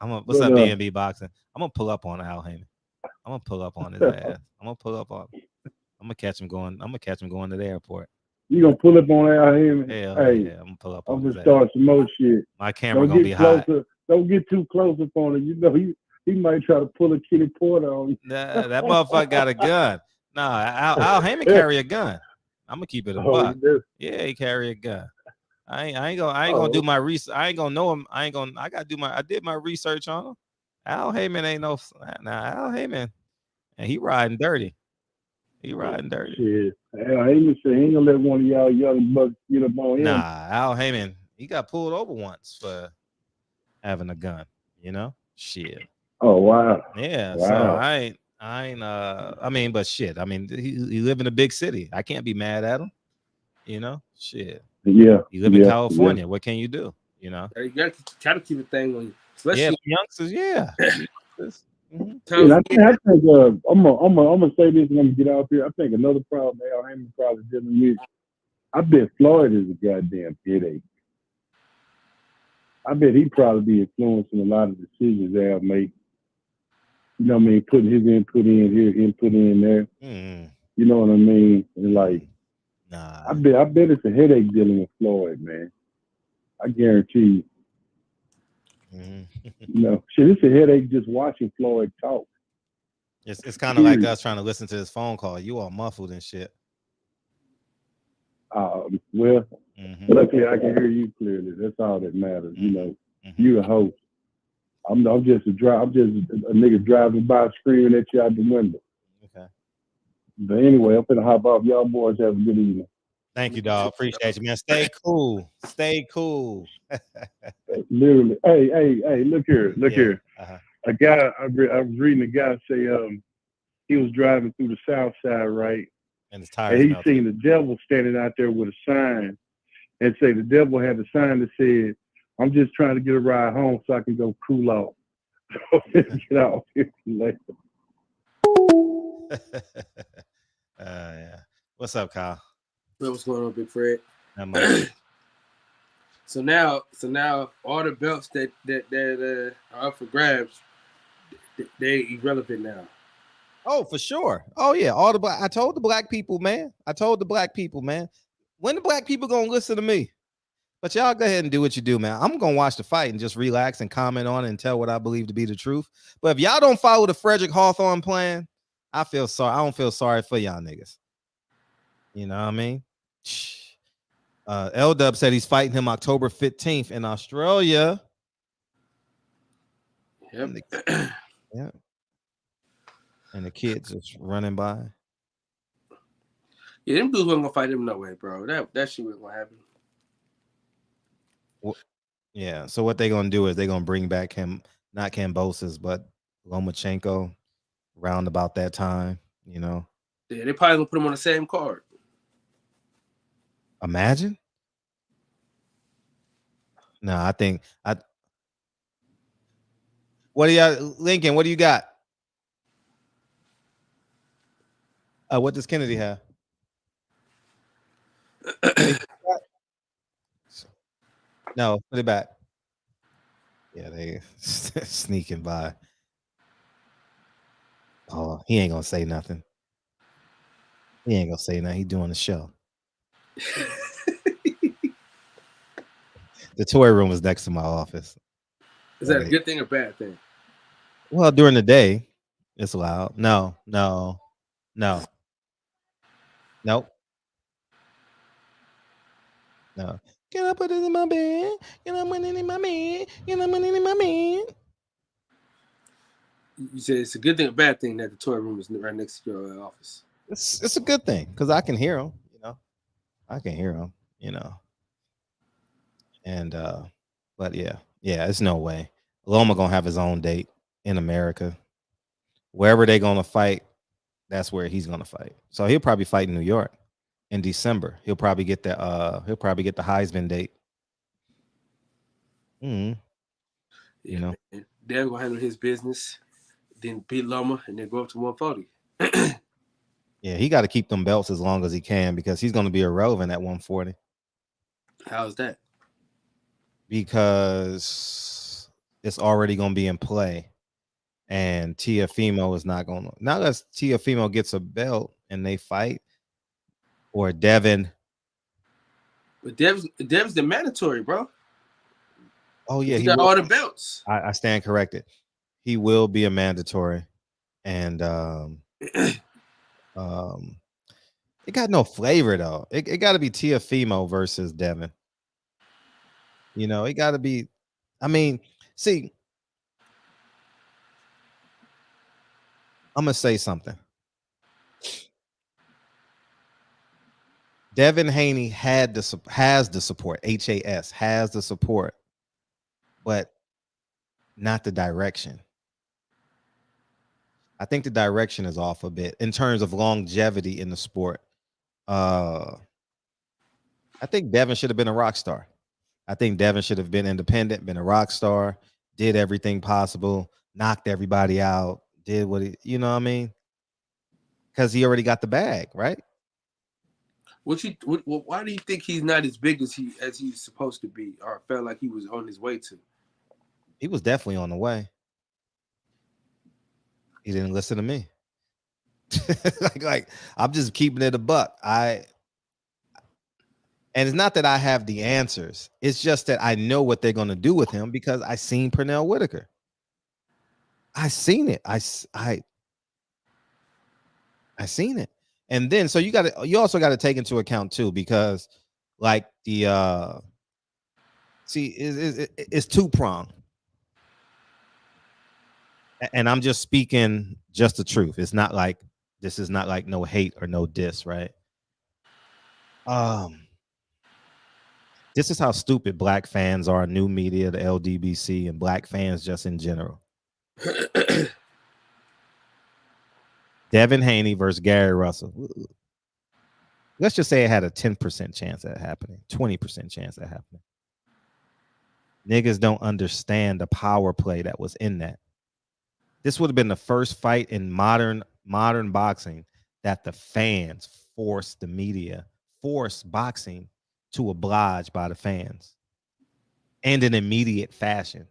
Al. What's up, B&B Boxing? I'm gonna pull up on Al Heyman. I'm gonna pull up on his ass. I'm gonna catch him going. I'm gonna catch him going to the airport. You gonna pull up on Al Heyman? Yeah, I'm gonna pull up on his ass. I'm gonna start some more shit. My camera gonna be hot. Don't get too close up on it. You know he might try to pull a Kitty Porter on you. That motherfucker got a gun. Nah, Al Heyman carry a gun. I'm gonna keep it a buck. Yeah, he carry a gun. I ain't gonna do my research. I ain't gonna know him. I did my research on him. Al Heyman ain't no. Nah, Al Heyman, and he riding dirty. Shit. Al Heyman said he ain't gonna let one of y'all young bucks get up on him. Nah, Al Heyman, he got pulled over once for having a gun. You know, shit. Oh wow. Yeah. Wow. So I mean, but shit. I mean, he live in a big city. I can't be mad at him. You know, shit. Yeah. You live in California. Yeah. What can you do? You know, you got to keep a thing on you. Especially youngsters. Yeah. And I think I'm gonna say this and I'm gonna get out here. I think another problem Al Hammond probably dealing with. I bet Floyd is a goddamn headache. I bet he probably be influencing a lot of decisions Al make. You know what I mean? Putting his input in here, input in there. You know what I mean? And like, I bet it's a headache dealing with Floyd, man. I guarantee you. You know, shit, it's a headache just watching Floyd talk. It's kind of like us trying to listen to his phone call. You all muffled and shit. Well, luckily I can hear you clearly. That's all that matters. You know, you a host. I'm just a nigga driving by screaming at you out the window. Okay. But anyway, I'm finna hop off. Y'all boys have a good evening. Thank you, dog. Appreciate you, man. Stay cool. Stay cool. Literally. Hey, look here. A guy, I was reading a guy say he was driving through the South Side, right? And he seen the devil standing out there with a sign, and say the devil had a sign that said, "I'm just trying to get a ride home so I can go cool off." Get out here later. Yeah. What's up, Kyle? What's going on, Big Fred? So now all the belts that are up for grabs, they're irrelevant now. Oh, for sure. Oh yeah, I told the black people, man. When the black people gonna listen to me? But y'all go ahead and do what you do, man. I'm gonna watch the fight and just relax and comment on it and tell what I believe to be the truth. But if y'all don't follow the Frederick Hawthorne plan, I feel sorry. I don't feel sorry for y'all niggas. You know what I mean? L-Dub said he's fighting him October 15th in Australia. Yep. Yeah. And the kids just running by. Yeah, them dudes weren't gonna fight him no way, bro. That shit wasn't gonna happen. Well, yeah. So what they gonna do is they gonna bring back him, not Kambosos, but Lomachenko, around about that time. You know. Yeah, they probably gonna put him on the same card. Imagine. No, I think What do you, Lincoln? What do you got? What does Kennedy have? No, put it back. Yeah, they sneaking by. Oh, he ain't gonna say nothing. He ain't gonna say nothing. He doing the show. The toy room is next to my office. Is that a good thing or bad thing? Well, during the day, it's loud. No. Nope. No. Can I put it in my bed? Can I put it in my bed? Can I put it in my bed? You said it's a good thing or bad thing that the toy room is right next to your office. It's a good thing because I can hear them. You know, I can hear them. You know, and but yeah, it's no way. Loma gonna have his own date in America. Wherever they gonna fight, that's where he's gonna fight. So he'll probably fight in New York in December. He'll probably get the Heisman date. You know, They're gonna handle his business, then beat Loma, and then go up to 140. Yeah, he got to keep them belts as long as he can because he's gonna be irrelevant at 140. How's that? Because it's already gonna be in play. And Teofimo is not going to, not unless Teofimo gets a belt and they fight, or Devin. But Dev's the mandatory, bro. Oh yeah, he got all the belts. I stand corrected. He will be a mandatory, and it got no flavor though. It got to be Teofimo versus Devin. You know, it got to be. I mean, see. I'm gonna say something. Devin Haney has the support. has the support, but not the direction. I think the direction is off a bit in terms of longevity in the sport. I think Devin should have been a rock star. I think Devin should have been independent, been a rock star, did everything possible, knocked everybody out. did what he, you know what I mean? Because he already got the bag, right? Why do you think he's not as big as he's supposed to be, or felt like he was on his way to? He was definitely on the way. He didn't listen to me. like I'm just keeping it a buck. And it's not that I have the answers. It's just that I know what they're going to do with him because I seen Pernell Whitaker. I seen it. I seen it. And then so you also got to take into account too, because like the it's two-pronged. And I'm just speaking just the truth. It's not like this is not like no hate or no diss, right? This is how stupid black fans are, new media, the LDBC, and black fans just in general. Devin Haney versus Gary Russell. Let's just say it had a 10% chance of happening, 20% chance of happening. Niggas don't understand the power play that was in that. This would have been the first fight in modern boxing that the fans forced the media, forced boxing to oblige by the fans, and in immediate fashion.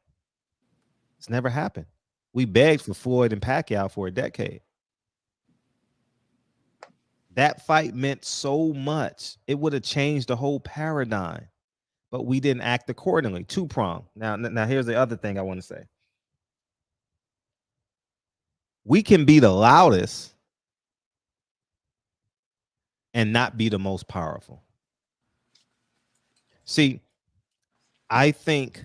It's never happened. We begged for Floyd and Pacquiao for a decade. That fight meant so much. It would have changed the whole paradigm, but we didn't act accordingly. Two-pronged. Now here's the other thing I want to say. We can be the loudest and not be the most powerful. See, I think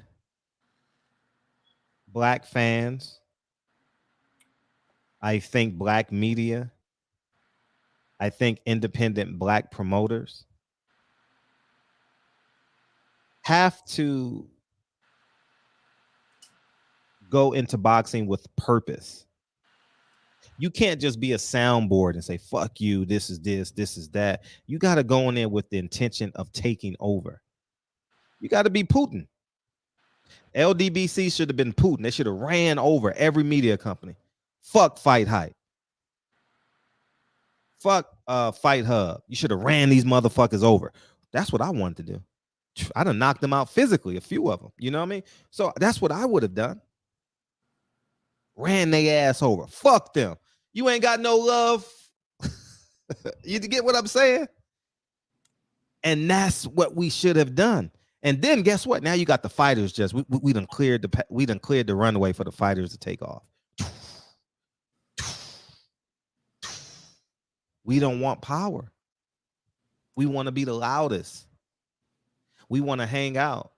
black fans, I think black media, I think independent black promoters have to go into boxing with purpose. You can't just be a soundboard and say, fuck you, this is this, this is that. You got to go in there with the intention of taking over. You got to be Putin. LDBC should have been Putin. They should have ran over every media company. Fuck Fight Hype. Fuck Fight Hub. You should have ran these motherfuckers over. That's what I wanted to do. I done knocked them out physically, a few of them. You know what I mean? So that's what I would have done. Ran their ass over. Fuck them. You ain't got no love. You get what I'm saying? And that's what we should have done. And then guess what? Now you got the fighters just we done cleared the runway for the fighters to take off. We don't want power. We want to be the loudest. We want to hang out.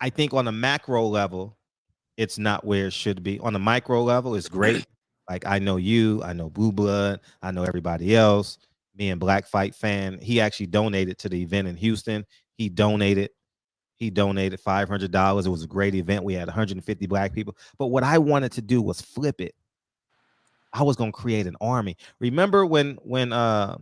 I think on a macro level, it's not where it should be. On the micro level, it's great. Like I know you, I know Blue Blood, I know everybody else. Me and Black Fight Fan, he actually donated to the event in Houston. He donated $500. It was a great event. We had 150 black people. But what I wanted to do was flip it. I was gonna create an army. Remember when remember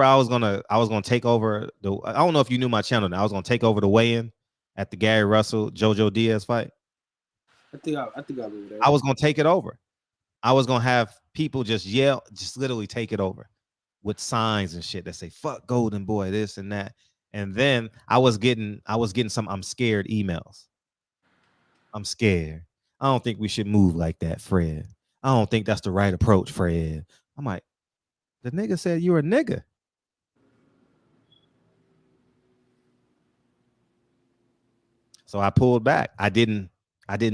I was gonna take over the. I don't know if you knew my channel now. I was gonna take over the weigh-in at the Gary Russell Jojo Diaz fight. I think I knew that. I was gonna take it over. I was gonna have people just yell, just literally take it over with signs and shit that say "fuck Golden Boy," this and that. And then I was getting some "I'm scared" emails. I'm scared. I don't think we should move like that, Fred. I don't think that's the right approach, Fred. I'm like, the nigga said you're a nigga. So I pulled back. I didn't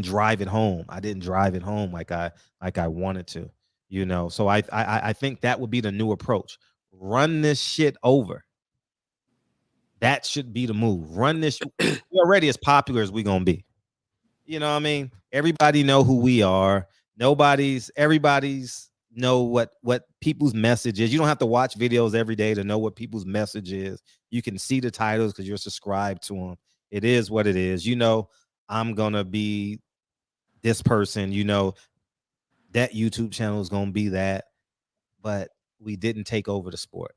drive it home. I didn't drive it home like I wanted to, you know. So I think that would be the new approach. Run this shit over. That should be the move. Run this. We're already as popular as we're gonna be. You know what I mean? Everybody know who we are. Everybody's know what people's message is. You don't have to watch videos every day to know what people's message is. You can see the titles because you're subscribed to them. It is what it is. You know, I'm gonna be this person. You know, that YouTube channel is gonna be that. But we didn't take over the sport,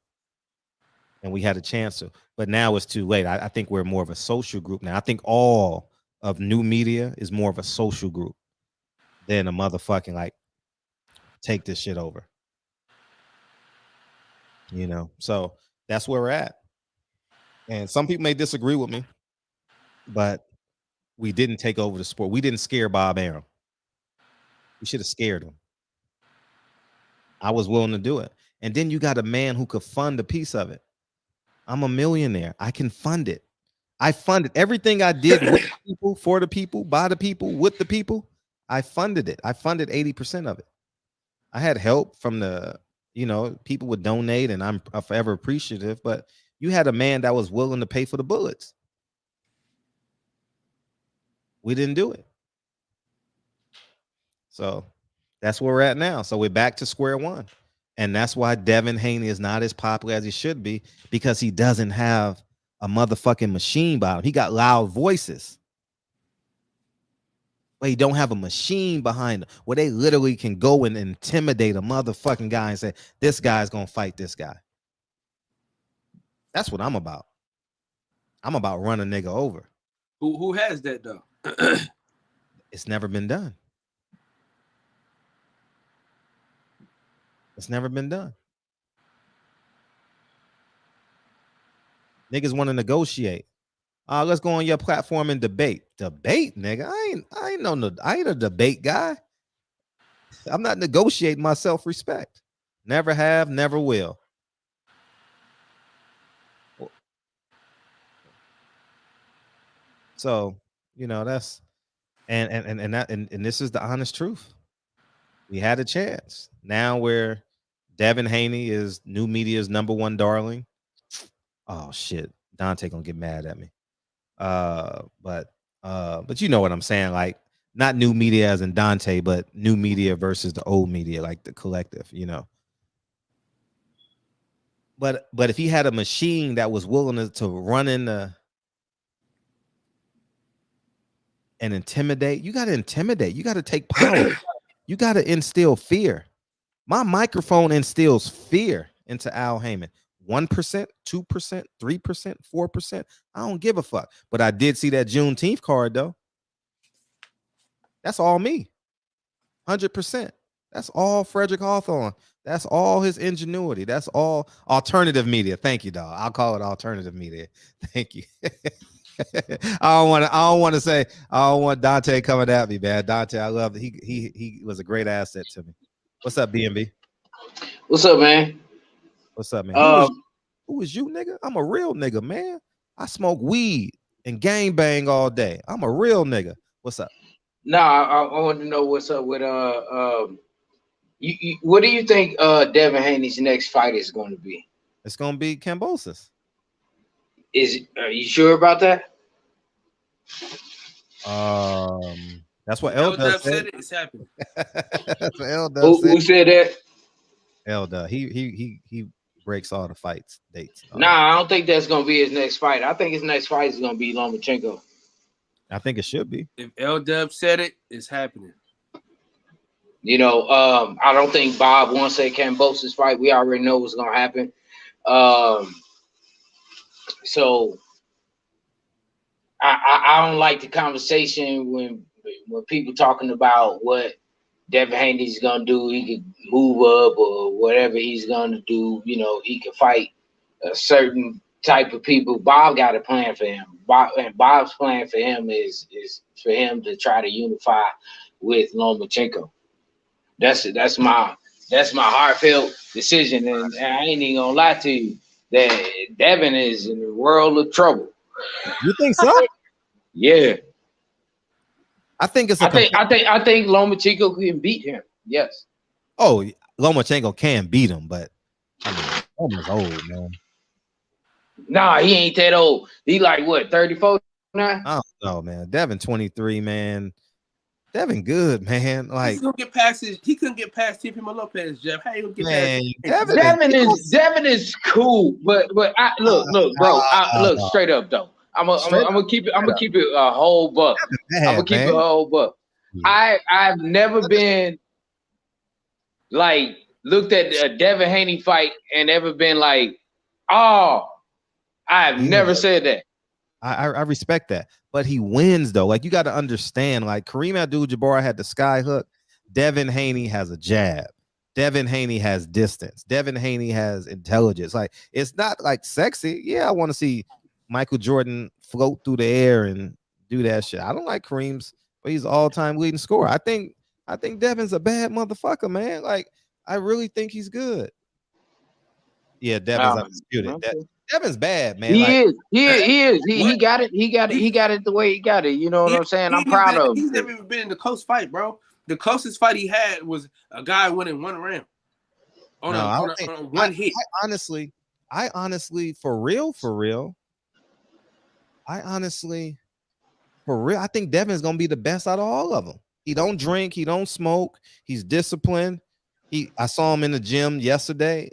and we had a chance to. But now it's too late. I think we're more of a social group now. I think all of new media is more of a social group than a motherfucking like take this shit over. You know, so that's where we're at. And some people may disagree with me, but we didn't take over the sport. We didn't scare Bob Arum. We should have scared him. I was willing to do it. And then you got a man who could fund a piece of it. I'm a millionaire. I can fund it. I funded everything I did with the people, for the people, by the people, with the people. I funded it. I funded 80% of it. I had help from the, people would donate, and I'm forever appreciative. But you had a man that was willing to pay for the bullets. We didn't do it. So that's where we're at now. So we're back to square one. And that's why Devin Haney is not as popular as he should be, because he doesn't have a motherfucking machine behind him. He got loud voices, but he don't have a machine behind him where they literally can go and intimidate a motherfucking guy and say, this guy's going to fight this guy. That's what I'm about. I'm about run a nigga over. Who has that though? It's never been done. It's never been done. Niggas want to negotiate. Let's go on your platform and debate. Debate, nigga. I ain't a debate guy. I'm not negotiating my self-respect. Never have, never will. So, that's and this is the honest truth. We had a chance. Now where Devin Haney is new media's #1 darling. Oh shit, Dante gonna get mad at me. But you know what I'm saying, like not new media as in Dante, but new media versus the old media, like the collective, But if he had a machine that was willing to run in and intimidate, you got to intimidate. You got to take power. You got to instill fear. My microphone instills fear into Al Heyman. 1%, 2%, 3%, 4%. I don't give a fuck. But I did see that Juneteenth card, though. That's all me. 100%. That's all Frederick Hawthorne. That's all his ingenuity. That's all alternative media. Thank you, dog. I'll call it alternative media. Thank you. I don't want Dante coming at me, man. Dante, I love it. He was a great asset to me. What's up, BNB? What's up, man? What's up, man? Who is you, nigga? I'm a real nigga, man. I smoke weed and gang bang all day. I'm a real nigga. What's up? No, I want to know what's up with what do you think Devin Haney's next fight is going to be? It's going to be Kambosos. Are you sure about that? That's what L-Dub said. It's happening. That's what L-Dub said. Who said that? L-Dub. He breaks all the fights dates. Nah, I don't think that's gonna be his next fight. I think his next fight is gonna be Lomachenko. I think it should be. If L-Dub said it, it's happening. I don't think Bob wants a Kambosos fight. We already know what's gonna happen. So I don't like the conversation when people talking about what Devin Haney's gonna do. He could move up or whatever he's gonna do. He could fight a certain type of people. Bob got a plan for him. Bob's plan for him is for him to try to unify with Lomachenko. That's my heartfelt decision, and I ain't even gonna lie to you that Devin is in a world of trouble. You think so? Yeah. I think I think Lomachenko can beat him. Yes. Oh, Lomachenko can beat him, but I mean, Loma's old, man. Nah, he ain't that old. He like what, 34 now? I don't know, man. Devin 23, man. Devin good, man. Like he couldn't get past Teofimo Lopez, Jeff. How you gonna get past Devin is cool, but I look, bro. Look straight up though. I'm gonna keep it a whole buck. I'm gonna keep it a whole buck. Yeah. I've never been like looked at a Devin Haney fight and ever been like, oh, I've never said that. I respect that. But he wins though. Like you got to understand, like Kareem Abdul-Jabbar had the sky hook. Devin Haney has a jab. Devin Haney has distance. Devin Haney has intelligence. Like it's not like sexy. Yeah, I want to see Michael Jordan float through the air and do that shit. I don't like Kareem's, but he's all-time leading scorer. I think Devin's a bad motherfucker, man. Like I really think he's good. Yeah, Devin's undisputed. Devin's bad, man. He is. He got it. He got it the way he got it. You know what I'm saying? I'm proud of him. He's never even been in the close fight, bro. The closest fight he had was a guy winning one round on one hit. I honestly, for real, I think Devin's gonna be the best out of all of them. He don't drink, he don't smoke, he's disciplined. I saw him in the gym yesterday.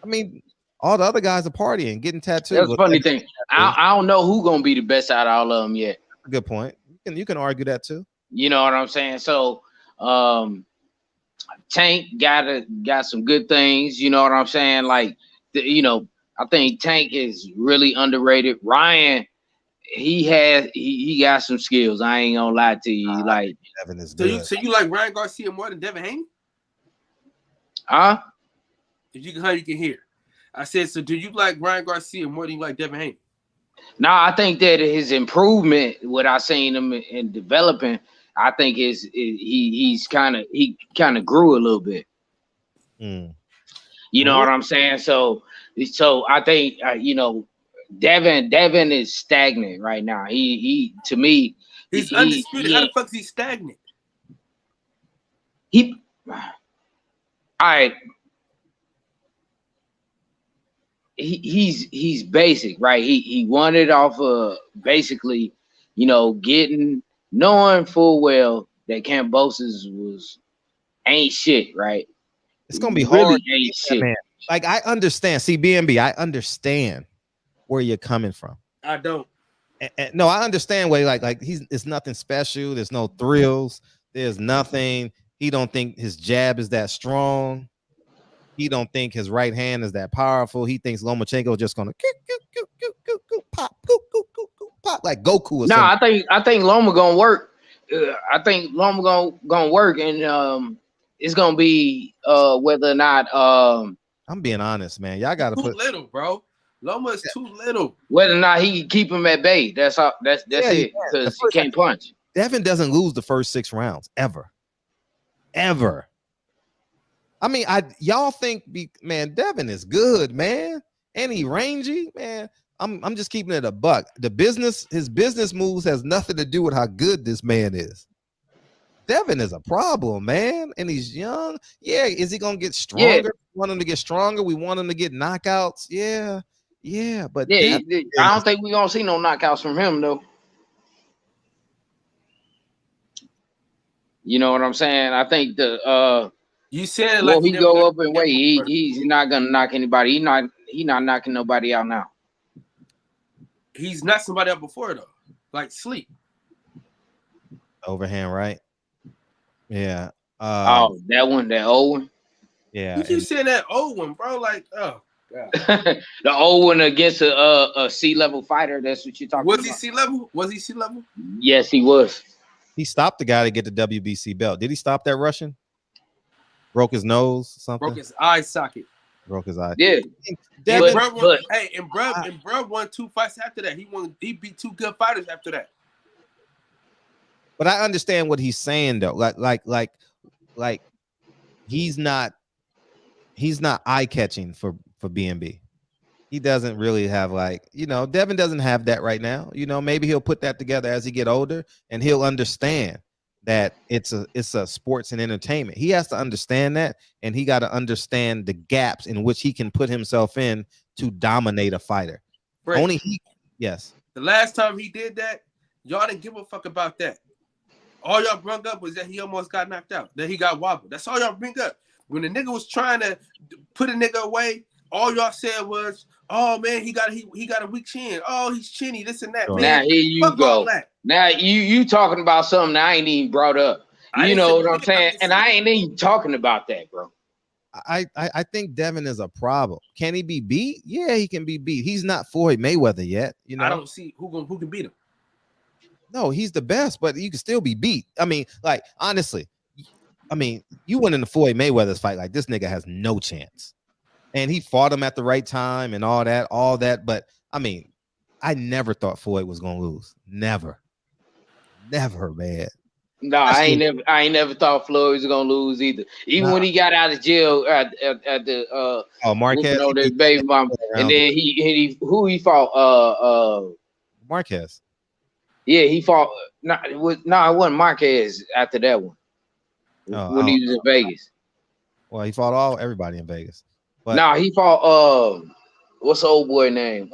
I mean, all the other guys are partying, getting tattoos. That's a funny thing. I don't know who gonna be the best out of all of them yet. Good point. You can argue that too. You know what I'm saying? So Tank got some good things, you know what I'm saying? Like I think Tank is really underrated. Ryan, he got some skills. I ain't gonna lie to you. Like Devin is good. So you like Ryan Garcia more than Devin Haney? Huh? If you can hear. I said, so do you like Ryan Garcia more than you like Devin Haney? No, I think that his improvement, what I seen him in developing, I think he kind of grew a little bit. You know what I'm saying? So I think Devin is stagnant right now. He to me, he's undisputed. How the fuck is he stagnant? All right. He's basic, right? He won it off of basically, knowing full well that Kambosos ain't shit, right? It's gonna be hard. Ain't shit. Man. Like I understand. See, BNB, I understand where you're coming from. I don't. No, I understand where like it's nothing special. There's no thrills. There's nothing. He don't think his jab is that strong. He don't think his right hand is that powerful. He thinks Lomachenko just gonna pop, pop like Goku. No, I think Loma gonna work. I think Loma gonna work, and it's gonna be whether or not I'm being honest, man. Y'all gotta too little, bro. Loma is too little. Whether or not he can keep him at bay. That's all. That's it. Because he can't punch. Devin doesn't lose the first 6 rounds ever. I mean, y'all think, man, Devin is good, man, and he rangy, man. I'm just keeping it a buck. His business moves has nothing to do with how good this man is. Devin is a problem, man, and he's young. Yeah, is he gonna get stronger? Yeah. We want him to get stronger. We want him to get knockouts. Yeah, but I don't think we're gonna see no knockouts from him though. You know what I'm saying? I think you said like he go up in weight. He's not gonna knock anybody. He not knocking nobody out now. He's not somebody out before though. Like Sleep. Overhand, right? Yeah. That old one. Yeah. You keep saying that old one, bro. Like, oh god. The old one against a C-level fighter. That's what you're talking about. Was he C-level? Was he C-level? Yes, he was. He stopped the guy to get the WBC belt. Did he stop that Russian? Broke his nose, something. Broke his eye socket. Broke his eye. Yeah. Bro won 2 fights after that. He beat 2 good fighters after that. But I understand what he's saying though. Like he's not eye-catching for BNB. He doesn't really have Devin doesn't have that right now. Maybe he'll put that together as he get older and he'll understand that it's a sports and entertainment. He has to understand that, and he got to understand the gaps in which he can put himself in to dominate a fighter. Right. Only he. Yes. The last time he did that, y'all didn't give a fuck about that. All y'all brought up was that he almost got knocked out, that he got wobbled. That's all y'all bring up. When the nigga was trying to put a nigga away, all y'all said was, "Oh man, he got a weak chin. Oh, he's chinny, this and that." Man, now here you go. Now you talking about something I ain't even brought up. You know what I'm saying? And I ain't even talking about that, bro. I think Devin is a problem. Can he be beat? Yeah, he can be beat. He's not Floyd Mayweather yet. You know, I don't see who can beat him. No, he's the best, but you can still be beat. I mean, like honestly, I mean, you went in the Floyd Mayweather's fight like this nigga has no chance, and he fought him at the right time and all that. But I mean, I never thought Floyd was gonna lose. Never, man. No, I ain't never thought Floyd was gonna lose either. Even when he got out of jail at the Marquez on his baby mom, and then he who fought Marquez. Yeah, he fought. It wasn't Marquez after that one. When he was in Vegas. Well, he fought everybody in Vegas. But he fought what's the old boy name?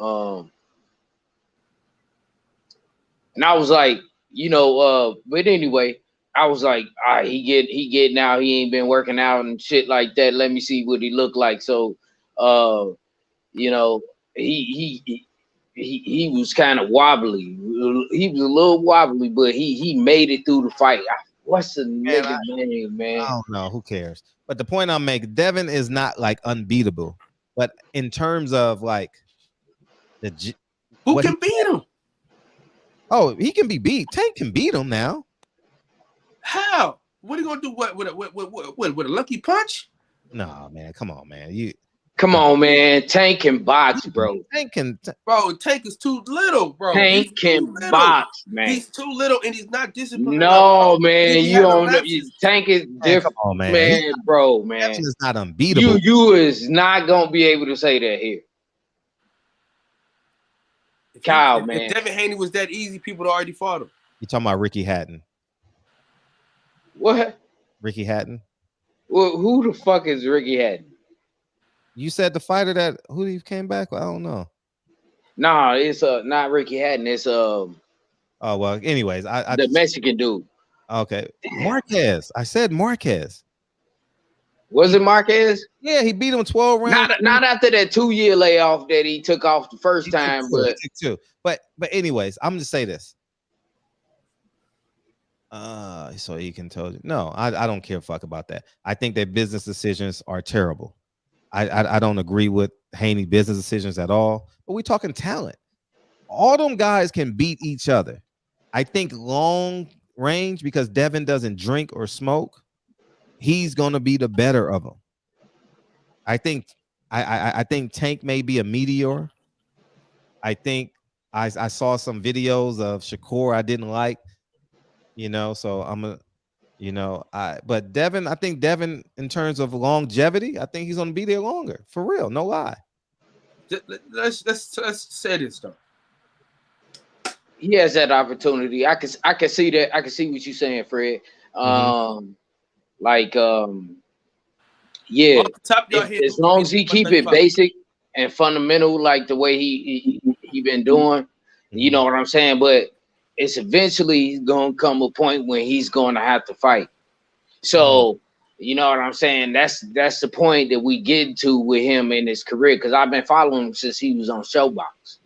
And I was like, but anyway, I was like, he get now. He ain't been working out and shit like that. Let me see what he looked like. So, he was kind of wobbly. He was a little wobbly, but he made it through the fight. What's the nigga name, man? I don't know. Who cares? But the point I'm making, Devin is not like unbeatable. But in terms of like who can beat him? Oh, he can be beat. Tank can beat him now. How? What are you gonna do? What with a lucky punch? No, man. Come on, man. Come on, man. Tank can box, bro. Tank is too little, bro. Tank can box, man. He's too little and he's not disciplined. No, man. You don't know. Tank is different, on, man. Man, bro, man. Devin is not unbeatable. You is not gonna be able to say that here. Kyle, man. If Devin Haney was that easy, people would already fought him. You talking about Ricky Hatton? What? Ricky Hatton? Well, who the fuck is Ricky Hatton? You said the fighter that he came back? Well, I don't know. Nah, it's not Ricky Hatton. It's Oh well. Anyways, the Mexican dude. Okay, Marquez. I said Marquez. Was it Marquez? Yeah, he beat him 12 rounds. Not after that 2-year layoff that he took off the first time, but but anyways, I'm gonna say this. So he can tell you. No, I don't care fuck about that. I think their business decisions are terrible. I don't agree with Haney business decisions at all. But we're talking talent. All them guys can beat each other. I think long range, because Devin doesn't drink or smoke, he's gonna be the better of them. I think Tank may be a meteor. I think I saw some videos of Shakur I didn't like, so but Devin, I think Devin, in terms of longevity, I think he's gonna be there longer. For real, no lie. Let's say this though. He has that opportunity. I can see that. I can see what you're saying, Fred. Yeah. As long as he keep it basic and fundamental, like the way he been doing, you know what I'm saying. But it's eventually gonna come a point when he's gonna have to fight. So you know what I'm saying. That's the point that we get to with him in his career, because I've been following him since he was on Showbox.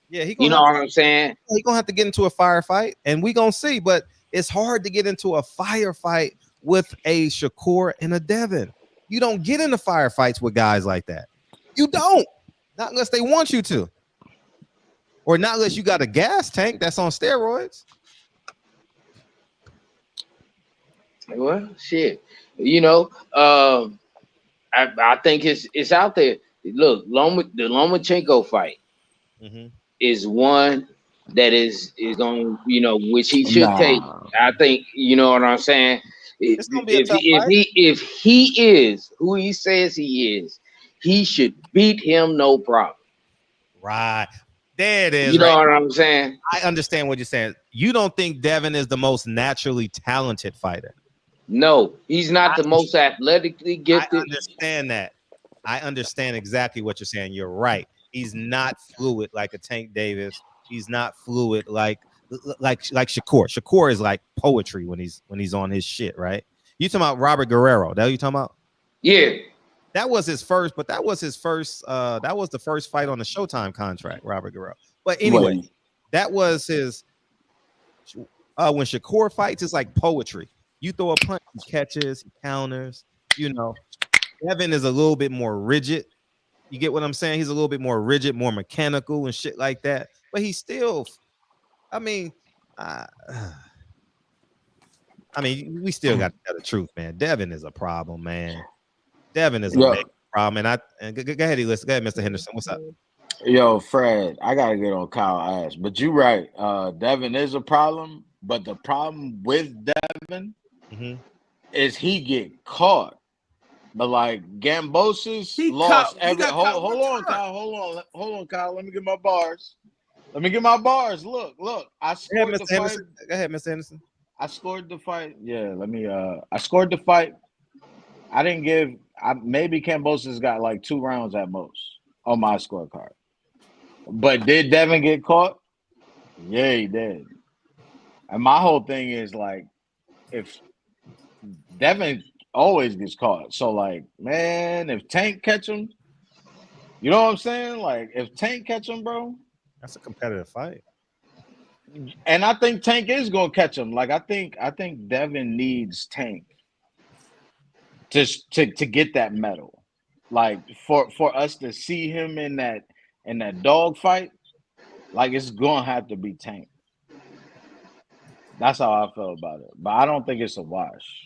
Yeah, you know what I'm saying. He's gonna have to get into a firefight, and we gonna see. But it's hard to get into a firefight with a Shakur and a Devin. You don't get into firefights with guys like that. You don't, not unless they want you to, or not unless you got a gas tank that's on steroids. Well, shit, I think it's out there. Look, the Lomachenko fight is one that is going, which he should take. I think, you know what I'm saying. If he is who he says he is, he should beat him, no problem. Right. There it is. You know what I'm saying? I understand what you're saying. You don't think Devin is the most naturally talented fighter? No, he's not the most athletically gifted. I understand that. I understand exactly what you're saying. You're right. He's not fluid like a Tank Davis. He's not fluid like Shakur. Shakur is like poetry when he's on his shit, right? You talking about Robert Guerrero? That what you talking about? Yeah. That was his first, but that was the first fight on the Showtime contract, Robert Guerrero. But anyway, that was his when Shakur fights, it's like poetry. You throw a punch, he catches, he counters, Devin is a little bit more rigid. You get what I'm saying? He's a little bit more rigid, more mechanical and shit like that. But he's still, I mean, we still got to tell the truth, man. Devin is a problem, man. Devin is a big problem. And go ahead, listen. Go ahead, Mr. Henderson. What's up? Yo, Fred, I gotta get on Kyle's ass, but you're right. Devin is a problem, but the problem with Devin is he get caught. But like Gambosis lost every. Hold on, Kyle. Let me get my bars. Look. I scored the fight. Go ahead, Mr. Henderson. I scored the fight. Yeah, I scored the fight. I didn't give. Maybe Gambosis got like 2 rounds at most on my scorecard. But did Devin get caught? Yeah, he did. And my whole thing is like, if Devin always gets caught. So like, man, if Tank catch him, you know what I'm saying? Like, if Tank catch him, bro, that's a competitive fight. And I think Tank is gonna catch him. Like, I think Devin needs Tank just to get that medal. Like for us to see him in that dog fight, like it's gonna have to be Tank. That's how I feel about it. But I don't think it's a wash.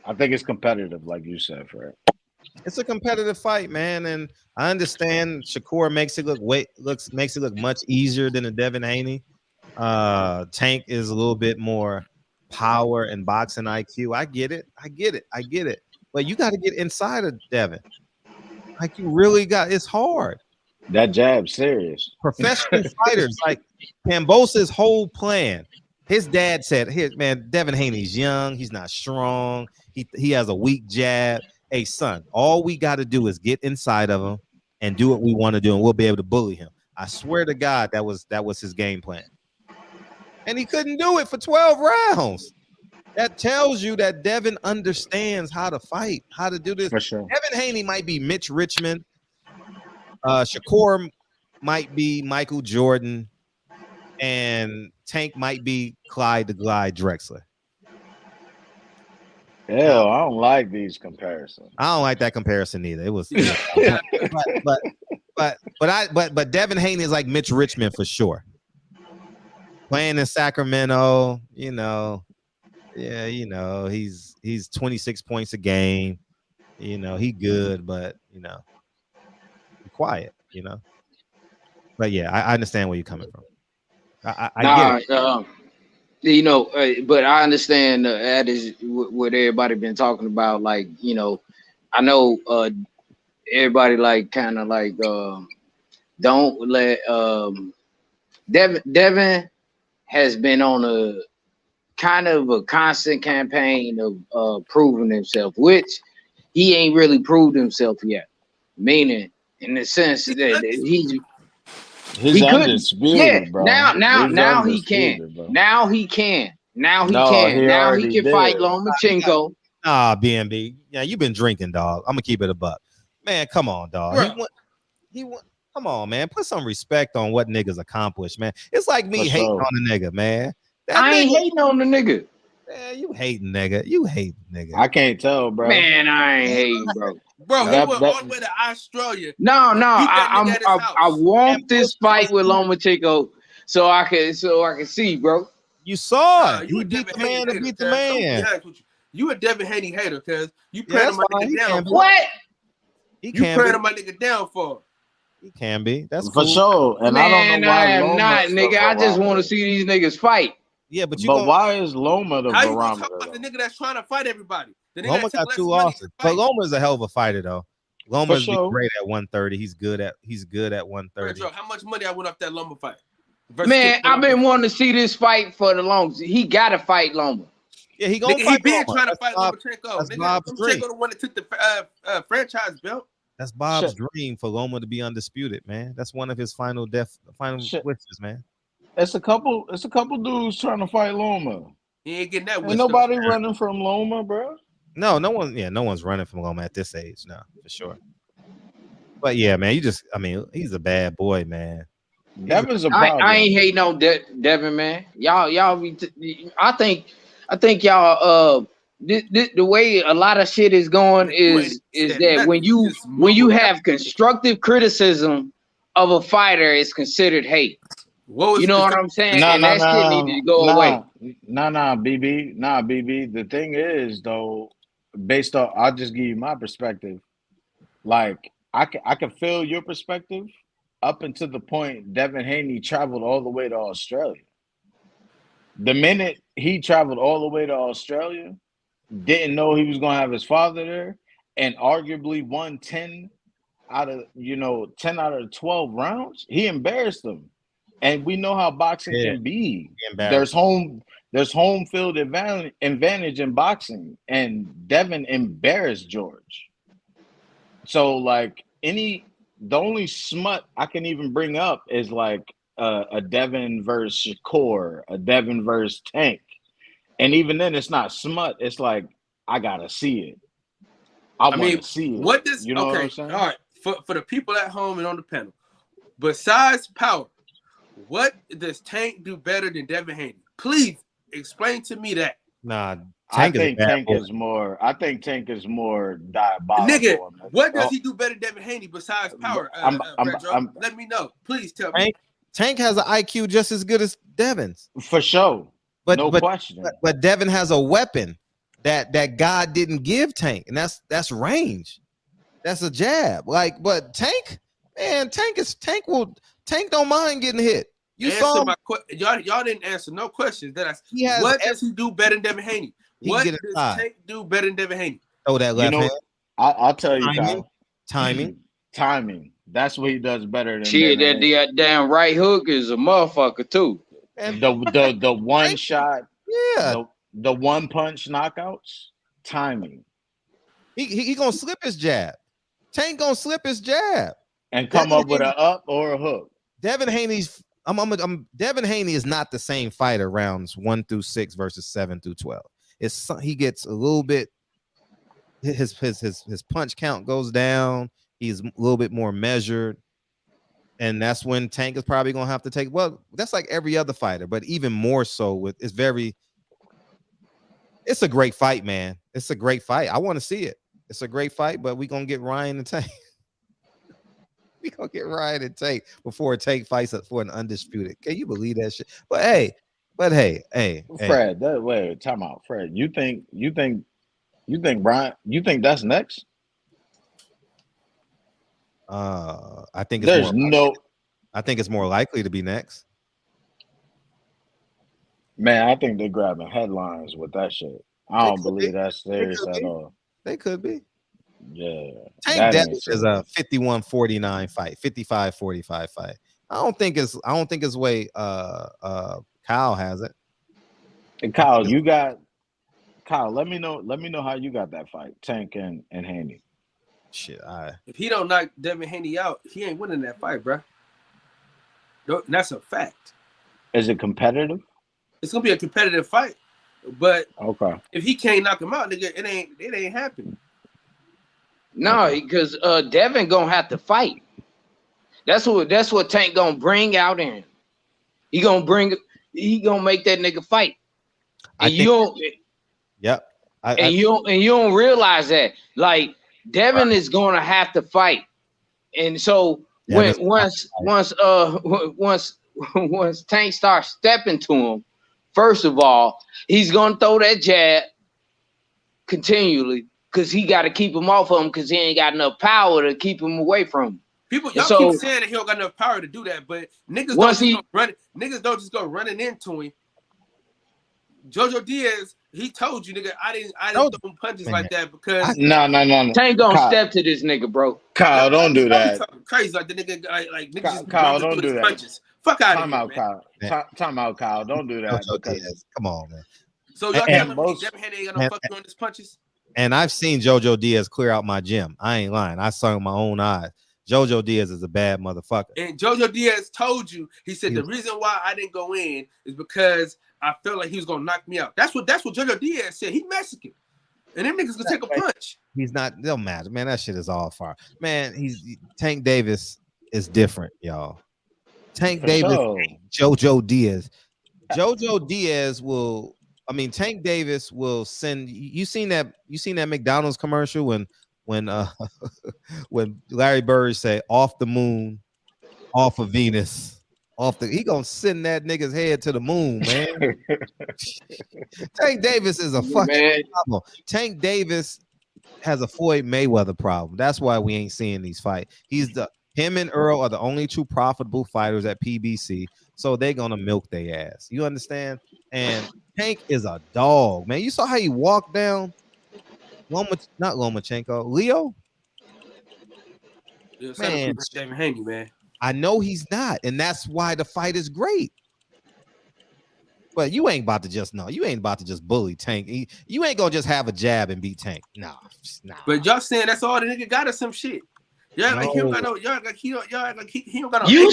I think it's competitive, like you said, Fred. It's a competitive fight, man, and I understand Shakur makes it look much easier than a Devin Haney. Tank is a little bit more power and boxing IQ. I get it. But you got to get inside of Devin. Like, you really got, it's hard. That jab's serious. Professional fighters, like Kambosa's whole plan. His dad said, "Here, man, Devin Haney's young. He's not strong. He has a weak jab. Hey, son, all we got to do is get inside of him and do what we want to do, and we'll be able to bully him." I swear to God, that was his game plan. And he couldn't do it for 12 rounds. That tells you that Devin understands how to fight, how to do this. For sure. Devin Haney might be Mitch Richmond. Shakur might be Michael Jordan. And Tank might be Clyde the Glide Drexler. Hell, I don't like these comparisons. I don't like that comparison either. It was, but Devin Haney is like Mitch Richmond for sure. Playing in Sacramento, he's 26 points a game. He good, but quiet. But yeah, I understand where you're coming from. I get it. But I understand that is what everybody been talking about. Like, I know everybody like kind of like don't let Devin has been on a kind of a constant campaign of proving himself, which he ain't really proved himself yet. Meaning, in the sense that He's undisputed, bro. Now he can. Bro. Now he can. Now he can fight Lomachenko. BMB. Yeah, you've been drinking, dog. I'm gonna keep it a buck. Man, come on, dog. He won. Come on, man. Put some respect on what niggas accomplished, man. It's like me hating on the nigga, man. I ain't hating on the nigga. Man, you hating nigga. I can't tell, bro. Man, I ain't hating, bro. Bro, he went all the way to Australia. No, I want this fight with Lomachenko so I can see, bro. You saw it. You beat the man to beat the man. You a Devin Haney hater, cuz you praying my nigga down. What? You praying my nigga down for? He can be. That's for sure. And man, I don't know why I am not, nigga. I just want to see these niggas fight. Yeah, but why is Loma the barometer? How you talk about the nigga that's trying to fight everybody? Loma got 2 losses, but Loma's a hell of a fighter, though. Loma's great at 130. He's good at 130. Bro, how much money I went off that Loma fight? Man, I've been wanting to see this fight for the longest. He gotta fight Loma. Yeah, he gonna fight. He been trying to fight Lomachenko. That's Bob's dream. Lomachenko the one that took the franchise belt. That's Bob's dream for Loma to be undisputed, man. That's one of his final wishes, man. It's a couple dudes trying to fight Loma. He ain't getting that. Ain't nobody running from Loma, bro. No one. Yeah, no one's running from Loma at this age, no, for sure. But yeah, man, he's a bad boy, man. Devin's a problem. I ain't hating on Devin, man. Y'all. I think y'all the way a lot of shit is going is that when you have constructive criticism of a fighter, it's considered hate. You know what I'm saying? Nah, and that shit needed to go away. BB. The thing is, though, based on, I'll just give you my perspective. Like, I can feel your perspective up until the point Devin Haney traveled all the way to Australia. The minute he traveled all the way to Australia, didn't know he was going to have his father there, and arguably won 10 out of 12 rounds, he embarrassed them. And we know how boxing can be. There's home field advantage in boxing, and Devin embarrassed George. So like the only smut I can even bring up is like a Devin versus Shakur, a Devin versus Tank, and even then it's not smut. It's like I gotta see it. I want to see it. What does what I'm saying? All right, for the people at home and on the panel, besides power, what does Tank do better than Devin Haney? Please explain to me that. Nah, I think Tank is more diabolical. Nigga, what does he do better than Devin Haney besides power? Let me know. Please tell me. Tank has an IQ just as good as Devin's. For sure. No question. But Devin has a weapon that God didn't give Tank, and that's range. That's a jab. Like, but Tank, man, Tank don't mind getting hit. Y'all didn't answer no questions. What does he do better than Devin Haney? What does Tank do better than Devin Haney? Oh, that left hand. I'll tell you, timing. That's what he does better than. Shit, that damn right hook is a motherfucker too. And the one shot, yeah, the one punch knockouts, timing. He gonna slip his jab. Tank gonna slip his jab and come up with an up or a hook. Devin Haney's. Devin Haney is not the same fighter rounds 1 through 6 versus 7 through 12. He gets a little bit. His punch count goes down. He's a little bit more measured, and that's when Tank is probably gonna have to take. Well, that's like every other fighter, but even more so with it's a great fight, man. It's a great fight. I want to see it. It's a great fight, but we're gonna get Ryan and Tank. We gonna get Ryan and Tank before Tank fights for an undisputed. Can you believe that shit? But hey, Fred, wait, time out, Fred. You think Brian? You think that's next? I think I think it's more likely to be next. Man, I think they're grabbing headlines with that shit. I don't believe that's serious at all. They could be. Yeah. Tank Devich is a 51-49 fight, 55-45 fight. I don't think it's way Kyle has it. And Kyle, let me know how you got that fight, Tank and Haney. Shit, if he don't knock Devin Haney out, he ain't winning that fight, bro. That's a fact. Is it competitive? It's gonna be a competitive fight, but okay. If he can't knock him out, nigga, it ain't happening. No, because Devin gonna have to fight. That's what Tank gonna bring out in him. He gonna make that nigga fight. And you don't realize that. Like Devin is gonna have to fight. And so once Tank starts stepping to him, first of all, he's gonna throw that jab continually because he got to keep him off of him because he ain't got enough power to keep him away from him. Y'all keep saying that he don't got enough power to do that, but niggas don't just go running into him. Jojo Diaz, he told you, nigga, I didn't throw punches like that because no. Tank gonna step to this nigga, bro. Kyle, don't do that. Crazy like the nigga, like niggas. Kyle, don't do that. Punches. Fuck out of here, Kyle. Time out, Kyle. Don't do that. Come on, man. So y'all telling me Devin Haney ain't gonna fuck you on his punches? And I've seen Jojo Diaz clear out my gym. I ain't lying. I saw with my own eyes. Jojo Diaz is a bad motherfucker. And Jojo Diaz told you, he said the reason why I didn't go in is because I felt like he was gonna knock me out. That's what Jojo Diaz said. He Mexican. And them niggas gonna take a punch. He's not, don't matter. Man, that shit is all far. Man, Tank Davis is different, y'all. Tank Davis, Jojo Diaz. Jojo Diaz will I mean, Tank Davis will send. You seen that McDonald's commercial when when Larry Bird say off the moon, off of Venus, he gonna send that nigga's head to the moon, man. Tank Davis is a fucking problem. Tank Davis has a Floyd Mayweather problem. That's why we ain't seeing these fights. Him and Earl are the only two profitable fighters at PBC, so they're gonna milk their ass. You understand? And Tank is a dog, man. You saw how he walked down not Lomachenko, Leo. Man, Devin Haney, man. I know he's not, and that's why the fight is great. But you ain't about to just bully Tank. You ain't gonna just have a jab and beat Tank. Nah. But y'all saying that's all the nigga got us some shit. Y'all like he don't got no. Y'all like he don't got no. You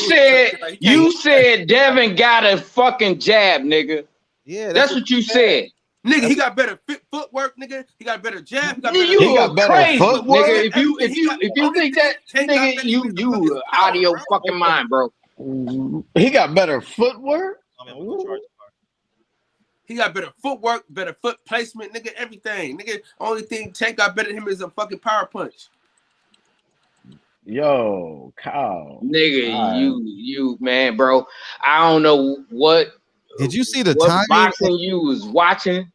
said Devin got a fucking jab, nigga. Yeah, that's what you said. Nigga, he got better footwork, nigga. He got better jab. He got better crazy, footwork. Nigga. If you think that, nigga, you out of your fucking mind, bro. He got better footwork. He got better footwork, better foot placement, nigga. Everything, nigga. Only thing Tank got better than him is a fucking power punch. Yo, cow. Nigga, you man, bro. I don't know what. Did you see the time boxing you was watching?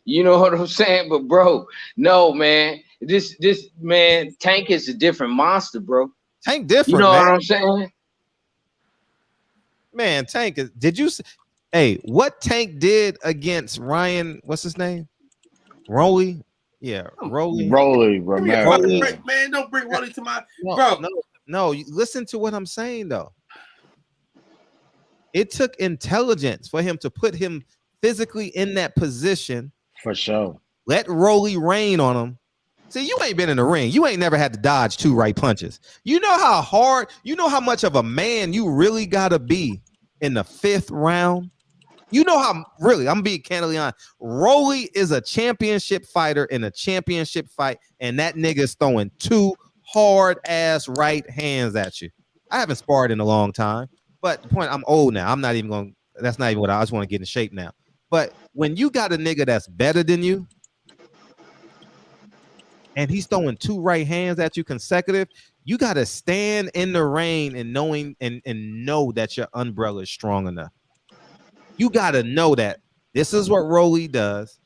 You know what I'm saying? But bro, no, man. This man, Tank is a different monster, bro. Tank different. You know what I'm saying? Man, Tank is. Did you? Hey, what Tank did against Ryan? What's his name? Rolly. Yeah, Rolly Romero. Man, don't bring Rolly to my bro. No, listen to what I'm saying though. It took intelligence for him to put him physically in that position. For sure. Let Rolly rain on him. See, you ain't been in the ring. You ain't never had to dodge two right punches. You know how hard, you know how much of a man you really got to be in the 5th round. You know how, really, I'm being candidly honest. Rolly is a championship fighter in a championship fight, and that nigga's throwing 2 hard-ass right hands at you. I haven't sparred in a long time. But the point, I'm old now. I'm not even going to, that's not even what I just want to get in shape now. But when you got a nigga that's better than you, and he's throwing 2 right hands at you consecutive, you got to stand in the rain and know that your umbrella is strong enough. You got to know that this is what Rolly does.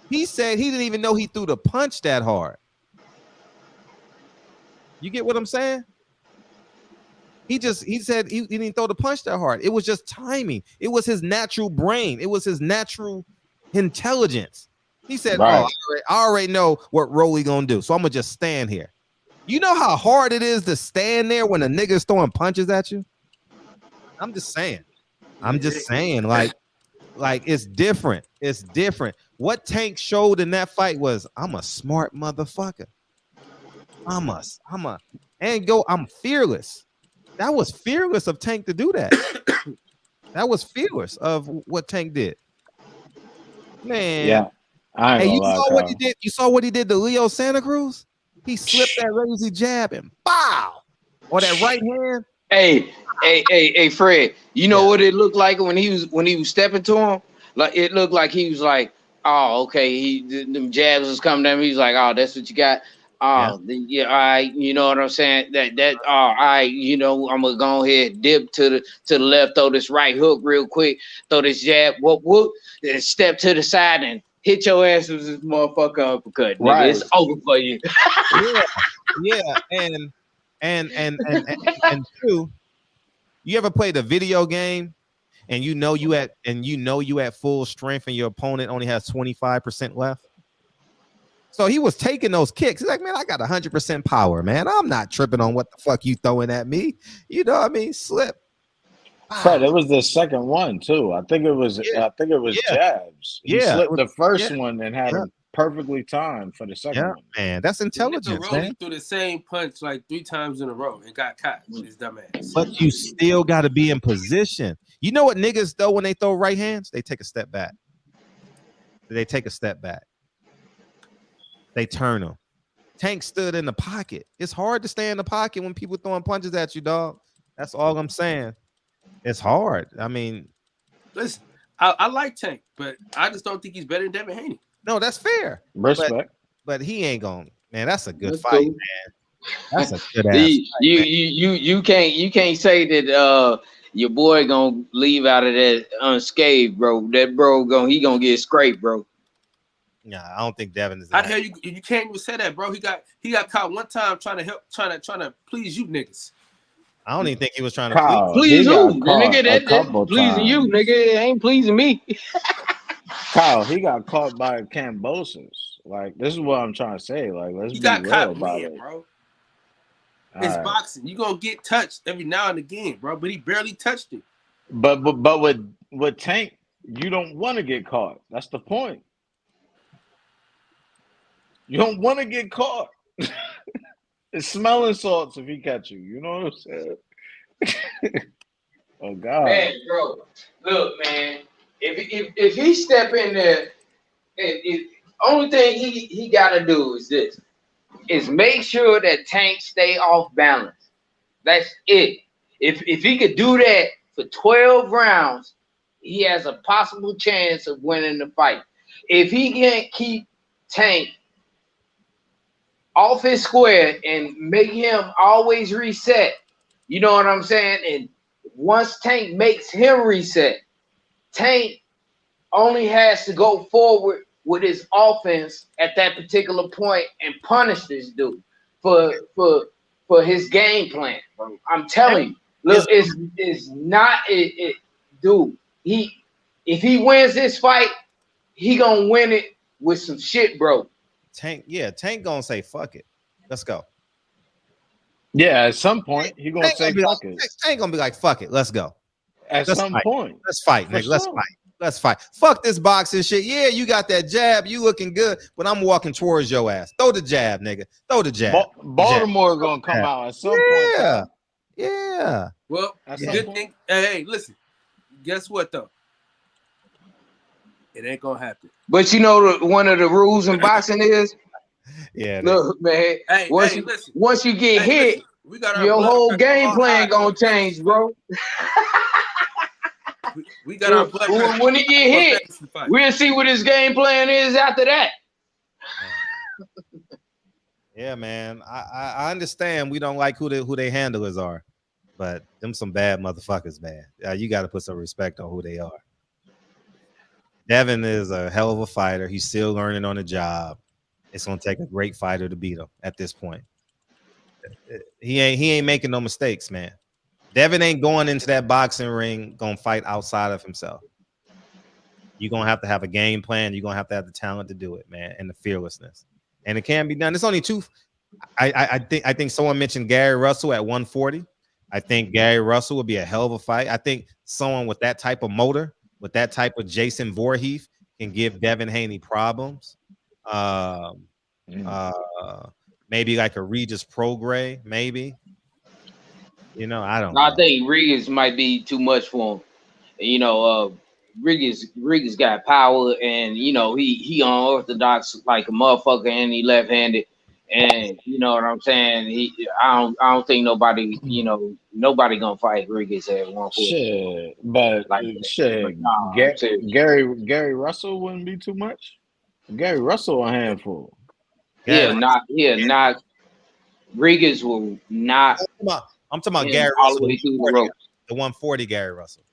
He said he didn't even know he threw the punch that hard. You get what I'm saying? He said he didn't throw the punch that hard. It was just timing. It was his natural brain. It was his natural intelligence. He said, right. Oh, I already know what Rolly gonna do, so I'm gonna just stand here. You know how hard it is to stand there when a nigga's throwing punches at you? I'm just saying, like it's different. It's different. What Tank showed in that fight was, I'm a smart motherfucker. I'm fearless. That was fearless of Tank to do that. That was fearless of what Tank did. Man. Yeah. You saw what he did? You saw what he did to Leo Santa Cruz? He slipped that lazy jab and bow. Or that right hand. Hey, Fred. You know what it looked like when he was stepping to him? Like it looked like he was like, oh, okay. Them jabs was coming down. He's like, oh, that's what you got. Oh, yeah, all right, you know what I'm saying? All right, you know, I'm gonna go ahead, dip to the left, throw this right hook real quick, throw this jab, whoop, then step to the side and hit your ass with this motherfucker uppercut. Nigga. Right. It's over for you. yeah, and two, you ever played a video game and you know you at full strength and your opponent only has 25% left? So he was taking those kicks. He's like, man, I got 100% power, man. I'm not tripping on what the fuck you throwing at me. You know what I mean? Slip. Fred, it was the second one too. I think it was jabs. He slipped the first one and had him perfectly timed for the second one. Man, that's intelligence, man. He threw the same punch like 3 times in a row and got caught with his dumb ass. But you still got to be in position. You know what niggas though when they throw right hands? They take a step back. They turn them. Tank stood in the pocket. It's hard to stay in the pocket when people throwing punches at you, dog. That's all I'm saying. It's hard. I mean, listen, I like Tank, but I just don't think he's better than Devin Haney. No, that's fair. Respect. But he ain't going. Man, that's a good That's fight, cool. man. That's a good ass fight, You can't say that your boy gonna leave out of that unscathed, bro. That bro he gonna get scraped, bro. Yeah, I don't think Devin is. How the hell you can't even say that, bro? He got caught one time trying to please you niggas. I don't even think he was trying to please who? Nigga, that pleasing you, nigga. It ain't pleasing me. Kyle, he got caught by Cambosos. Like, this is what I'm trying to say. Like, let's be real about it, bro. It's boxing. You gonna get touched every now and again, bro. But he barely touched it. But with Tank, you don't want to get caught. That's the point. You don't want to get caught. It's smelling salts if he catch you. You know what I'm saying? Oh God, man, bro. Look, man. If he step in there, only thing he gotta do is this: is make sure that Tank stay off balance. That's it. If he could do that for 12 rounds, he has a possible chance of winning the fight. If he can't keep Tank off his square and make him always reset, you know what I'm saying? And once Tank makes him reset, Tank only has to go forward with his offense at that particular point and punish this dude for his game plan. Bro. I'm telling you, look, it's not it, dude. If he wins this fight, he gonna win it with some shit, bro. Tank gonna say fuck it. Let's go. Yeah, at some point he gonna say fuck it. Tank gonna be like, fuck it, let's go. At some point. Let's fight, nigga. Let's fight. Let's fight. Fuck this boxing shit. Yeah, you got that jab. You looking good, but I'm walking towards your ass. Throw the jab, nigga. Throw the jab. Baltimore gonna come out at some point. Yeah. Well, good thing. Hey, listen. Guess what though? It ain't gonna happen. But you know, one of the rules in boxing is, look, man. Hey, once you get hit, your whole game plan gonna change, bro. We got our blood. When he get hit, we'll see what his game plan is after that. Yeah, man. I understand we don't like who they handlers are, but them some bad motherfuckers, man. You got to put some respect on who they are. Devin is a hell of a fighter. He's still learning on the job. It's gonna take a great fighter to beat him at this point. He ain't making no mistakes, man. Devin ain't going into that boxing ring gonna fight outside of himself. You're gonna have a game plan. You're gonna have to have the talent to do it, man, and the fearlessness. And it can be done. It's only two. I think someone mentioned Gary Russell at 140. I think Gary Russell would be a hell of a fight. I think someone with that type of motor, with that type of Jason Voorhees, can give Devin Haney problems. Maybe like a Regis Prograis, maybe. You know, I don't know. I think Regis might be too much for him. You know, Regis got power, and you know he unorthodox like a motherfucker, and he left-handed, and you know what I'm saying. I don't think nobody gonna fight Regis at 140. Shit, but like shit, nah, Gary Russell wouldn't be too much. Gary Russell a handful. Not. Regis will not. I'm talking about Gary Russell, the 140 Gary Russell.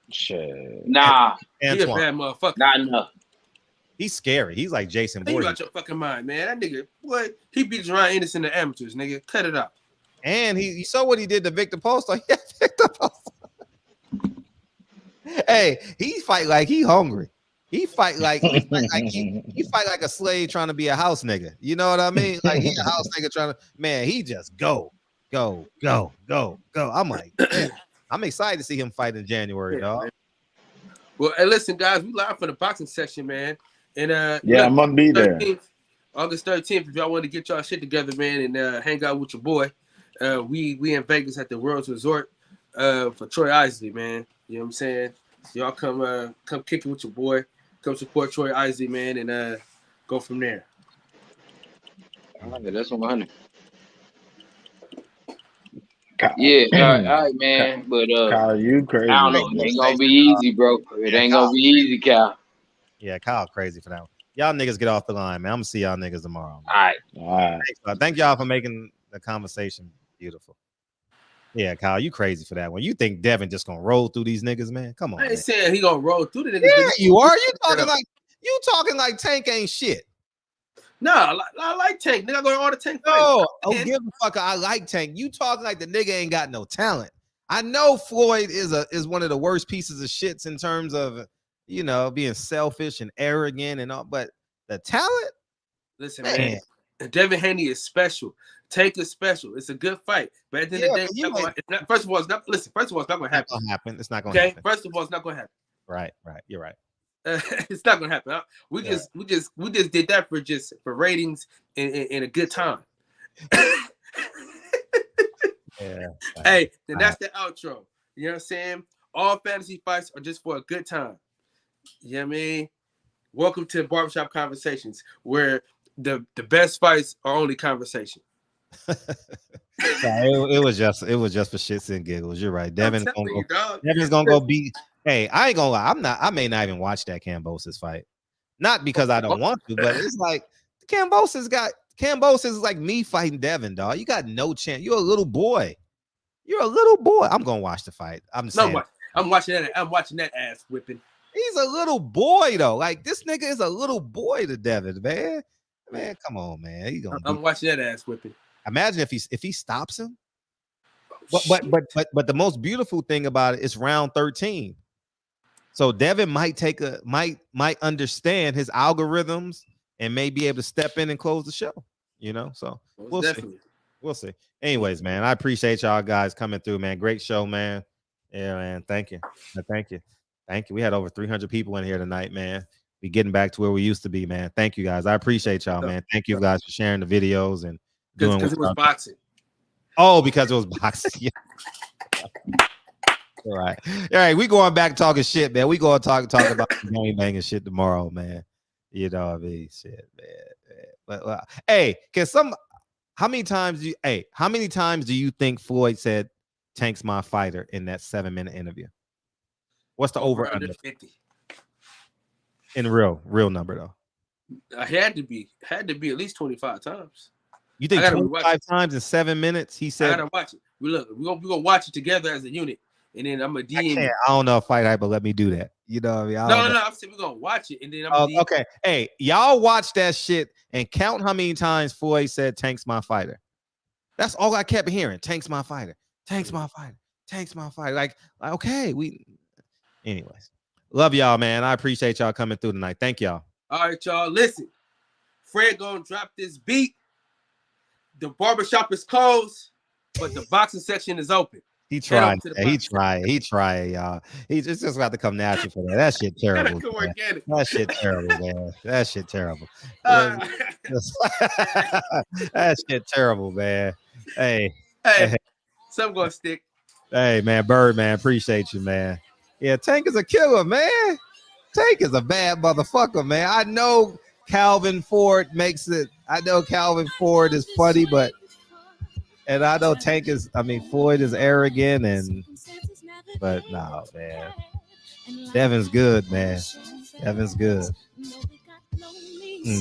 Shit. Nah. He a bad motherfucker. Not enough. He's scary. He's like Jason Think Voorhees. about your fucking mind, man. That nigga, what? He beat Jerome Anderson in the amateurs, nigga. Cut it out. And he saw what he did to Victor Posto. Yeah, Victor Posto. Hey, he fight like he hungry. He fight like he fight like a slave trying to be a house nigga. You know what I mean? Like he a house nigga trying to, man, he just go. I'm like, man, I'm excited to see him fight in January, dog. Well, hey, listen, guys, we live for the boxing session, man. And I'm gonna be there. August 13th, if y'all want to get y'all shit together, man, and hang out with your boy. We in Vegas at the World's Resort for Troy Isley, man. You know what I'm saying? So y'all come kick it with your boy. Come support Troy Isley, man, and go from there. That's 100. Yeah, all right, man. But Kyle, you crazy. I don't know. It ain't gonna be easy, bro. It ain't gonna be easy, Kyle. Yeah, Kyle crazy for that one. Y'all niggas get off the line, man. I'm gonna see y'all niggas tomorrow. Man. All right. Thank y'all for making the conversation beautiful. Yeah, Kyle, you crazy for that one. You think Devin just gonna roll through these niggas, man? Come on. I ain't saying he gonna roll through the niggas. Yeah, you are. You talking like Tank ain't shit. No, I like Tank. Nigga, I go to all the Tank fights. No, don't give a fuck. I like Tank. You talking like the nigga ain't got no talent. I know Floyd is one of the worst pieces of shits in terms of, you know, being selfish and arrogant and all, but the talent. Listen, man. Devin Haney is special. Tank is special. It's a good fight, but at the end of the day, first of all, it's not going to happen. It's not going to happen. First of all, it's not going to happen. Right. You're right. It's not going to happen. We just did that for ratings and a good time. Yeah. Hey, then that's the outro. You know what I'm saying? All fantasy fights are just for a good time. You know what I mean? Welcome to Barbershop Conversations, where the best fights are only conversation. It was just for shits and giggles. You're right. Devin's gonna go beat. Hey, I ain't gonna lie. I may not even watch that Kambosos fight. Not because I don't want to, but it's like Kambosos is like me fighting Devin, dog. You got no chance. You're a little boy. I'm gonna watch the fight. I'm watching that ass whipping. He's a little boy though. Like this nigga is a little boy to Devin, man. Man, come on, man. I'm watching that ass whipping. Imagine if he stops him. But the most beautiful thing about it is round 13. So Devin might might understand his algorithms and may be able to step in and close the show. You know, so we'll see. Anyways, man, I appreciate y'all guys coming through, man. Great show, man. Yeah, man. Thank you. We had over 300 people in here tonight, man. We getting back to where we used to be, man. Thank you guys. I appreciate y'all, man. Thank you guys for sharing the videos and doing because it was boxing. Oh, because it was boxing. All right. We going back talking shit, man. We going to talk about gang banging shit tomorrow, man. You know what I mean? Shit, man. But hey, how many times do you think Floyd said Tank's my fighter in that 7-minute interview? What's the over under? 50. In real number though. I had to be at least 25 times. You think 25 times in 7 minutes? He said, I gotta watch it. We're gonna watch it together as a unit, and then I'm a DM. I don't know if fight hype, but let me do that. You know what I mean? No. I'm saying we're gonna watch it, and then I'm a DM. Okay. Hey, y'all watch that shit and count how many times Floyd said Tank's my fighter. That's all I kept hearing. Tank's my fighter. Tank's my fighter. Tank's my fighter. Like okay, anyways. Love y'all, man. I appreciate y'all coming through tonight. Thank y'all. All right, y'all. Listen, Fred gonna drop this beat. The barbershop is closed, but the boxing section is open. He tried, y'all. He just about to come natural for that. That shit terrible. That shit terrible, man. That shit terrible. That shit terrible, man. Hey, something gonna stick. Hey, man, Bird, man, appreciate you, man. Yeah, Tank is a killer, man. Tank is a bad motherfucker, man. I know Calvin Ford makes it. I know Calvin Ford is funny, and I know Floyd is arrogant, but no, man. Devin's good, man. Devin's good.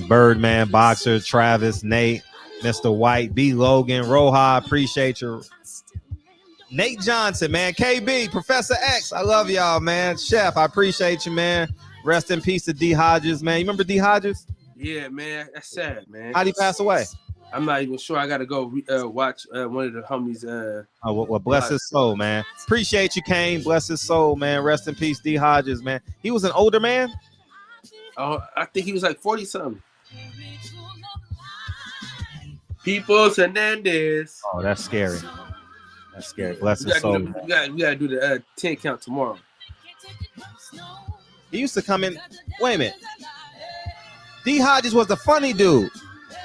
Birdman, Boxer, Travis, Nate, Mr. White, B. Logan, Roja, appreciate you. Nate Johnson, man, KB, Professor X, I love y'all, man. Chef, I appreciate you, man. Rest in peace to D. Hodges, man. You remember D. Hodges? Yeah, man. That's sad, man. How'd he pass away? I'm not even sure. I got to go watch one of the homies. Well, bless his soul, man. Appreciate you, Kane. Bless his soul, man. Rest in peace, D. Hodges, man. He was an older man? Oh, I think he was like 40-something. Peoples Hernandez. Oh, that's scary. That's scary. Bless his soul. We gotta do the 10 count tomorrow. He used to come in. Wait a minute. D. Hodges was the funny dude.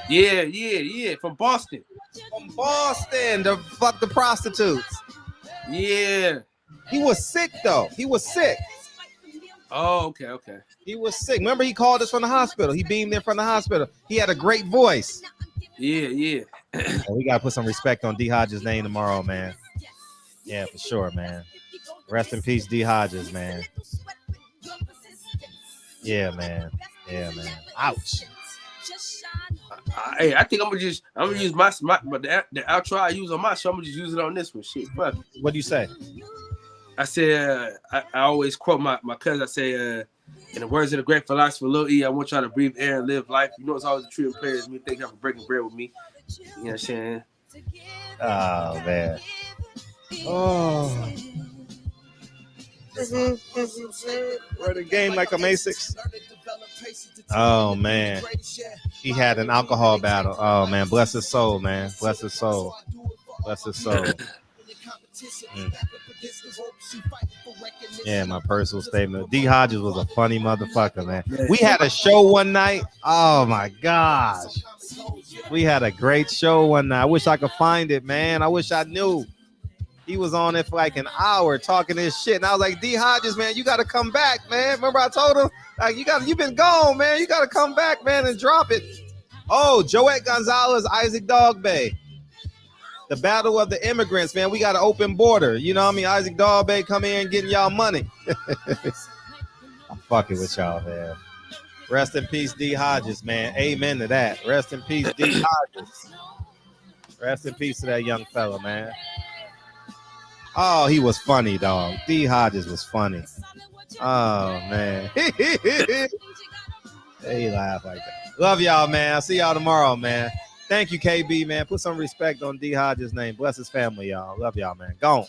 Yeah. From Boston. To fuck the prostitutes. Yeah. He was sick though. He was sick. Oh, okay. He was sick. Remember, he called us from the hospital. He beamed in from the hospital. He had a great voice. Yeah. We gotta put some respect on D Hodges' name tomorrow, man. Yeah, for sure, man. Rest in peace, D Hodges, man. Yeah, man. Ouch. Hey, I think I'm gonna use my the outro I use on my show. I'm gonna just use it on this one. Shit, fuck. What do you say? I said I always quote my cousin. I say, in the words of the great philosopher Lil E, I want y'all to breathe air and live life. You know, it's always a true prayer is me. Thank you for breaking bread with me. You know what I'm saying? Oh man. Oh. Run a game like I'm A6. Oh man, he had an alcohol battle. Oh man, bless his soul, man. Bless his soul. Bless his soul. Yeah, my personal statement. D Hodges was a funny motherfucker, man. We had a show one night. Oh my gosh, we had a great show one night. I wish I could find it, man. I wish I knew. He was on it for like an hour talking this shit. And I was like, D Hodges, man, you got to come back, man. Remember I told him, like, you've been gone, man. You got to come back, man, and drop it. Oh, Joette Gonzalez, Isaac Dogbay. The battle of the immigrants, man. We got an open border. You know what I mean? Isaac Dogbay come in and getting y'all money. I'm fucking with y'all, man. Rest in peace, D Hodges, man. Amen to that. Rest in peace, D Hodges. Rest in peace to that young fella, man. Oh, he was funny, dog. D Hodges was funny. Oh, man. He laughed like that. Love y'all, man. I'll see y'all tomorrow, man. Thank you, KB, man. Put some respect on D Hodges' name. Bless his family, y'all. Love y'all, man. Gone.